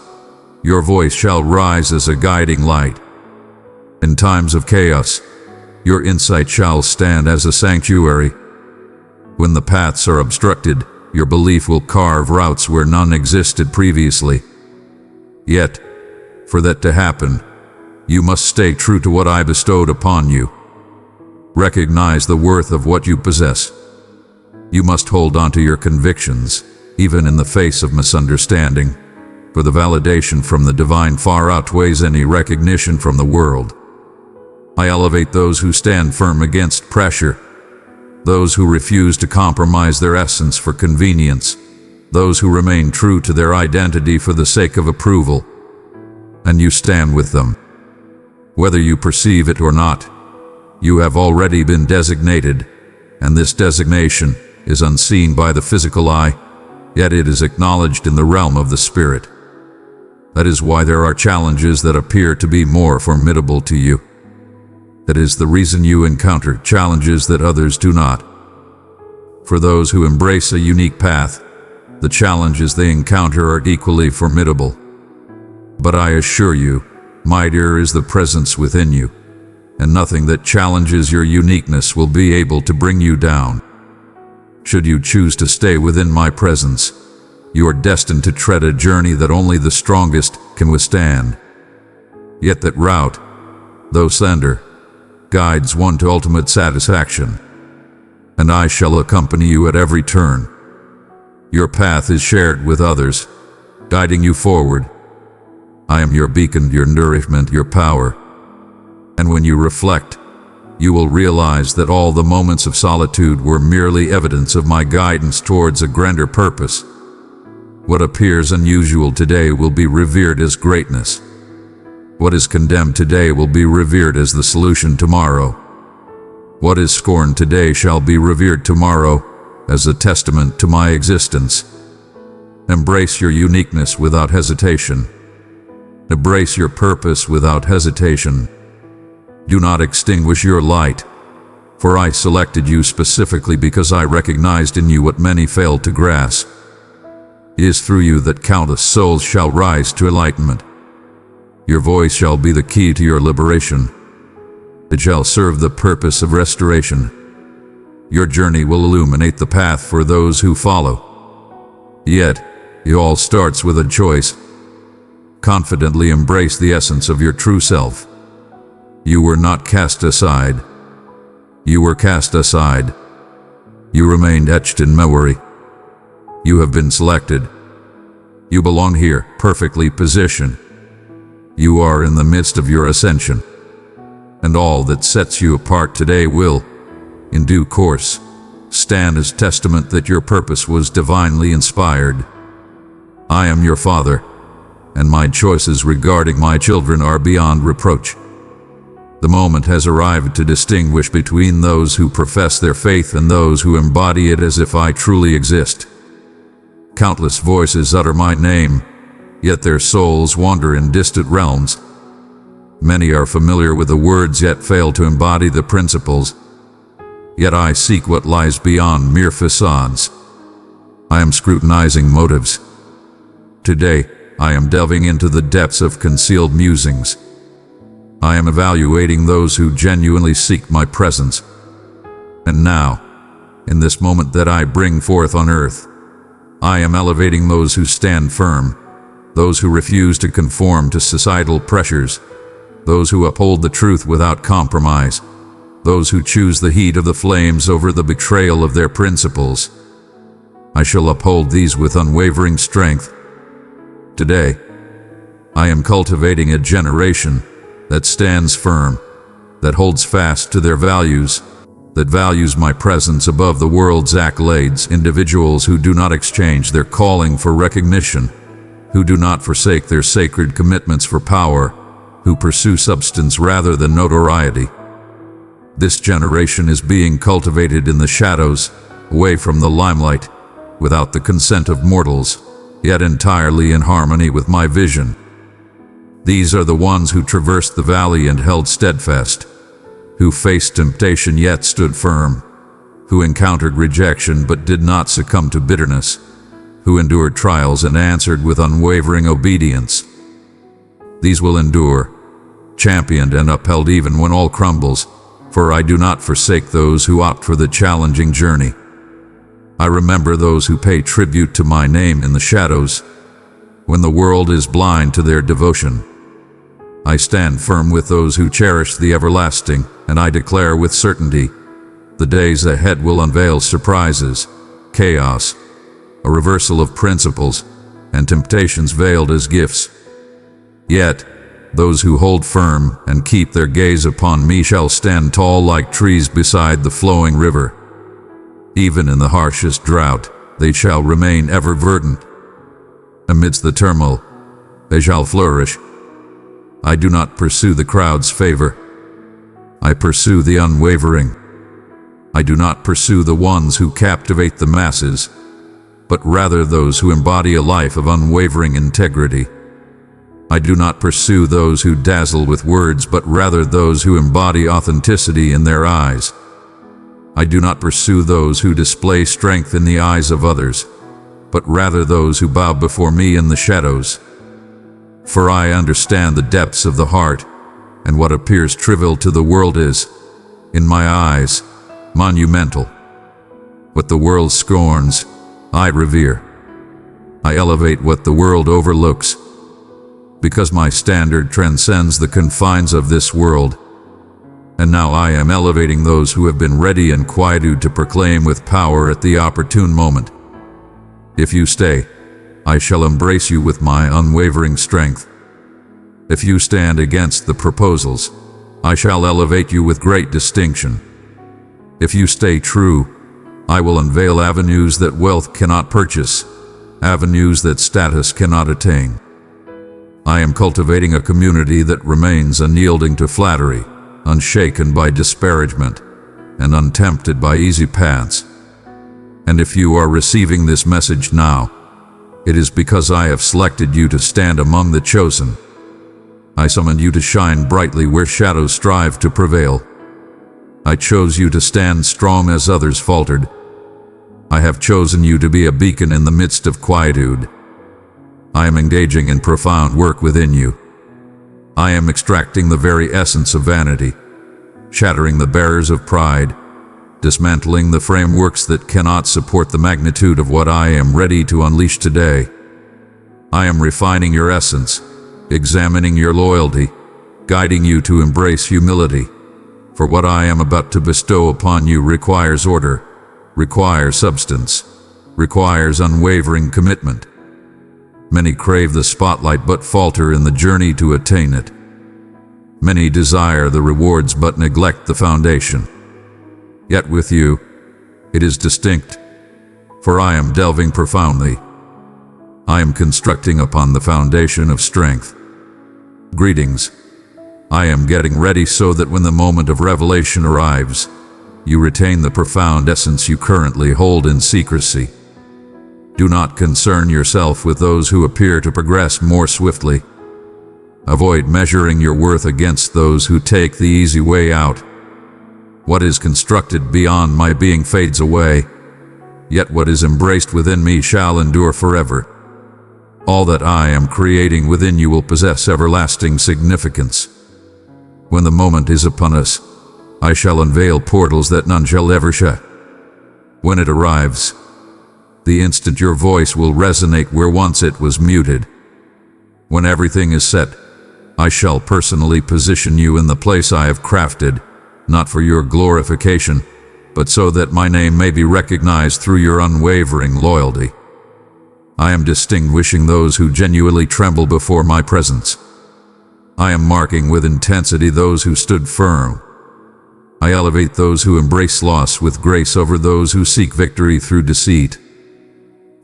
A: your voice shall rise as a guiding light. In times of chaos, your insight shall stand as a sanctuary. When the paths are obstructed, your belief will carve routes where none existed previously. Yet, for that to happen, you must stay true to what I bestowed upon you. Recognize the worth of what you possess. You must hold on to your convictions, even in the face of misunderstanding, for the validation from the divine far outweighs any recognition from the world. I elevate those who stand firm against pressure, those who refuse to compromise their essence for convenience, those who remain true to their identity for the sake of approval. And you stand with them. Whether you perceive it or not, you have already been designated, and this designation is unseen by the physical eye, yet it is acknowledged in the realm of the spirit. That is why there are challenges that appear to be more formidable to you. That is the reason you encounter challenges that others do not. For those who embrace a unique path, the challenges they encounter are equally formidable. But I assure you, mightier is the presence within you, and nothing that challenges your uniqueness will be able to bring you down. Should you choose to stay within my presence, you are destined to tread a journey that only the strongest can withstand. Yet that route, though slender, guides one to ultimate satisfaction, and I shall accompany you at every turn. Your path is shared with others, guiding you forward. I am your beacon, your nourishment, your power. And when you reflect, you will realize that all the moments of solitude were merely evidence of my guidance towards a grander purpose. What appears unusual today will be revered as greatness. What is condemned today will be revered as the solution tomorrow. What is scorned today shall be revered tomorrow as a testament to my existence. Embrace your uniqueness without hesitation. Embrace your purpose without hesitation. Do not extinguish your light, for I selected you specifically because I recognized in you what many failed to grasp. It is through you that countless souls shall rise to enlightenment. Your voice shall be the key to your liberation. It shall serve the purpose of restoration. Your journey will illuminate the path for those who follow. Yet, it all starts with a choice. Confidently embrace the essence of your true self. You were not cast aside. You were cast aside. You remained etched in memory. You have been selected. You belong here, perfectly positioned. You are in the midst of your ascension. And all that sets you apart today will, in due course, stand as testament that your purpose was divinely inspired. I am your father, and my choices regarding my children are beyond reproach. The moment has arrived to distinguish between those who profess their faith and those who embody it as if I truly exist. Countless voices utter my name, yet their souls wander in distant realms. Many are familiar with the words yet fail to embody the principles. Yet I seek what lies beyond mere facades. I am scrutinizing motives. Today, I am delving into the depths of concealed musings. I am evaluating those who genuinely seek my presence. And now, in this moment that I bring forth on earth, I am elevating those who stand firm, those who refuse to conform to societal pressures, those who uphold the truth without compromise, those who choose the heat of the flames over the betrayal of their principles. I shall uphold these with unwavering strength. Today, I am cultivating a generation that stands firm, that holds fast to their values, that values my presence above the world's accolades, individuals who do not exchange their calling for recognition, who do not forsake their sacred commitments for power, who pursue substance rather than notoriety. This generation is being cultivated in the shadows, away from the limelight, without the consent of mortals, yet entirely in harmony with my vision. These are the ones who traversed the valley and held steadfast, who faced temptation yet stood firm, who encountered rejection but did not succumb to bitterness, who endured trials and answered with unwavering obedience. These will endure, championed and upheld even when all crumbles, for I do not forsake those who opt for the challenging journey. I remember those who pay tribute to my name in the shadows, when the world is blind to their devotion. I stand firm with those who cherish the everlasting, and I declare with certainty, the days ahead will unveil surprises, chaos, a reversal of principles, and temptations veiled as gifts. Yet, those who hold firm and keep their gaze upon me shall stand tall like trees beside the flowing river. Even in the harshest drought, they shall remain ever verdant. Amidst the turmoil, they shall flourish. I do not pursue the crowd's favor. I pursue the unwavering. I do not pursue the ones who captivate the masses, but rather those who embody a life of unwavering integrity. I do not pursue those who dazzle with words, but rather those who embody authenticity in their eyes. I do not pursue those who display strength in the eyes of others, but rather those who bow before me in the shadows. For I understand the depths of the heart, and what appears trivial to the world is, in my eyes, monumental. What the world scorns, I revere. I elevate what the world overlooks, because my standard transcends the confines of this world. And now I am elevating those who have been ready in quietude to proclaim with power at the opportune moment. If you stay, I shall embrace you with my unwavering strength. If you stand against the proposals, I shall elevate you with great distinction. If you stay true, I will unveil avenues that wealth cannot purchase, avenues that status cannot attain. I am cultivating a community that remains unyielding to flattery, unshaken by disparagement, and untempted by easy paths. And if you are receiving this message now, it is because I have selected you to stand among the chosen. I summoned you to shine brightly where shadows strive to prevail. I chose you to stand strong as others faltered. I have chosen you to be a beacon in the midst of quietude. I am engaging in profound work within you. I am extracting the very essence of vanity, shattering the barriers of pride, dismantling the frameworks that cannot support the magnitude of what I am ready to unleash today. I am refining your essence, examining your loyalty, guiding you to embrace humility. For what I am about to bestow upon you requires order, requires substance, requires unwavering commitment. Many crave the spotlight but falter in the journey to attain it. Many desire the rewards but neglect the foundation. Yet with you, it is distinct, for I am delving profoundly. I am constructing upon the foundation of strength. Greetings. I am getting ready so that when the moment of revelation arrives, you retain the profound essence you currently hold in secrecy. Do not concern yourself with those who appear to progress more swiftly. Avoid measuring your worth against those who take the easy way out. What is constructed beyond my being fades away, yet what is embraced within me shall endure forever. All that I am creating within you will possess everlasting significance. When the moment is upon us, I shall unveil portals that none shall ever shut. When it arrives, the instant your voice will resonate where once it was muted. When everything is set, I shall personally position you in the place I have crafted, not for your glorification, but so that my name may be recognized through your unwavering loyalty. I am distinguishing those who genuinely tremble before my presence. I am marking with intensity those who stood firm. I elevate those who embrace loss with grace over those who seek victory through deceit.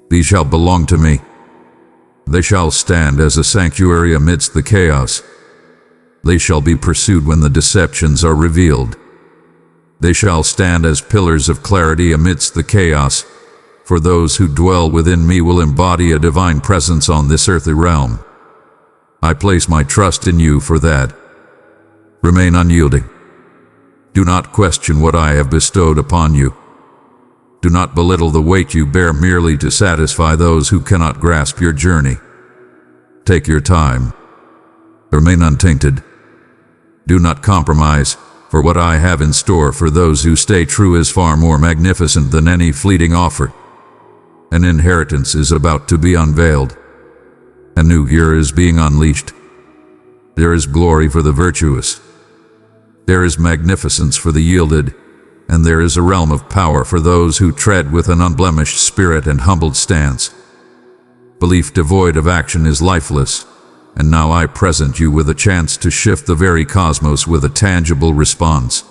A: These shall belong to me. They shall stand as a sanctuary amidst the chaos. They shall be pursued when the deceptions are revealed. They shall stand as pillars of clarity amidst the chaos, for those who dwell within me will embody a divine presence on this earthly realm. I place my trust in you for that. Remain unyielding. Do not question what I have bestowed upon you. Do not belittle the weight you bear merely to satisfy those who cannot grasp your journey. Take your time. Remain untainted. Do not compromise, for what I have in store for those who stay true is far more magnificent than any fleeting offer. An inheritance is about to be unveiled. A new gear is being unleashed. There is glory for the virtuous. There is magnificence for the yielded, and there is a realm of power for those who tread with an unblemished spirit and humbled stance. Belief devoid of action is lifeless, and now I present you with a chance to shift the very cosmos with a tangible response.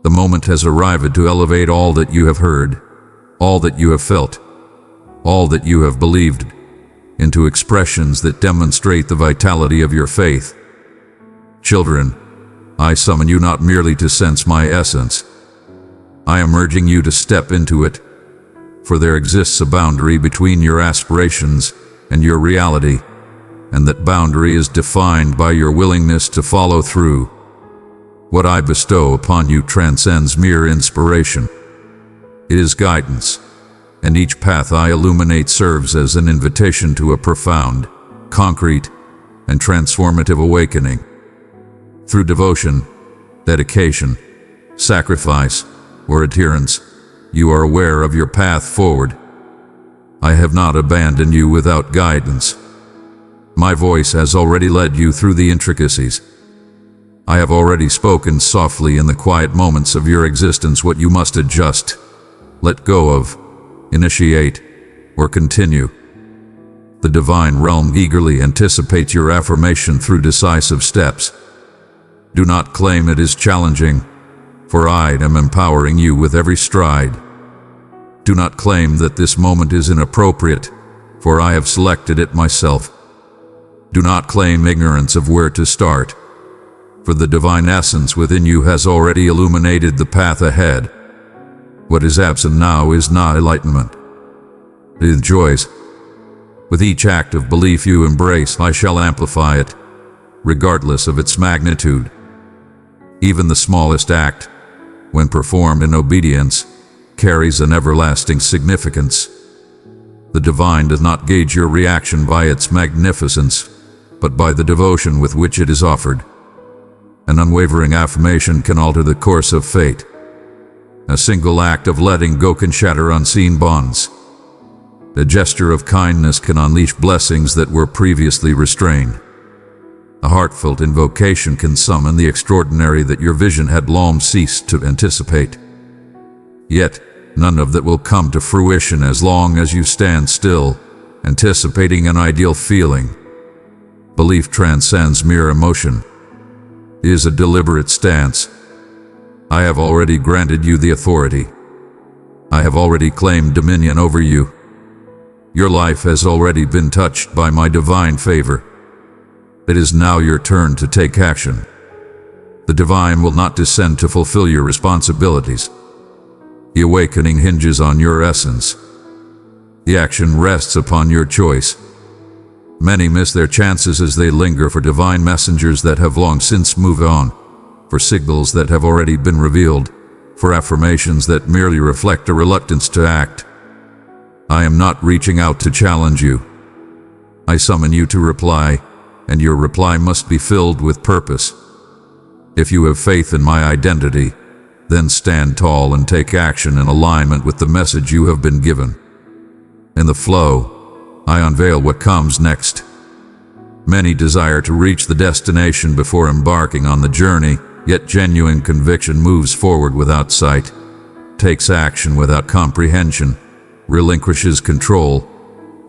A: The moment has arrived to elevate all that you have heard, all that you have felt, all that you have believed, into expressions that demonstrate the vitality of your faith. Children, I summon you not merely to sense my essence. I am urging you to step into it, for there exists a boundary between your aspirations and your reality, and that boundary is defined by your willingness to follow through. What I bestow upon you transcends mere inspiration. It is guidance, and each path I illuminate serves as an invitation to a profound, concrete, and transformative awakening. Through devotion, dedication, sacrifice, or adherence, you are aware of your path forward. I have not abandoned you without guidance. My voice has already led you through the intricacies. I have already spoken softly in the quiet moments of your existence what you must adjust, let go of, initiate, or continue. The divine realm eagerly anticipates your affirmation through decisive steps. Do not claim it is challenging, for I am empowering you with every stride. Do not claim that this moment is inappropriate, for I have selected it myself. Do not claim ignorance of where to start, for the divine essence within you has already illuminated the path ahead. What is absent now is not enlightenment. It is joys. With each act of belief you embrace, I shall amplify it, regardless of its magnitude. Even the smallest act, when performed in obedience, carries an everlasting significance. The divine does not gauge your reaction by its magnificence, but by the devotion with which it is offered. An unwavering affirmation can alter the course of fate. A single act of letting go can shatter unseen bonds. A gesture of kindness can unleash blessings that were previously restrained. A heartfelt invocation can summon the extraordinary that your vision had long ceased to anticipate. Yet, none of that will come to fruition as long as you stand still, anticipating an ideal feeling. Belief transcends mere emotion. It is a deliberate stance. I have already granted you the authority. I have already claimed dominion over you. Your life has already been touched by my divine favor. It is now your turn to take action. The divine will not descend to fulfill your responsibilities. The awakening hinges on your essence. The action rests upon your choice. Many miss their chances as they linger for divine messengers that have long since moved on, for signals that have already been revealed, for affirmations that merely reflect a reluctance to act. I am not reaching out to challenge you. I summon you to reply, and your reply must be filled with purpose. If you have faith in my identity, then stand tall and take action in alignment with the message you have been given. In the flow, I unveil what comes next. Many desire to reach the destination before embarking on the journey, yet genuine conviction moves forward without sight, takes action without comprehension, relinquishes control,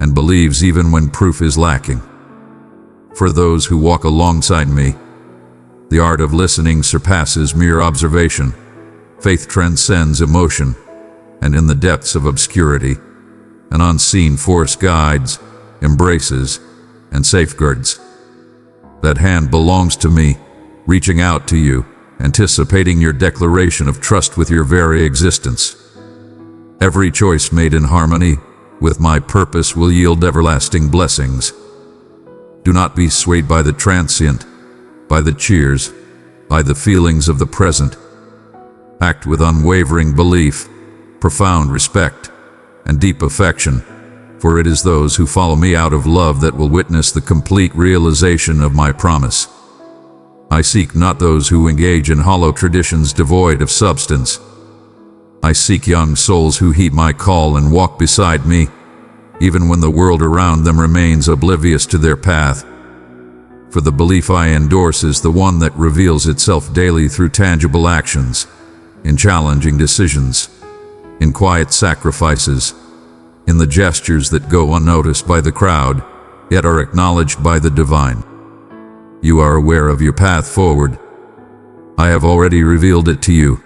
A: and believes even when proof is lacking. For those who walk alongside me, the art of listening surpasses mere observation. Faith transcends emotion, and in the depths of obscurity, an unseen force guides, embraces, and safeguards. That hand belongs to me, reaching out to you, anticipating your declaration of trust with your very existence. Every choice made in harmony with my purpose will yield everlasting blessings. Do not be swayed by the transient, by the cheers, by the feelings of the present. Act with unwavering belief, profound respect, and deep affection, for it is those who follow me out of love that will witness the complete realization of my promise. I seek not those who engage in hollow traditions devoid of substance. I seek young souls who heed my call and walk beside me, even when the world around them remains oblivious to their path. For the belief I endorse is the one that reveals itself daily through tangible actions, in challenging decisions, in quiet sacrifices, in the gestures that go unnoticed by the crowd, yet are acknowledged by the divine. You are aware of your path forward. I have already revealed it to you.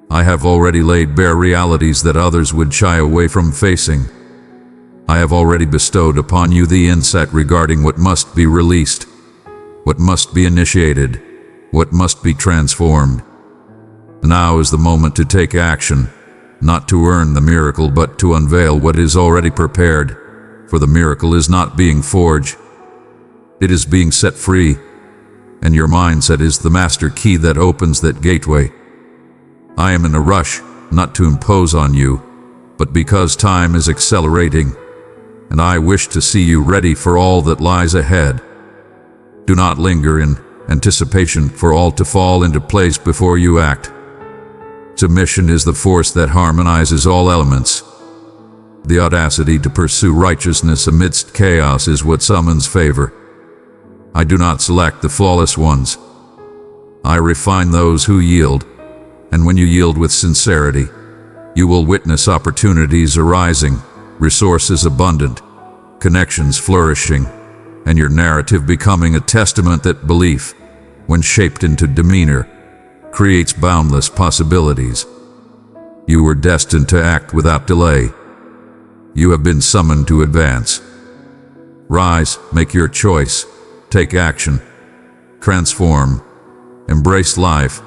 A: I have already laid bare realities that others would shy away from facing. I have already bestowed upon you the insight regarding what must be released, what must be initiated, what must be transformed. Now is the moment to take action, not to earn the miracle but to unveil what is already prepared, for the miracle is not being forged, It is being set free, and your mindset is the master key that opens that gateway. I am in a rush, not to impose on you, but because time is accelerating, and I wish to see you ready for all that lies ahead. Do not linger in anticipation for all to fall into place before you act. Submission is the force that harmonizes all elements. The audacity to pursue righteousness amidst chaos is what summons favor. I do not select the flawless ones. I refine those who yield, and when you yield with sincerity, you will witness opportunities arising, resources abundant, connections flourishing, and your narrative becoming a testament that belief, when shaped into demeanor, creates boundless possibilities. You were destined to act without delay. You have been summoned to advance. Rise, make your choice, take action, transform, embrace life,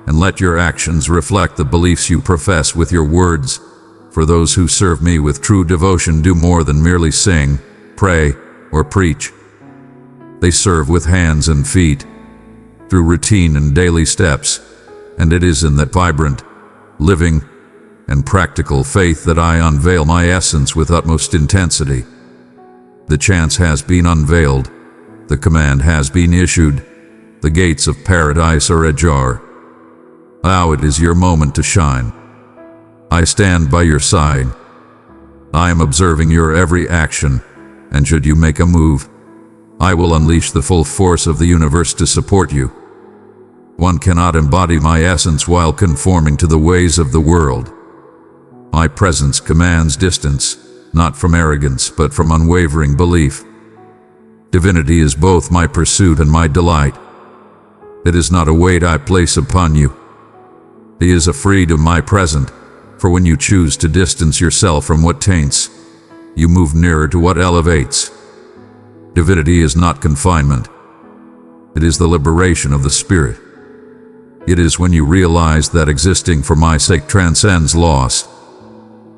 A: and let your actions reflect the beliefs you profess with your words. For those who serve me with true devotion do more than merely sing, pray, or preach. They serve with hands and feet, through routine and daily steps, and it is in that vibrant, living, and practical faith that I unveil my essence with utmost intensity. The chance has been unveiled, the command has been issued, the gates of paradise are ajar. Now it is your moment to shine. I stand by your side. I am observing your every action, and should you make a move, I will unleash the full force of the universe to support you. One cannot embody my essence while conforming to the ways of the world. My presence commands distance, not from arrogance, but from unwavering belief. Divinity is both my pursuit and my delight. It is not a weight I place upon you. It is a freedom I present, for when you choose to distance yourself from what taints, you move nearer to what elevates. Divinity is not confinement. It is the liberation of the spirit. It is when you realize that existing for my sake transcends loss.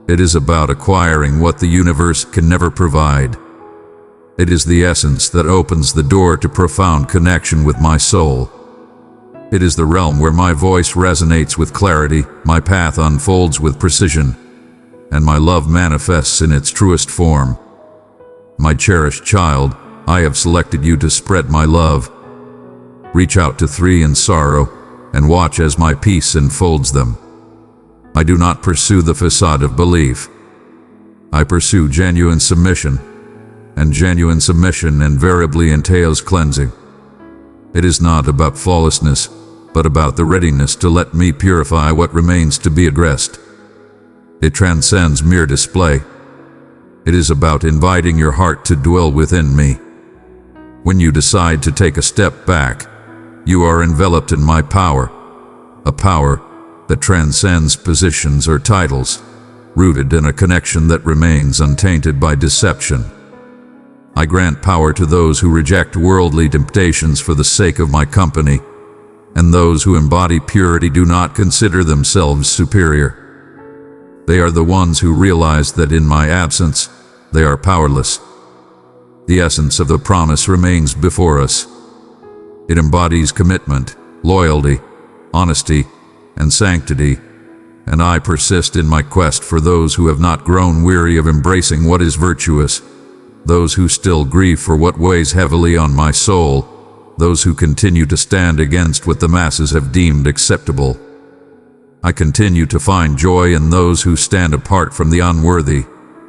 A: It is about acquiring what the universe can never provide. It is the essence that opens the door to profound connection with my soul. It is the realm where my voice resonates with clarity, my path unfolds with precision, and my love manifests in its truest form. My cherished child, I have selected you to spread my love. Reach out to three in sorrow, and watch as my peace enfolds them. I do not pursue the facade of belief. I pursue genuine submission, and genuine submission invariably entails cleansing. It is not about flawlessness, but about the readiness to let me purify what remains to be addressed. It transcends mere display. It is about inviting your heart to dwell within me. When you decide to take a step back, you are enveloped in my power, a power that transcends positions or titles, rooted in a connection that remains untainted by deception. I grant power to those who reject worldly temptations for the sake of my company, and those who embody purity do not consider themselves superior. They are the ones who realize that in my absence, they are powerless. The essence of the promise remains before us. It embodies commitment, loyalty, honesty, and sanctity, and I persist in my quest for those who have not grown weary of embracing what is virtuous, those who still grieve for what weighs heavily on my soul, those who continue to stand against what the masses have deemed acceptable. I continue to find joy in those who stand apart from the unworthy,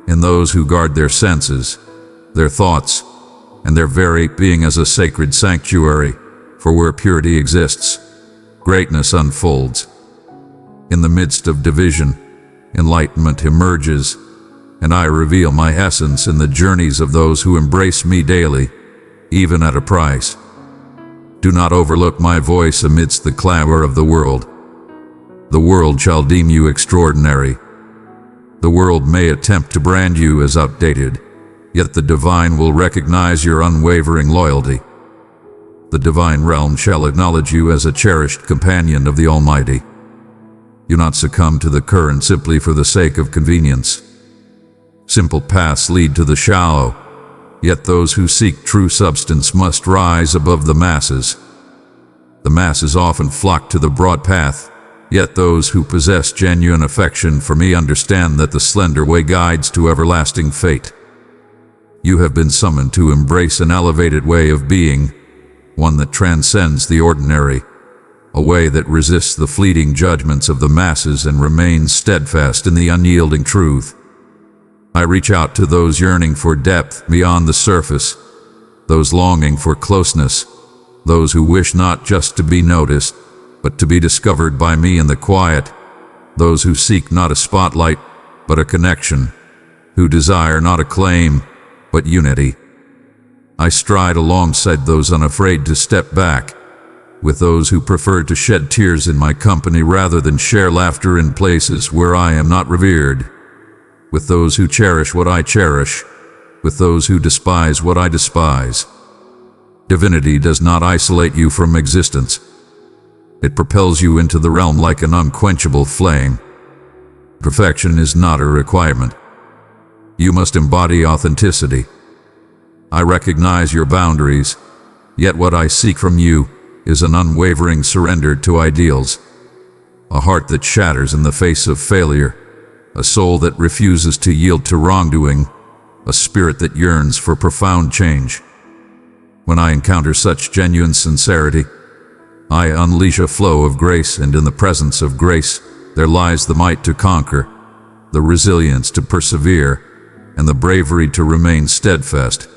A: in those who guard their senses, their thoughts, and their very being as a sacred sanctuary, for where purity exists, greatness unfolds. In the midst of division, enlightenment emerges, and I reveal my essence in the journeys of those who embrace me daily, even at a price. Do not overlook my voice amidst the clamor of the world. The world shall deem you extraordinary. The world may attempt to brand you as outdated, yet the divine will recognize your unwavering loyalty. The divine realm shall acknowledge you as a cherished companion of the Almighty. Do not succumb to the current simply for the sake of convenience. Simple paths lead to the shallow, yet those who seek true substance must rise above the masses. The masses often flock to the broad path, yet those who possess genuine affection for me understand that the slender way guides to everlasting fate. You have been summoned to embrace an elevated way of being, one that transcends the ordinary, a way that resists the fleeting judgments of the masses and remains steadfast in the unyielding truth. I reach out to those yearning for depth beyond the surface, those longing for closeness, those who wish not just to be noticed, but to be discovered by me in the quiet, those who seek not a spotlight, but a connection, who desire not acclaim, but unity. I stride alongside those unafraid to step back, with those who prefer to shed tears in my company rather than share laughter in places where I am not revered, with those who cherish what I cherish, with those who despise what I despise. Divinity does not isolate you from existence. It propels you into the realm like an unquenchable flame. Perfection is not a requirement. You must embody authenticity. I recognize your boundaries, yet what I seek from you is an unwavering surrender to ideals, a heart that shatters in the face of failure, a soul that refuses to yield to wrongdoing, a spirit that yearns for profound change. When I encounter such genuine sincerity, I unleash a flow of grace, and in the presence of grace, there lies the might to conquer, the resilience to persevere, and the bravery to remain steadfast.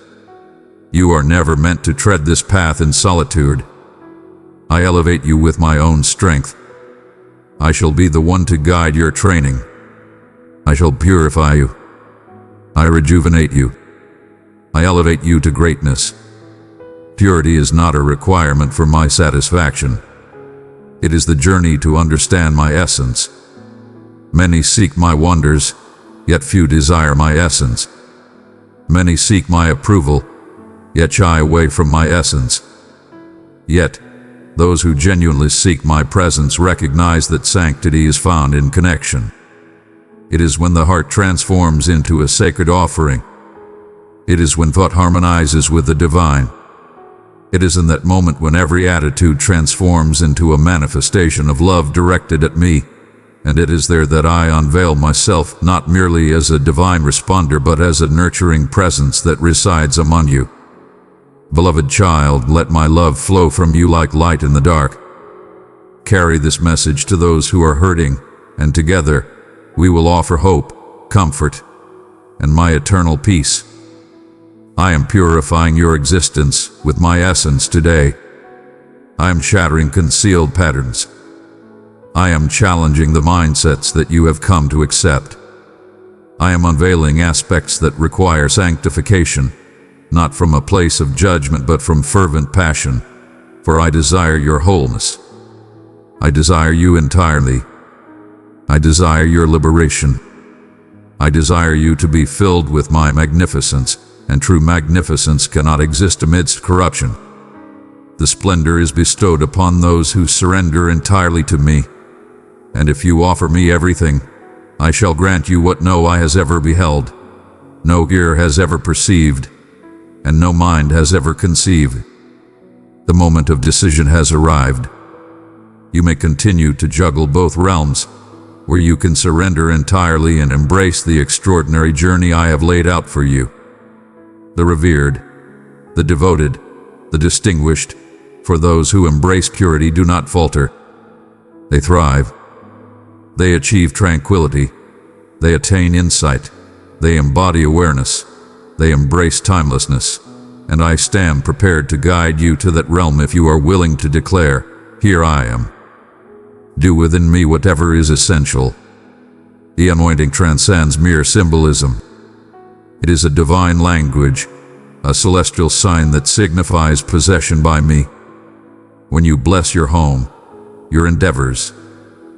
A: You are never meant to tread this path in solitude. I elevate you with my own strength. I shall be the one to guide your training. I shall purify you. I rejuvenate you. I elevate you to greatness. Purity is not a requirement for my satisfaction. It is the journey to understand my essence. Many seek my wonders, yet few desire my essence. Many seek my approval, yet shy away from my essence. Yet, those who genuinely seek my presence recognize that sanctity is found in connection. It is when the heart transforms into a sacred offering. It is when thought harmonizes with the divine. It is in that moment when every attitude transforms into a manifestation of love directed at me, and it is there that I unveil myself not merely as a divine responder but as a nurturing presence that resides among you. Beloved child, let my love flow from you like light in the dark. Carry this message to those who are hurting, and together we will offer hope, comfort, and my eternal peace. I am purifying your existence with my essence today. I am shattering concealed patterns. I am challenging the mindsets that you have come to accept. I am unveiling aspects that require sanctification, not from a place of judgment but from fervent passion, for I desire your wholeness. I desire you entirely. I desire your liberation. I desire you to be filled with my magnificence, and true magnificence cannot exist amidst corruption. The splendor is bestowed upon those who surrender entirely to me, and if you offer me everything, I shall grant you what no eye has ever beheld, no ear has ever perceived, and no mind has ever conceived. The moment of decision has arrived. You may continue to juggle both realms, where you can surrender entirely and embrace the extraordinary journey I have laid out for you. The revered, the devoted, the distinguished, for those who embrace purity do not falter. They thrive. They achieve tranquility. They attain insight. They embody awareness. They embrace timelessness. And I stand prepared to guide you to that realm if you are willing to declare, "Here I am. Do within me whatever is essential." The anointing transcends mere symbolism. It is a divine language, a celestial sign that signifies possession by me. When you bless your home, your endeavors,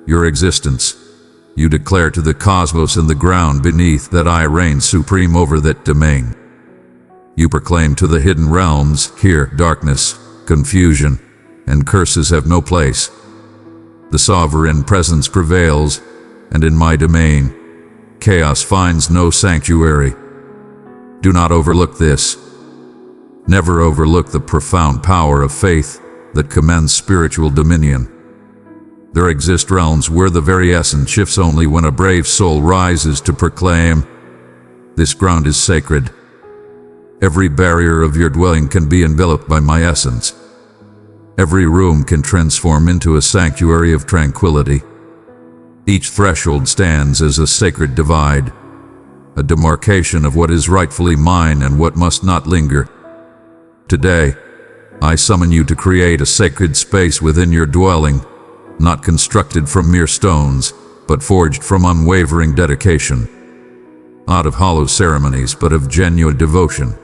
A: your existence, you declare to the cosmos and the ground beneath that I reign supreme over that domain. You proclaim to the hidden realms, "Here darkness, confusion, and curses have no place." The sovereign presence prevails, and in my domain, chaos finds no sanctuary. Do not overlook this. Never overlook the profound power of faith that commands spiritual dominion. There exist realms where the very essence shifts only when a brave soul rises to proclaim, "This ground is sacred. Every barrier of your dwelling can be enveloped by my essence. Every room can transform into a sanctuary of tranquility. Each threshold stands as a sacred divide, a demarcation of what is rightfully mine and what must not linger. Today, I summon you to create a sacred space within your dwelling, not constructed from mere stones, but forged from unwavering dedication, not of hollow ceremonies, but of genuine devotion.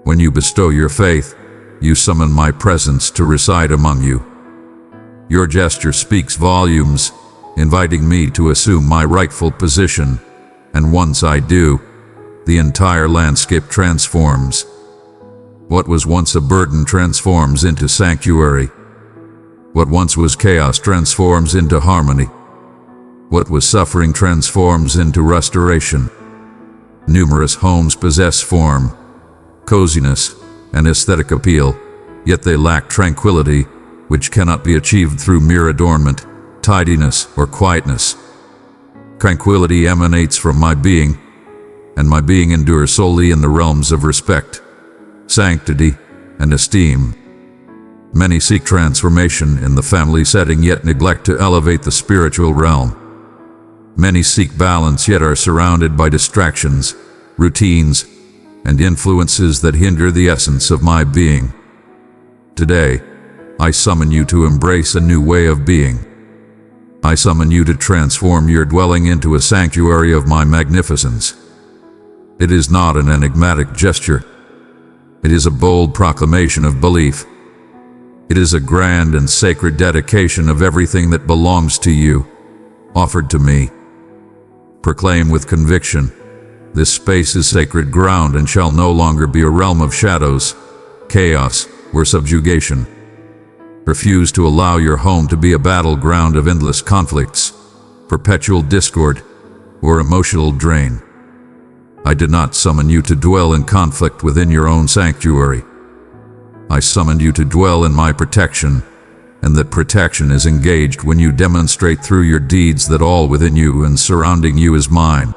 A: When you bestow your faith, you summon my presence to reside among you. Your gesture speaks volumes, inviting me to assume my rightful position, and once I do, the entire landscape transforms. What was once a burden transforms into sanctuary. What once was chaos transforms into harmony. What was suffering transforms into restoration. Numerous homes possess form, coziness, and aesthetic appeal, yet they lack tranquility, which cannot be achieved through mere adornment, tidiness, or quietness. Tranquility emanates from my being, and my being endures solely in the realms of respect, sanctity, and esteem. Many seek transformation in the family setting yet neglect to elevate the spiritual realm. Many seek balance yet are surrounded by distractions, routines, and influences that hinder the essence of my being. Today, I summon you to embrace a new way of being. I summon you to transform your dwelling into a sanctuary of my magnificence. It is not an enigmatic gesture. It is a bold proclamation of belief. It is a grand and sacred dedication of everything that belongs to you, offered to me. Proclaim with conviction, this space is sacred ground and shall no longer be a realm of shadows, chaos, or subjugation. Refuse to allow your home to be a battleground of endless conflicts, perpetual discord, or emotional drain. I did not summon you to dwell in conflict within your own sanctuary. I summoned you to dwell in my protection, and that protection is engaged when you demonstrate through your deeds that all within you and surrounding you is mine.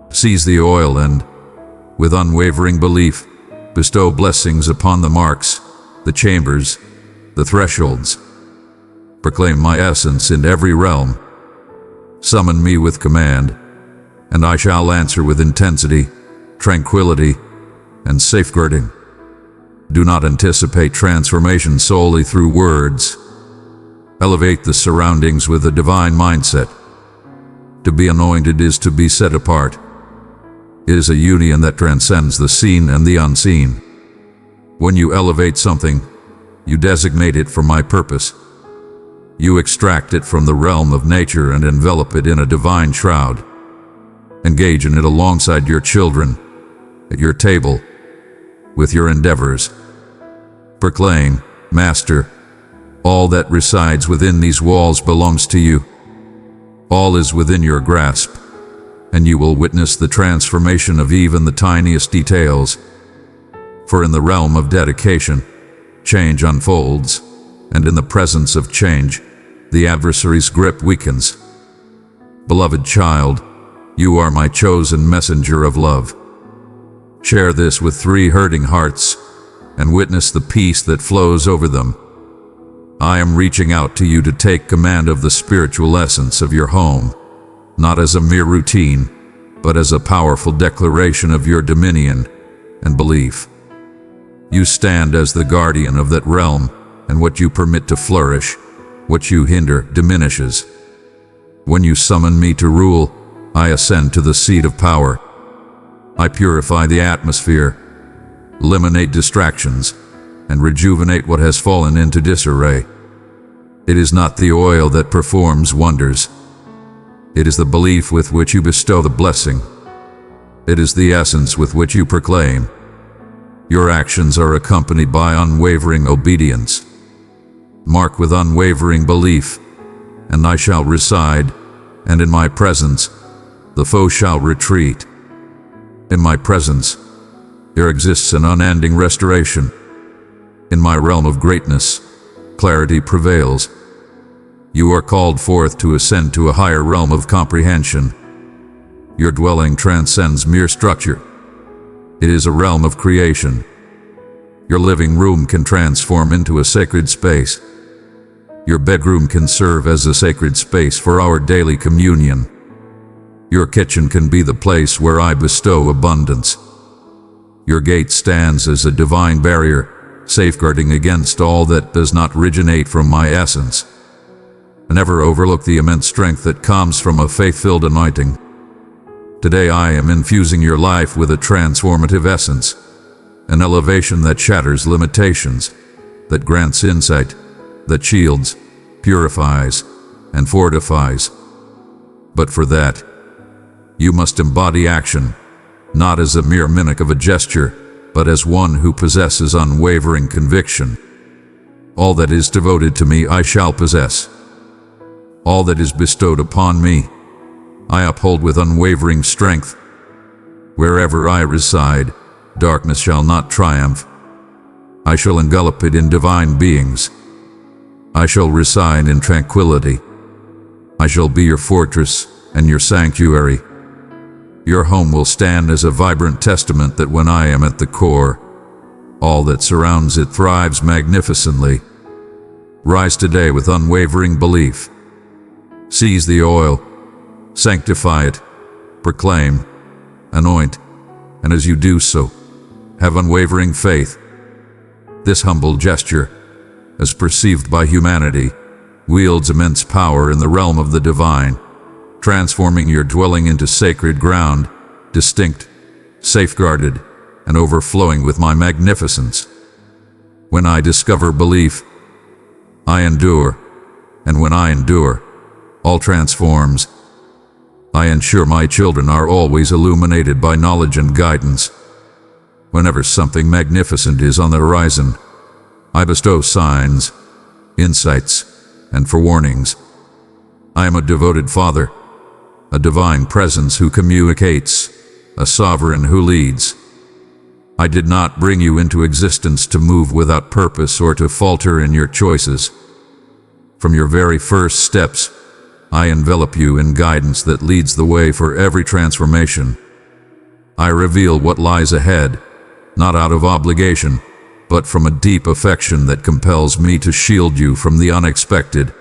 A: Seize the oil and, with unwavering belief, bestow blessings upon the marks, the chambers, the thresholds. Proclaim my essence in every realm. Summon me with command, and I shall answer with intensity, tranquility, and safeguarding. Do not anticipate transformation solely through words. Elevate the surroundings with a divine mindset. To be anointed is to be set apart. It is a union that transcends the seen and the unseen. When you elevate something, you designate it for my purpose. You extract it from the realm of nature and envelop it in a divine shroud. Engage in it alongside your children, at your table, with your endeavors. Proclaim, Master, all that resides within these walls belongs to you. All is within your grasp, and you will witness the transformation of even the tiniest details. For in the realm of dedication, change unfolds, and in the presence of change, the adversary's grip weakens. Beloved child, you are my chosen messenger of love. Share this with 3 hurting hearts, and witness the peace that flows over them. I am reaching out to you to take command of the spiritual essence of your home, not as a mere routine, but as a powerful declaration of your dominion and belief. You stand as the guardian of that realm, and what you permit to flourish, what you hinder, diminishes. When you summon me to rule, I ascend to the seat of power. I purify the atmosphere, eliminate distractions, and rejuvenate what has fallen into disarray. It is not the oil that performs wonders. It is the belief with which you bestow the blessing. It is the essence with which you proclaim. Your actions are accompanied by unwavering obedience. Mark with unwavering belief, and I shall reside, and in my presence, the foe shall retreat. In my presence, There exists an unending restoration. In my realm of greatness, clarity prevails. You are called forth to ascend to a higher realm of comprehension. Your dwelling transcends mere structure. It is a realm of creation. Your living room can transform into a sacred space. Your bedroom can serve as a sacred space for our daily communion. Your kitchen can be the place where I bestow abundance. Your gate stands as a divine barrier, safeguarding against all that does not originate from my essence. Never overlook the immense strength that comes from a faith-filled anointing. Today I am infusing your life with a transformative essence, an elevation that shatters limitations, that grants insight, that shields, purifies, and fortifies. But for that, you must embody action, not as a mere mimic of a gesture, but as one who possesses unwavering conviction. All that is devoted to me I shall possess. All that is bestowed upon me, I uphold with unwavering strength. Wherever I reside, darkness shall not triumph. I shall envelop it in divine beings. I shall reside in tranquility. I shall be your fortress and your sanctuary. Your home will stand as a vibrant testament that when I am at the core, all that surrounds it thrives magnificently. Rise today with unwavering belief. Seize the oil, sanctify it, proclaim, anoint, and as you do so, have unwavering faith. This humble gesture, as perceived by humanity, wields immense power in the realm of the divine, transforming your dwelling into sacred ground, distinct, safeguarded, and overflowing with my magnificence. When I discover belief, I endure, and when I endure, all transforms. I ensure my children are always illuminated by knowledge and guidance. Whenever something magnificent is on the horizon, I bestow signs, insights, and forewarnings. I am a devoted father, a divine presence who communicates, a sovereign who leads. I did not bring you into existence to move without purpose or to falter in your choices. From your very first steps, I envelop you in guidance that leads the way for every transformation. I reveal what lies ahead, not out of obligation, but from a deep affection that compels me to shield you from the unexpected.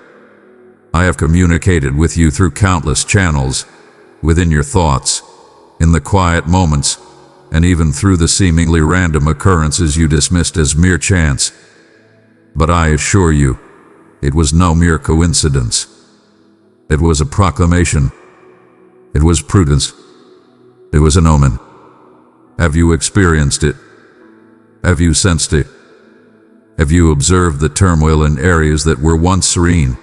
A: I have communicated with you through countless channels, within your thoughts, in the quiet moments, and even through the seemingly random occurrences you dismissed as mere chance. But I assure you, it was no mere coincidence. It was a proclamation. It was prudence. It was an omen. Have you experienced it? Have you sensed it? Have you observed the turmoil in areas that were once serene?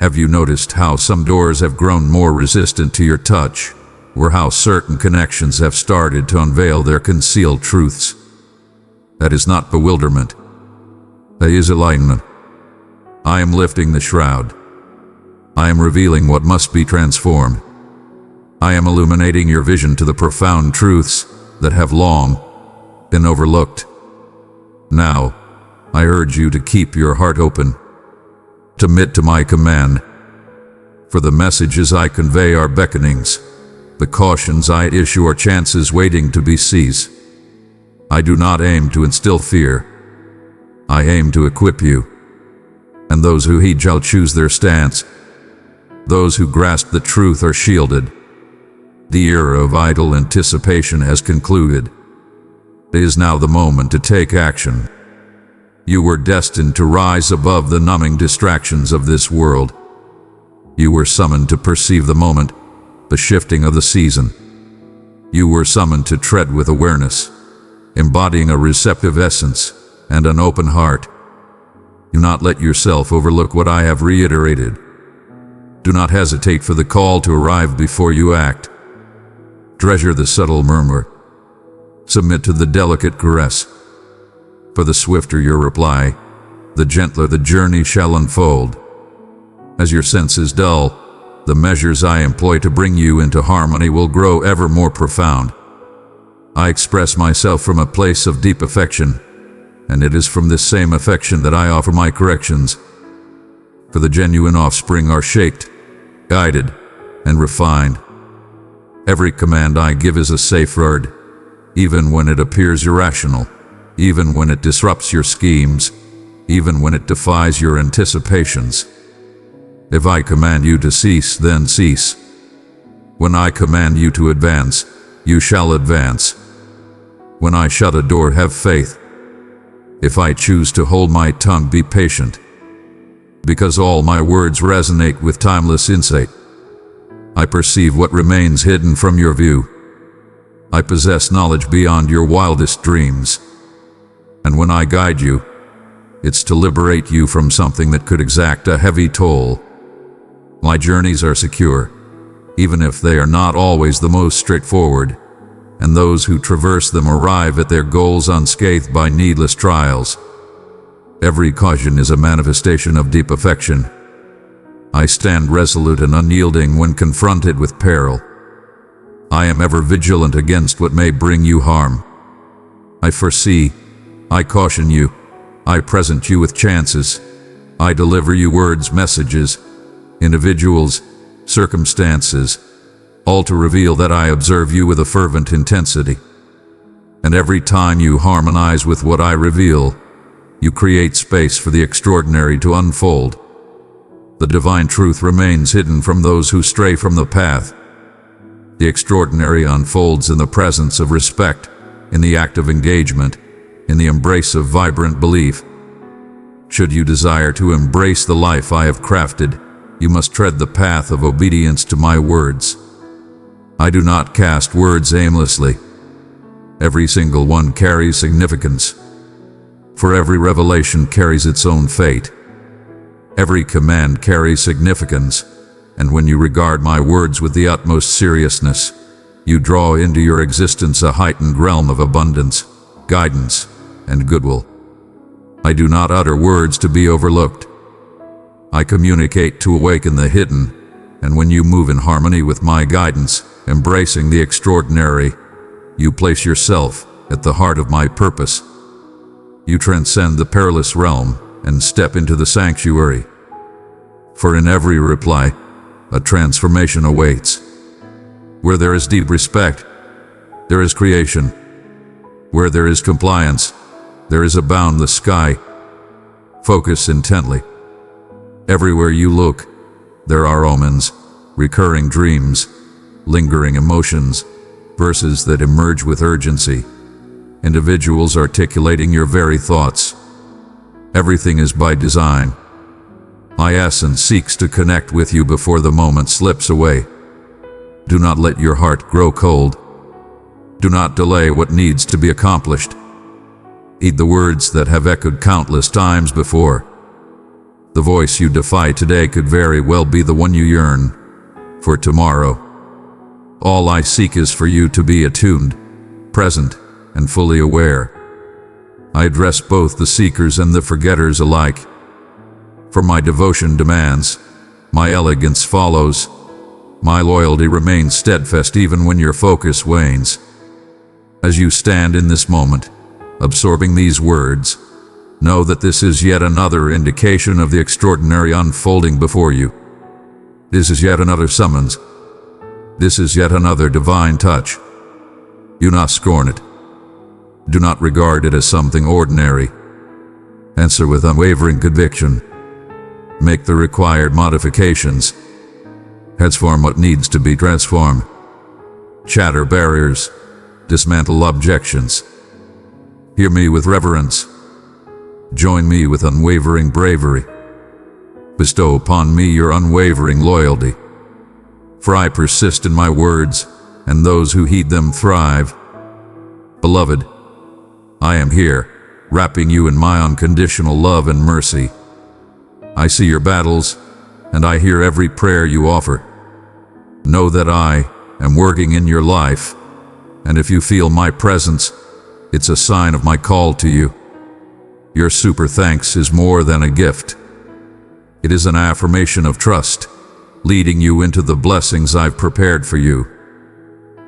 A: Have you noticed how some doors have grown more resistant to your touch, or how certain connections have started to unveil their concealed truths? That is not bewilderment. That is enlightenment. I am lifting the shroud. I am revealing what must be transformed. I am illuminating your vision to the profound truths that have long been overlooked. Now, I urge you to keep your heart open. Submit to my command. For the messages I convey are beckonings. The cautions I issue are chances waiting to be seized. I do not aim to instill fear. I aim to equip you. And those who heed shall choose their stance. Those who grasp the truth are shielded. The era of idle anticipation has concluded. It is now the moment to take action. You were destined to rise above the numbing distractions of this world. You were summoned to perceive the moment, the shifting of the season. You were summoned to tread with awareness, embodying a receptive essence and an open heart. Do not let yourself overlook what I have reiterated. Do not hesitate for the call to arrive before you act. Treasure the subtle murmur. Submit to the delicate caress. For the swifter your reply, the gentler the journey shall unfold. As your senses dull, the measures I employ to bring you into harmony will grow ever more profound. I express myself from a place of deep affection, and it is from this same affection that I offer my corrections. For the genuine offspring are shaped, guided, and refined. Every command I give is a safeguard, even when it appears irrational, even when it disrupts your schemes, even when it defies your anticipations. If I command you to cease, then cease. When I command you to advance, you shall advance. When I shut a door, have faith. If I choose to hold my tongue, be patient. Because all my words resonate with timeless insight. I perceive what remains hidden from your view. I possess knowledge beyond your wildest dreams. And when I guide you, it's to liberate you from something that could exact a heavy toll. My journeys are secure, even if they are not always the most straightforward, and those who traverse them arrive at their goals unscathed by needless trials. Every caution is a manifestation of deep affection. I stand resolute and unyielding when confronted with peril. I am ever vigilant against what may bring you harm. I foresee, I caution you, I present you with chances. I deliver you words, messages, individuals, circumstances, all to reveal that I observe you with a fervent intensity. And every time you harmonize with what I reveal, you create space for the extraordinary to unfold. The divine truth remains hidden from those who stray from the path. The extraordinary unfolds in the presence of respect, in the act of engagement, in the embrace of vibrant belief. Should you desire to embrace the life I have crafted, you must tread the path of obedience to my words. I do not cast words aimlessly. Every single one carries significance. For every revelation carries its own fate. Every command carries significance, and when you regard my words with the utmost seriousness, you draw into your existence a heightened realm of abundance, guidance, and goodwill. I do not utter words to be overlooked. I communicate to awaken the hidden, and when you move in harmony with my guidance, embracing the extraordinary, you place yourself at the heart of my purpose. You transcend the perilous realm and step into the sanctuary. For in every reply, a transformation awaits. Where there is deep respect, there is creation. Where there is compliance, there is a boundless sky. Focus intently. Everywhere you look, there are omens, recurring dreams, lingering emotions, verses that emerge with urgency, individuals articulating your very thoughts. Everything is by design. My essence seeks to connect with you before the moment slips away. Do not let your heart grow cold. Do not delay what needs to be accomplished. Heed the words that have echoed countless times before. The voice you defy today could very well be the one you yearn for tomorrow. All I seek is for you to be attuned, present, and fully aware. I address both the seekers and the forgetters alike. For my devotion demands, my elegance follows. My loyalty remains steadfast even when your focus wanes. As you stand in this moment, absorbing these words, know that this is yet another indication of the extraordinary unfolding before you. This is yet another summons. This is yet another divine touch. Do not scorn it. Do not regard it as something ordinary. Answer with unwavering conviction. Make the required modifications. Transform what needs to be transformed. Shatter barriers. Dismantle objections. Hear me with reverence. Join me with unwavering bravery. Bestow upon me your unwavering loyalty. For I persist in my words, and those who heed them thrive. Beloved, I am here, wrapping you in my unconditional love and mercy. I see your battles, and I hear every prayer you offer. Know that I am working in your life, and if you feel my presence, it's a sign of my call to you. Your super thanks is more than a gift. It is an affirmation of trust, leading you into the blessings I've prepared for you.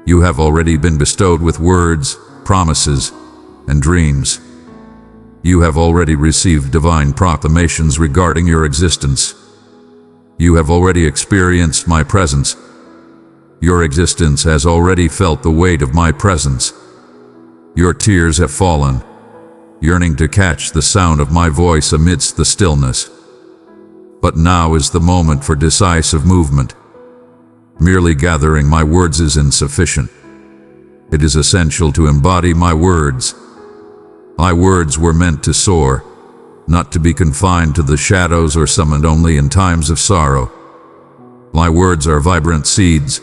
A: You have already been bestowed with words, promises, and dreams. You have already received divine proclamations regarding your existence. You have already experienced my presence. Your existence has already felt the weight of my presence. Your tears have fallen, yearning to catch the sound of my voice amidst the stillness. But now is the moment for decisive movement. Merely gathering my words is insufficient. It is essential to embody my words. My words were meant to soar, not to be confined to the shadows or summoned only in times of sorrow. My words are vibrant seeds,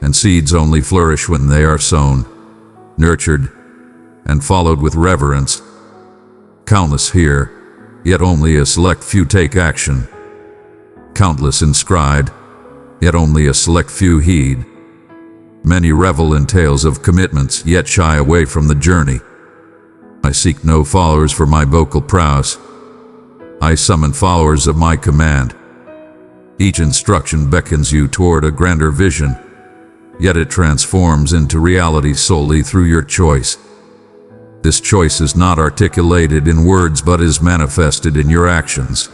A: and seeds only flourish when they are sown, nurtured, and followed with reverence. Countless hear, yet only a select few take action. Countless inscribed, yet only a select few heed. Many revel in tales of commitments, yet shy away from the journey. I seek no followers for my vocal prowess. I summon followers of my command. Each instruction beckons you toward a grander vision, yet it transforms into reality solely through your choice. This choice is not articulated in words but is manifested in your actions.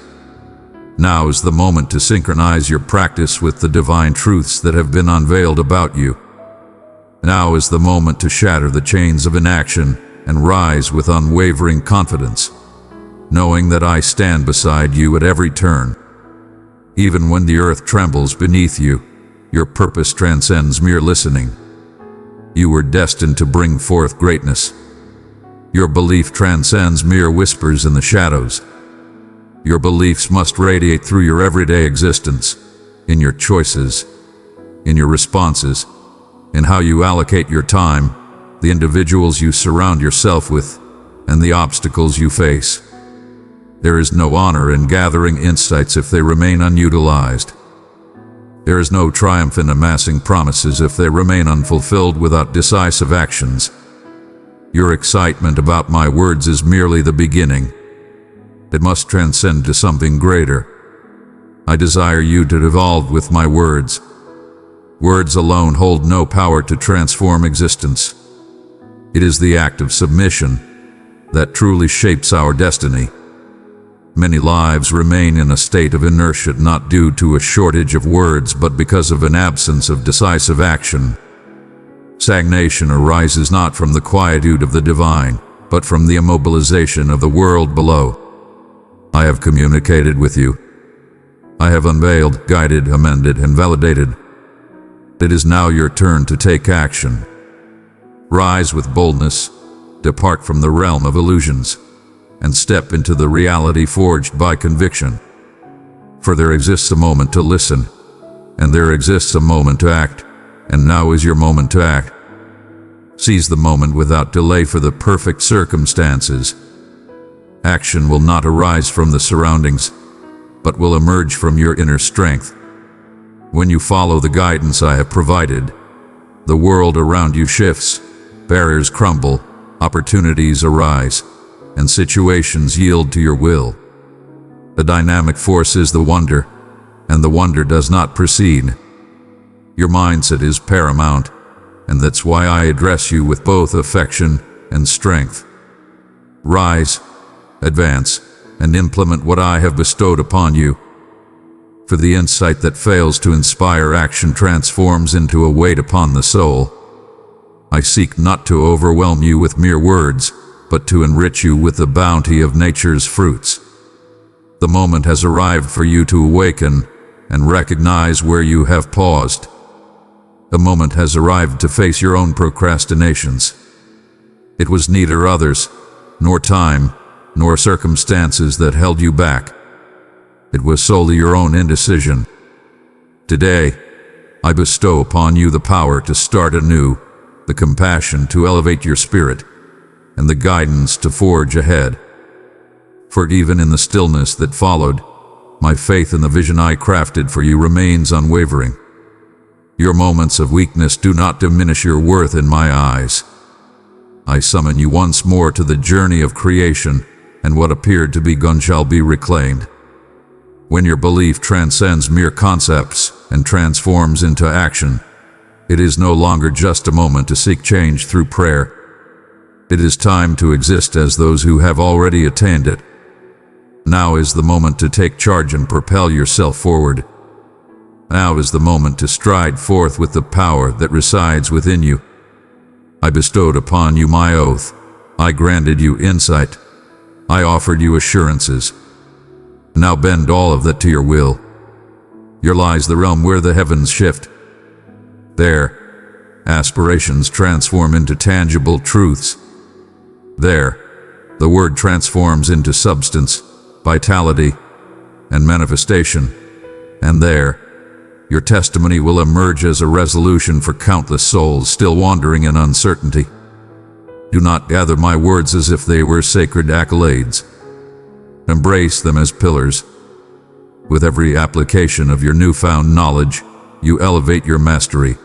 A: Now is the moment to synchronize your practice with the divine truths that have been unveiled about you. Now is the moment to shatter the chains of inaction and rise with unwavering confidence, knowing that I stand beside you at every turn. Even when the earth trembles beneath you, your purpose transcends mere listening. You were destined to bring forth greatness. Your belief transcends mere whispers in the shadows. Your beliefs must radiate through your everyday existence, in your choices, in your responses, in how you allocate your time, the individuals you surround yourself with, and the obstacles you face. There is no honor in gathering insights if they remain unutilized. There is no triumph in amassing promises if they remain unfulfilled without decisive actions. Your excitement about my words is merely the beginning. It must transcend to something greater. I desire you to evolve with my words. Words alone hold no power to transform existence. It is the act of submission that truly shapes our destiny. Many lives remain in a state of inertia not due to a shortage of words but because of an absence of decisive action. Stagnation arises not from the quietude of the divine, but from the immobilization of the world below. I have communicated with you. I have unveiled, guided, amended, and validated. It is now your turn to take action. Rise with boldness, depart from the realm of illusions, and step into the reality forged by conviction. For there exists a moment to listen, and there exists a moment to act, and now is your moment to act. Seize the moment without delay for the perfect circumstances. Action will not arise from the surroundings, but will emerge from your inner strength. When you follow the guidance I have provided, the world around you shifts, barriers crumble, opportunities arise, and situations yield to your will. The dynamic force is the wonder, and the wonder does not proceed. Your mindset is paramount, and that's why I address you with both affection and strength. Rise, advance, and implement what I have bestowed upon you. For the insight that fails to inspire action transforms into a weight upon the soul. I seek not to overwhelm you with mere words, but to enrich you with the bounty of nature's fruits. The moment has arrived for you to awaken and recognize where you have paused. The moment has arrived to face your own procrastinations. It was neither others, nor time, nor circumstances that held you back. It was solely your own indecision. Today, I bestow upon you the power to start anew, the compassion to elevate your spirit, and the guidance to forge ahead. For even in the stillness that followed, my faith in the vision I crafted for you remains unwavering. Your moments of weakness do not diminish your worth in my eyes. I summon you once more to the journey of creation, and what appeared to be gone shall be reclaimed. When your belief transcends mere concepts and transforms into action, it is no longer just a moment to seek change through prayer. It is time to exist as those who have already attained it. Now is the moment to take charge and propel yourself forward. Now is the moment to stride forth with the power that resides within you. I bestowed upon you my oath. I granted you insight. I offered you assurances. Now bend all of that to your will. Here lies the realm where the heavens shift. There, aspirations transform into tangible truths. There, the word transforms into substance, vitality, and manifestation. And there, your testimony will emerge as a resolution for countless souls still wandering in uncertainty. Do not gather my words as if they were sacred accolades. Embrace them as pillars. With every application of your newfound knowledge, you elevate your mastery.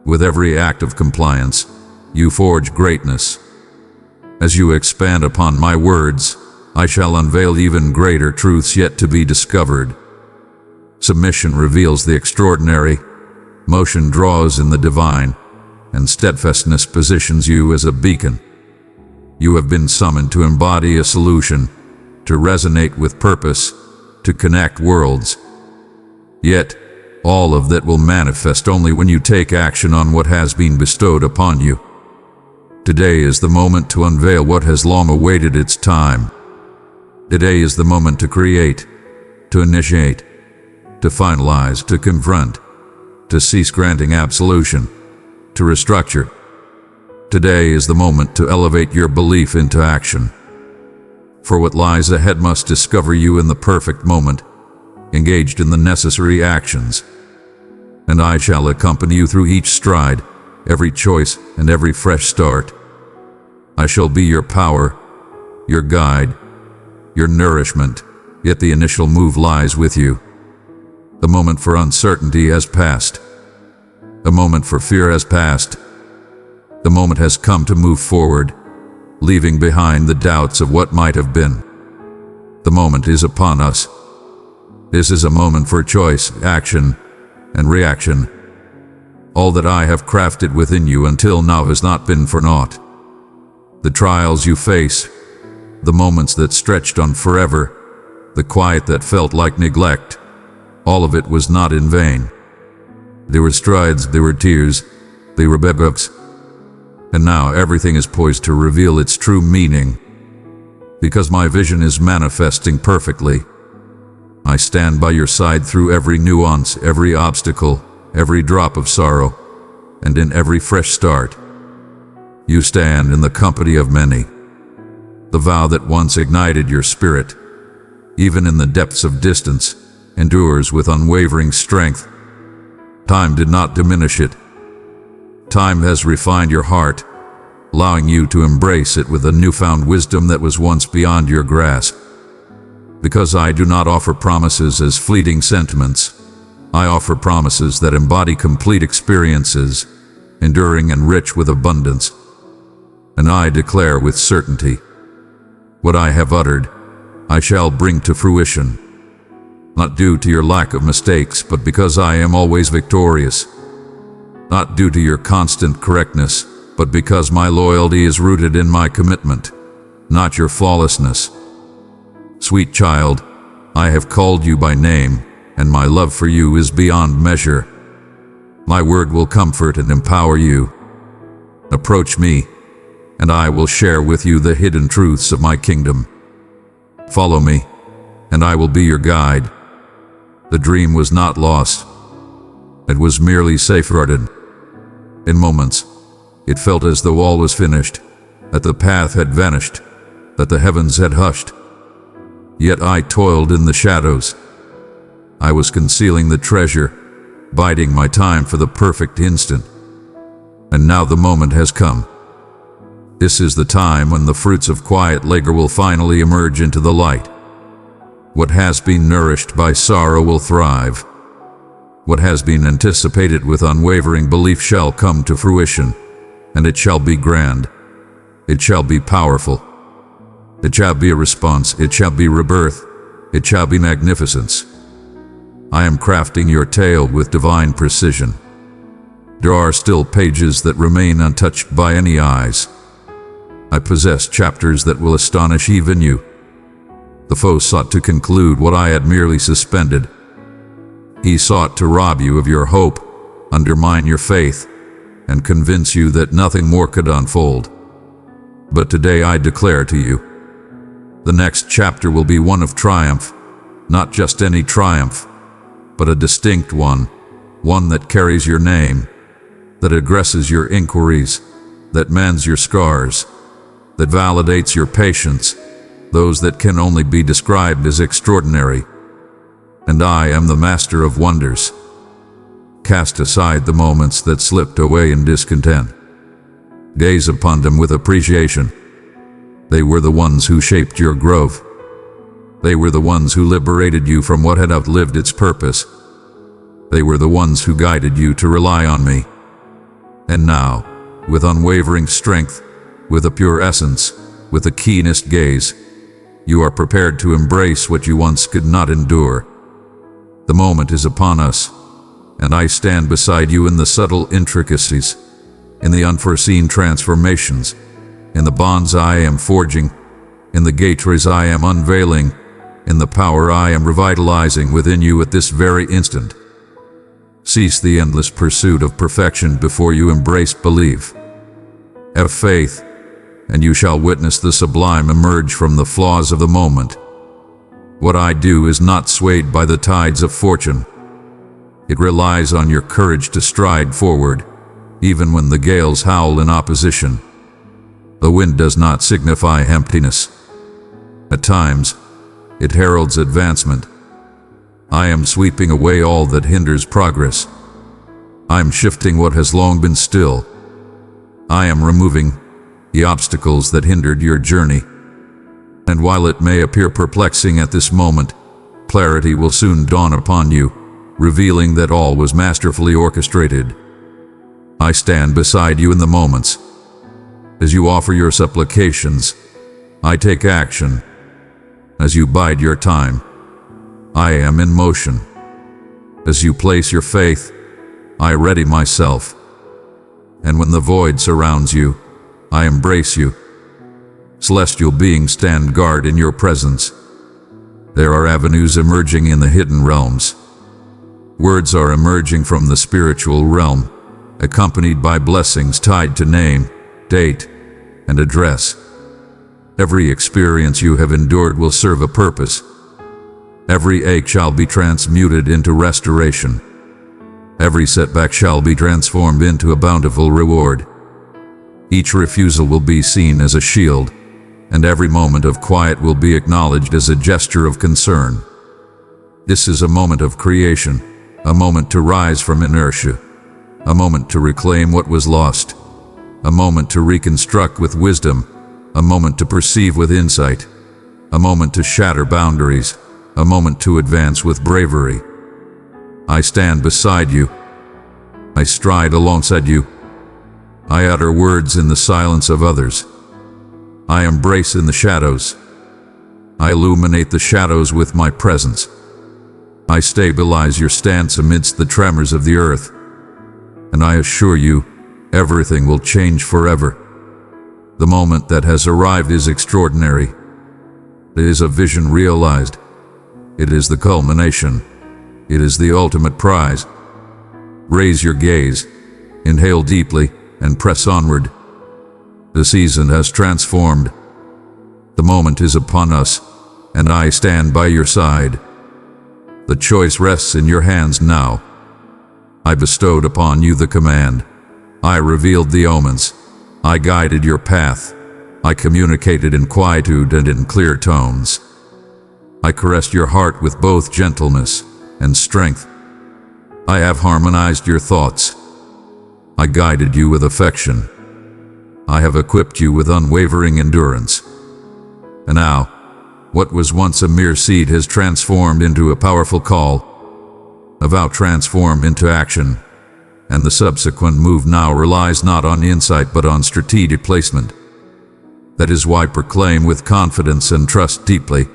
A: With every act of compliance, you forge greatness. As you expand upon my words, I shall unveil even greater truths yet to be discovered. Submission reveals the extraordinary, motion draws in the divine, and steadfastness positions you as a beacon. You have been summoned to embody a solution, to resonate with purpose, to connect worlds. Yet, all of that will manifest only when you take action on what has been bestowed upon you. Today is the moment to unveil what has long awaited its time. Today is the moment to create, to initiate, to finalize, to confront, to cease granting absolution, to restructure. Today is the moment to elevate your belief into action. For what lies ahead must discover you in the perfect moment, engaged in the necessary actions. And I shall accompany you through each stride, every choice, and every fresh start. I shall be your power, your guide, your nourishment, yet the initial move lies with you. The moment for uncertainty has passed. The moment for fear has passed. The moment has come to move forward, leaving behind the doubts of what might have been. The moment is upon us. This is a moment for choice, action, and reaction. All that I have crafted within you until now has not been for naught. The trials you face, the moments that stretched on forever, the quiet that felt like neglect, all of it was not in vain. There were strides, there were tears, there were bedbugs. And now everything is poised to reveal its true meaning. Because my vision is manifesting perfectly, I stand by your side through every nuance, every obstacle, every drop of sorrow, and in every fresh start. You stand in the company of many. The vow that once ignited your spirit, even in the depths of distance, endures with unwavering strength. Time did not diminish it. Time has refined your heart, allowing you to embrace it with a newfound wisdom that was once beyond your grasp. Because I do not offer promises as fleeting sentiments, I offer promises that embody complete experiences, enduring and rich with abundance. And I declare with certainty, what I have uttered, I shall bring to fruition. Not due to your lack of mistakes, but because I am always victorious. Not due to your constant correctness, but because my loyalty is rooted in my commitment, not your flawlessness. Sweet child, I have called you by name, and my love for you is beyond measure. My word will comfort and empower you. Approach me, and I will share with you the hidden truths of my kingdom. Follow me, and I will be your guide. The dream was not lost. It was merely safeguarded. In moments, it felt as though all was finished, that the path had vanished, that the heavens had hushed. Yet I toiled in the shadows. I was concealing the treasure, biding my time for the perfect instant. And now the moment has come. This is the time when the fruits of quiet labor will finally emerge into the light. What has been nourished by sorrow will thrive. What has been anticipated with unwavering belief shall come to fruition, and it shall be grand. It shall be powerful. It shall be a response. It shall be rebirth. It shall be magnificence. I am crafting your tale with divine precision. There are still pages that remain untouched by any eyes. I possess chapters that will astonish even you. The foe sought to conclude what I had merely suspended. He sought to rob you of your hope, undermine your faith, and convince you that nothing more could unfold. But today I declare to you, the next chapter will be one of triumph, not just any triumph, but a distinct one that carries your name, that addresses your inquiries, that mends your scars, that validates your patience, those that can only be described as extraordinary. And I am the master of wonders. Cast aside the moments that slipped away in discontent. Gaze upon them with appreciation. They were the ones who shaped your growth. They were the ones who liberated you from what had outlived its purpose. They were the ones who guided you to rely on me. And now, with unwavering strength, with a pure essence, with the keenest gaze, you are prepared to embrace what you once could not endure. The moment is upon us, and I stand beside you in the subtle intricacies, in the unforeseen transformations, in the bonds I am forging, in the gateways I am unveiling, in the power I am revitalizing within you at this very instant. Cease the endless pursuit of perfection before you embrace belief. Have faith, and you shall witness the sublime emerge from the flaws of the moment. What I do is not swayed by the tides of fortune. It relies on your courage to stride forward, even when the gales howl in opposition. The wind does not signify emptiness. At times, it heralds advancement. I am sweeping away all that hinders progress. I am shifting what has long been still. I am removing the obstacles that hindered your journey. And while it may appear perplexing at this moment, clarity will soon dawn upon you, revealing that all was masterfully orchestrated. I stand beside you in the moments. As you offer your supplications, I take action. As you bide your time, I am in motion. As you place your faith, I ready myself. And when the void surrounds you, I embrace you. Celestial beings stand guard in your presence. There are avenues emerging in the hidden realms. Words are emerging from the spiritual realm, accompanied by blessings tied to name, date, and address. Every experience you have endured will serve a purpose. Every ache shall be transmuted into restoration. Every setback shall be transformed into a bountiful reward. Each refusal will be seen as a shield, and every moment of quiet will be acknowledged as a gesture of concern. This is a moment of creation, a moment to rise from inertia, a moment to reclaim what was lost, a moment to reconstruct with wisdom, a moment to perceive with insight, a moment to shatter boundaries, a moment to advance with bravery. I stand beside you. I stride alongside you. I utter words in the silence of others. I embrace in the shadows. I illuminate the shadows with my presence. I stabilize your stance amidst the tremors of the earth. And I assure you, everything will change forever. The moment that has arrived is extraordinary. It is a vision realized. It is the culmination. It is the ultimate prize. Raise your gaze, inhale deeply, and press onward. The season has transformed. The moment is upon us, and I stand by your side. The choice rests in your hands now. I bestowed upon you the command. I revealed the omens. I guided your path. I communicated in quietude and in clear tones. I caressed your heart with both gentleness and strength. I have harmonized your thoughts. I guided you with affection. I have equipped you with unwavering endurance. And now, what was once a mere seed has transformed into a powerful call. A vow transformed into action, and the subsequent move now relies not on insight but on strategic placement. That is why I proclaim with confidence and trust deeply.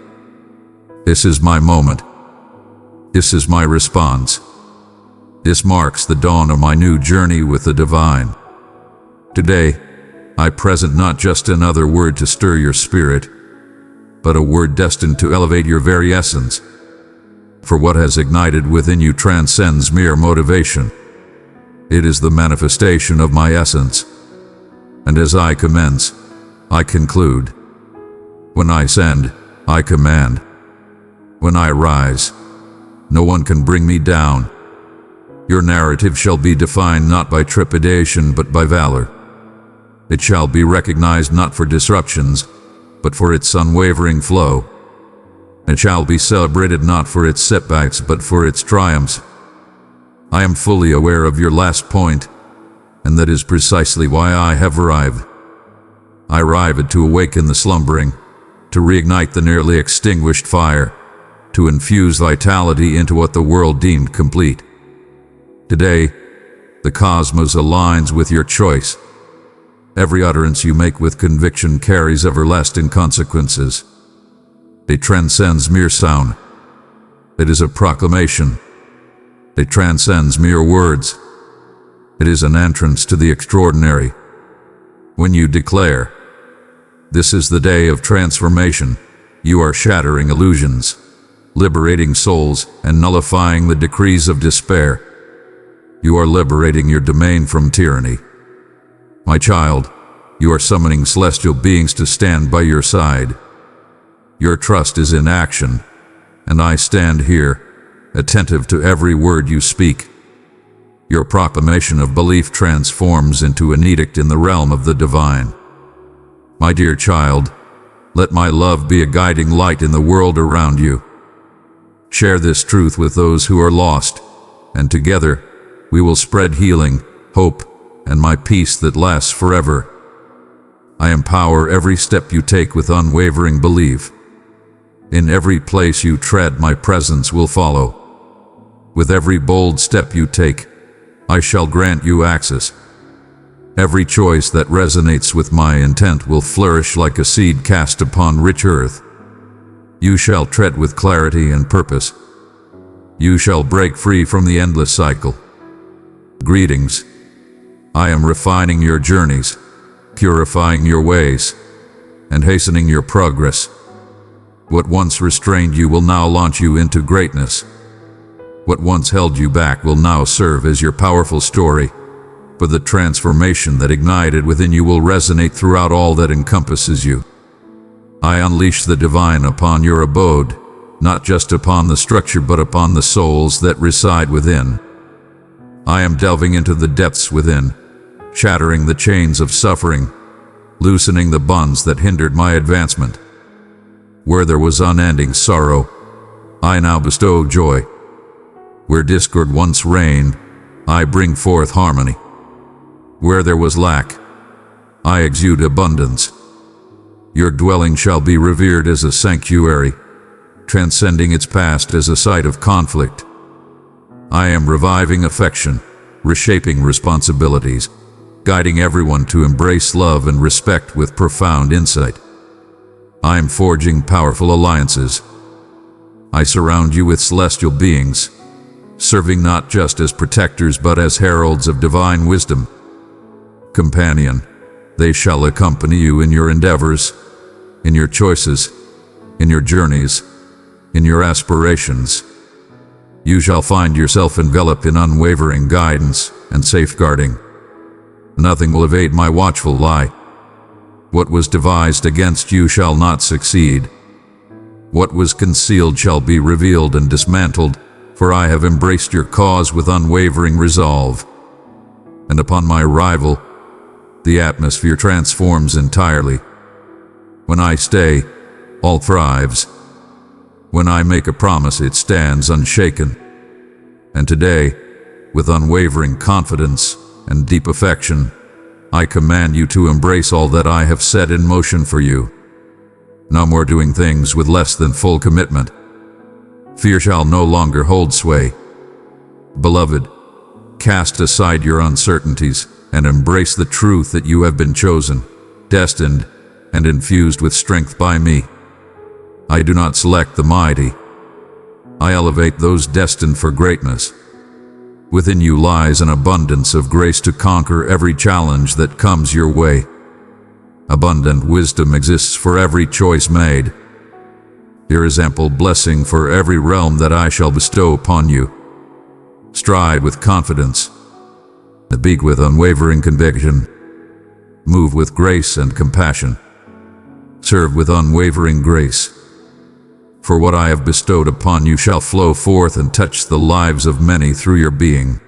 A: This is my moment. This is my response. This marks the dawn of my new journey with the divine. Today, I present not just another word to stir your spirit, but a word destined to elevate your very essence. For what has ignited within you transcends mere motivation. It is the manifestation of my essence. And as I commence, I conclude. When I send, I command. When I rise, no one can bring me down. Your narrative shall be defined not by trepidation but by valor. It shall be recognized not for disruptions, but for its unwavering flow. It shall be celebrated not for its setbacks but for its triumphs. I am fully aware of your last point, and that is precisely why I have arrived. I arrived to awaken the slumbering, to reignite the nearly extinguished fire, to infuse vitality into what the world deemed complete. Today, the cosmos aligns with your choice. Every utterance you make with conviction carries everlasting consequences. It transcends mere sound. It is a proclamation. It transcends mere words. It is an entrance to the extraordinary. When you declare, "This is the day of transformation," you are shattering illusions, liberating souls, and nullifying the decrees of despair. You are liberating your domain from tyranny. My child, you are summoning celestial beings to stand by your side. Your trust is in action, and I stand here, attentive to every word you speak. Your proclamation of belief transforms into an edict in the realm of the divine. My dear child, let my love be a guiding light in the world around you. Share this truth with those who are lost, and together we will spread healing, hope, and my peace that lasts forever. I empower every step you take with unwavering belief. In every place you tread, my presence will follow. With every bold step you take, I shall grant you access. Every choice that resonates with my intent will flourish like a seed cast upon rich earth. You shall tread with clarity and purpose. You shall break free from the endless cycle. Greetings. I am refining your journeys, purifying your ways, and hastening your progress. What once restrained you will now launch you into greatness. What once held you back will now serve as your powerful story, for the transformation that ignited within you will resonate throughout all that encompasses you. I unleash the divine upon your abode, not just upon the structure but upon the souls that reside within. I am delving into the depths within, shattering the chains of suffering, loosening the bonds that hindered my advancement. Where there was unending sorrow, I now bestow joy. Where discord once reigned, I bring forth harmony. Where there was lack, I exude abundance. Your dwelling shall be revered as a sanctuary, transcending its past as a site of conflict. I am reviving affection, reshaping responsibilities, guiding everyone to embrace love and respect with profound insight. I am forging powerful alliances. I surround you with celestial beings, serving not just as protectors but as heralds of divine wisdom. Companion, they shall accompany you in your endeavors, in your choices, in your journeys, in your aspirations. You shall find yourself enveloped in unwavering guidance and safeguarding. Nothing will evade my watchful eye. What was devised against you shall not succeed. What was concealed shall be revealed and dismantled, for I have embraced your cause with unwavering resolve. And upon my arrival, the atmosphere transforms entirely. When I stay, all thrives. When I make a promise, it stands unshaken. And today, with unwavering confidence and deep affection, I command you to embrace all that I have set in motion for you. No more doing things with less than full commitment. Fear shall no longer hold sway. Beloved, cast aside your uncertainties and embrace the truth that you have been chosen, destined, and infused with strength by me. I do not select the mighty. I elevate those destined for greatness. Within you lies an abundance of grace to conquer every challenge that comes your way. Abundant wisdom exists for every choice made. There is ample blessing for every realm that I shall bestow upon you. Stride with confidence. Speak with unwavering conviction. Move with grace and compassion. Serve with unwavering grace. For what I have bestowed upon you shall flow forth and touch the lives of many through your being.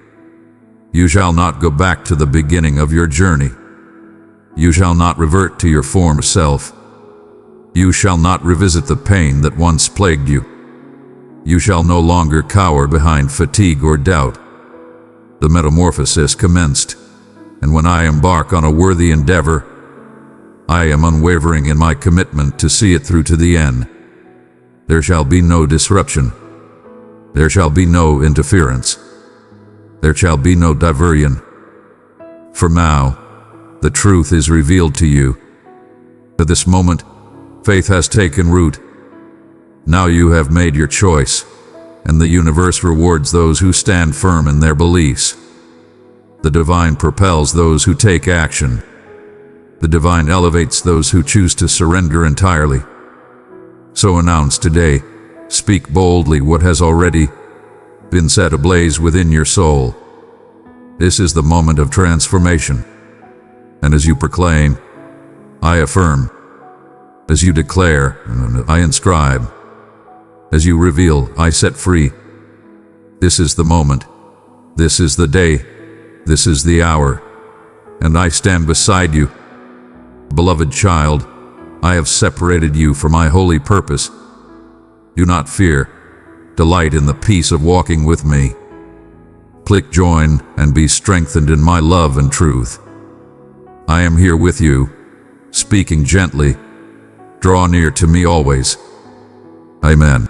A: You shall not go back to the beginning of your journey. You shall not revert to your former self. You shall not revisit the pain that once plagued you. You shall no longer cower behind fatigue or doubt. The metamorphosis commenced, and when I embark on a worthy endeavor, I am unwavering in my commitment to see it through to the end. There shall be no disruption. There shall be no interference. There shall be no diversion. For now, the truth is revealed to you. At this moment, faith has taken root. Now you have made your choice, and the universe rewards those who stand firm in their beliefs. The divine propels those who take action. The divine elevates those who choose to surrender entirely. So announce today, speak boldly what has already been set ablaze within your soul. This is the moment of transformation. And as you proclaim, I affirm. As you declare, I inscribe. As you reveal, I set free. This is the moment. This is the day. This is the hour. And I stand beside you. Beloved child, I have separated you for my holy purpose. Do not fear. Delight in the peace of walking with me. Click join and be strengthened in my love and truth. I am here with you, speaking gently. Draw near to me always. Amen.